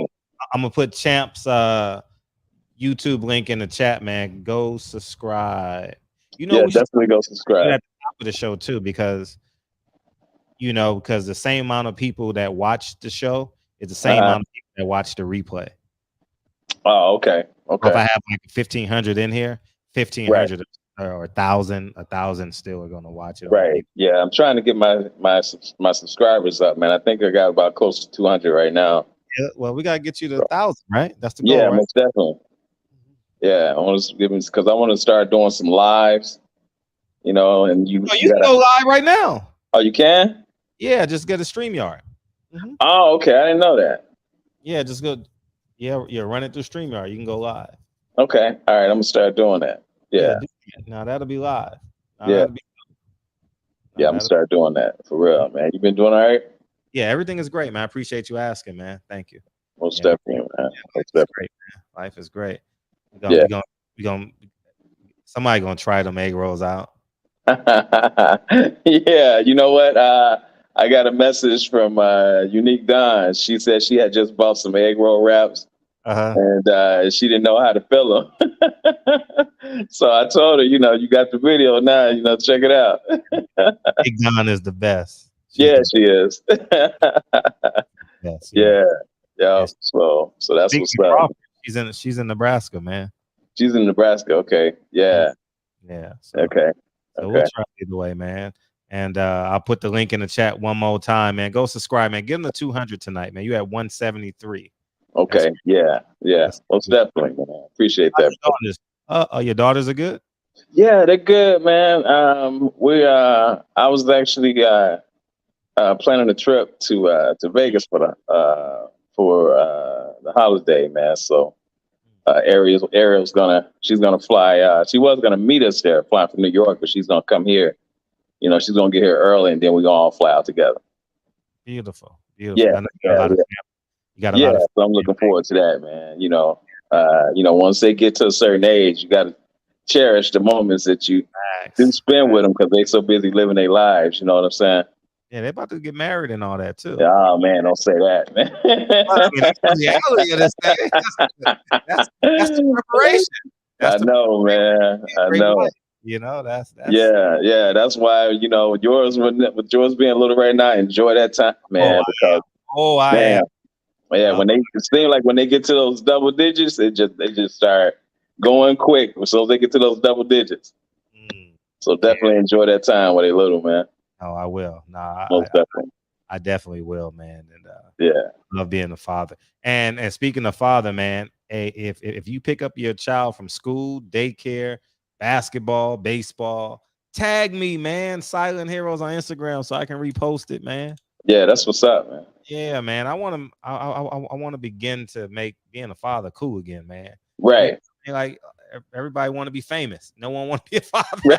gonna put Champ's YouTube link in the chat, man. Go subscribe. You know, we definitely go subscribe at the top of the show too, because the same amount of people that watch the show is the same amount of people that watch the replay. Oh, okay. Okay. If I have like 1,500 in here, 1,500 or 1,000 still are gonna watch it. Right. Yeah, I'm trying to get my subscribers up, man. I think I got about close to 200 right now. Yeah, well, we gotta get you to 1,000, right? That's the goal, right? Most definitely. Yeah, I want to give me because I want to start doing some lives, you know. And you can go live right now. Oh, you can? Yeah, just get a StreamYard. Mm-hmm. Oh, okay. I didn't know that. Yeah, just go. Yeah, run it through StreamYard. You can go live. Okay. All right. I'm gonna start doing that. Yeah. Now that'll be live. I'm gonna start doing that for real, man. You been doing all right? Yeah, everything is great, man. I appreciate you asking, man. Thank you. Most definitely, man. Most definitely. Great, man. Life is great. We gonna somebody gonna try them egg rolls out. Yeah, you know what? I got a message from Unique Dawn. She said she had just bought some egg roll wraps, and she didn't know how to fill them. So I told her, you got the video now. Check it out. Big Dawn is the best. She is. Yes. Yeah. So that's what's up. She's in Nebraska, man. She's in Nebraska. Okay. Yeah. Yeah. Okay. So we'll try either way, man. And I'll put the link in the chat one more time, man. Go subscribe, man. Give them the 200 tonight, man. You at 173. Okay. Yeah. Most definitely, man. Appreciate that. Your daughters are good? Yeah, they're good, man. I was actually planning a trip to Vegas for the holiday, man. So Ariel's she's gonna fly. She was gonna meet us there, flying from New York, but she's gonna come here. She's gonna get here early, and then we're gonna all fly out together. Beautiful. Yeah. So I'm looking forward to that, man. Once they get to a certain age, you got to cherish the moments that you do spend with them because they're so busy living their lives. You know what I'm saying? Yeah, they're about to get married and all that too. Oh man, don't say that, man. That's the reality of this thing. That's the preparation. I know, man. I know. That's yeah. That's why with yours being little right now, enjoy that time, man. When they get to those double digits, they just start going quick. So they get to those double digits. So definitely enjoy that time when they little, man. Oh, I will. I definitely will, man. And love being a father. And speaking of father, man, if you pick up your child from school, daycare, basketball, baseball, tag me, man. Silent Heroes on Instagram so I can repost it, man. Yeah, that's what's up, man. Yeah, man. I want to begin to make being a father cool again, man. Right. Like everybody want to be famous. No one want to be a father.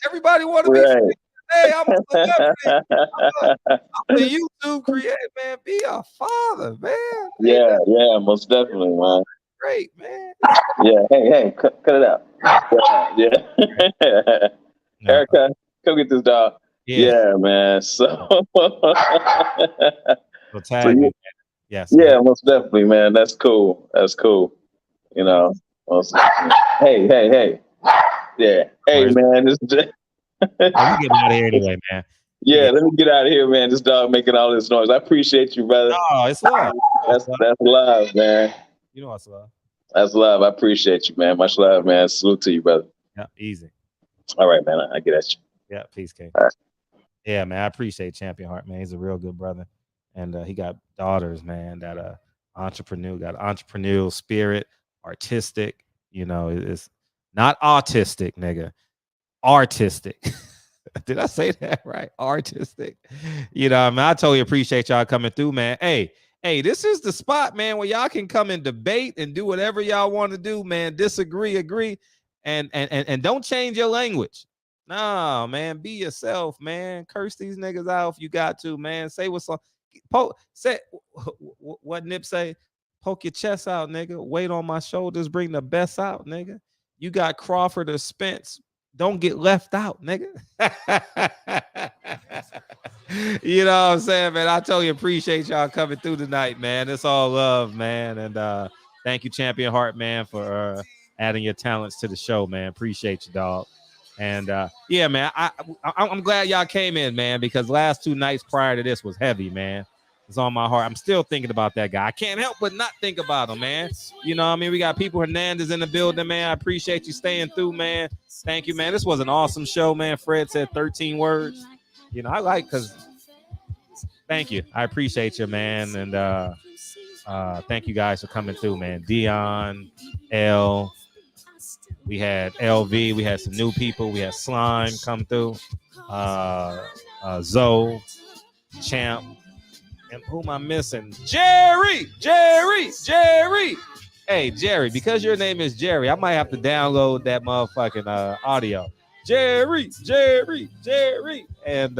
Everybody want to be. Right. Hey, I'm a celebrity. I'm a YouTube creator, man. Be a father, man. Yeah, most definitely, man. Great, man. Yeah, hey, cut it out. Yeah. Erica, come get this dog. Yeah, man. So tag me. Yes. Yeah, most definitely, man. That's cool. Hey. Yeah. Hey, man. This let me get out of here anyway, man. Yeah, let me get out of here, man. This dog making all this noise. I appreciate you, brother. Oh, it's love. That's love, man. You know it's love. That's love. I appreciate you, man. Much love, man. Salute to you, brother. Yeah, easy. All right, man. I get at you. Yeah, peace, King. All right. Yeah, man. I appreciate Champion Heart, man. He's a real good brother. And he got daughters, man, that got entrepreneurial spirit, artistic, it's not autistic, nigga. Artistic. Did I say that right? Artistic. I totally appreciate y'all coming through, man. Hey, this is the spot, man, where y'all can come and debate and do whatever y'all want to do, man. Disagree, agree. and don't change your language. No, man, be yourself, man. Curse these niggas out if you got to, man. Say what's on. Say what Nip say. Poke your chest out, nigga. Weight on my shoulders, bring the best out, nigga. You got Crawford or Spence. Don't get left out, nigga. You know what I'm saying, man? I totally appreciate y'all coming through tonight, man. It's all love, man. And thank you, Champion Heart, man, for adding your talents to the show, man. Appreciate you, dog. And yeah, man, I'm glad y'all came in, man, because last 2 nights prior to this was heavy, man. It's on my heart. I'm still thinking about that guy. I can't help but not think about him, man. You know what I mean? We got People Hernandez in the building, man. I appreciate you staying through, man. Thank you, man. This was an awesome show, man. Fred said 13 words. You know, I like because thank you. I appreciate you, man. And thank you guys for coming through, man. Dion, L. We had LV. We had some new people. We had Slime come through. Zoe, Champ. And who am I missing? Jerry. Hey, Jerry, because your name is Jerry, I might have to download that motherfucking audio. Jerry. And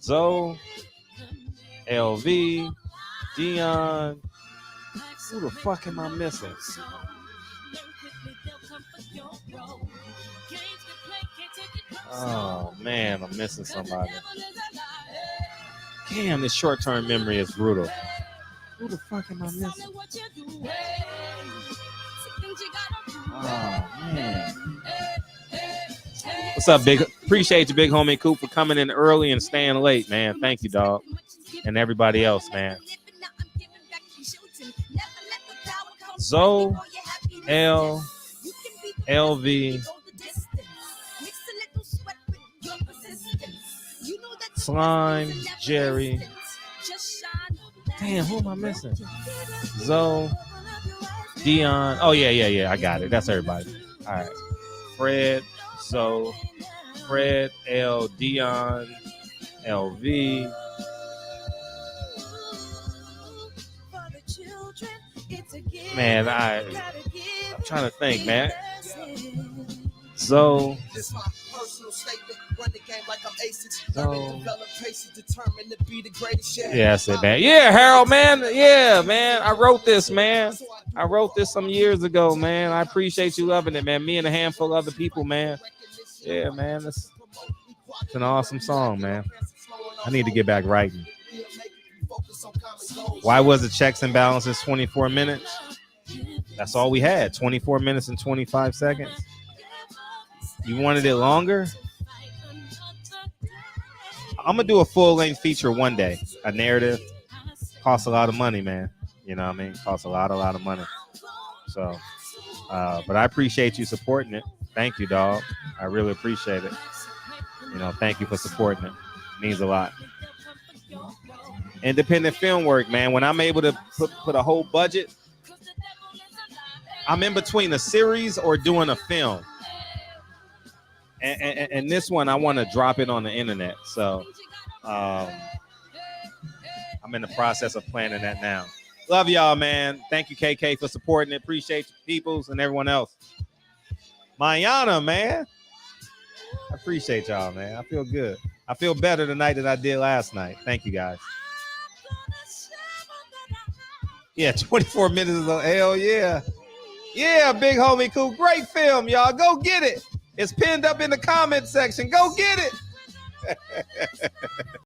Zoe, LV, Dion. Who the fuck am I missing? Oh, man, I'm missing somebody. Damn, this short-term memory is brutal. Who the fuck am I missing? Oh, man. What's up, Big? Appreciate you, Big Homie Coop, for coming in early and staying late, man. Thank you, dog. And everybody else, man. Zoe, L, LV, Slime, Jerry. Damn, who am I missing? Zoe, Dion. Oh, yeah. I got it. That's everybody. All right. Fred, Zoe, Fred, L, Dion, LV. Man, I'm trying to think, man. Zoe. Yeah, that's it, man. Yeah, Harold, man. Yeah, man. I wrote this, man. I wrote this some years ago, man. I appreciate you loving it, man. Me and a handful of other people, man. Yeah, man. It's an awesome song, man. I need to get back writing. Why was the checks and balances 24 minutes? That's all we had. 24 minutes and 25 seconds. You wanted it longer? I'm going to do a full-length feature one day. A narrative. Costs a lot of money, man. You know what I mean? Costs a lot of money. So, but I appreciate you supporting it. Thank you, dog. I really appreciate it. You know, thank you for supporting it. It means a lot. Independent film work, man. When I'm able to put a whole budget, I'm in between a series or doing a film. And this one, I want to drop it on the internet. So I'm in the process of planning that now. Love y'all, man. Thank you, KK, for supporting it. Appreciate you, peoples, and everyone else. Mayana, man. I appreciate y'all, man. I feel good. I feel better tonight than I did last night. Thank you, guys. Yeah, 24 minutes is hell yeah. Yeah, Big Homie Cool. Great film, y'all. Go get it. It's pinned up in the comment section. Go get it.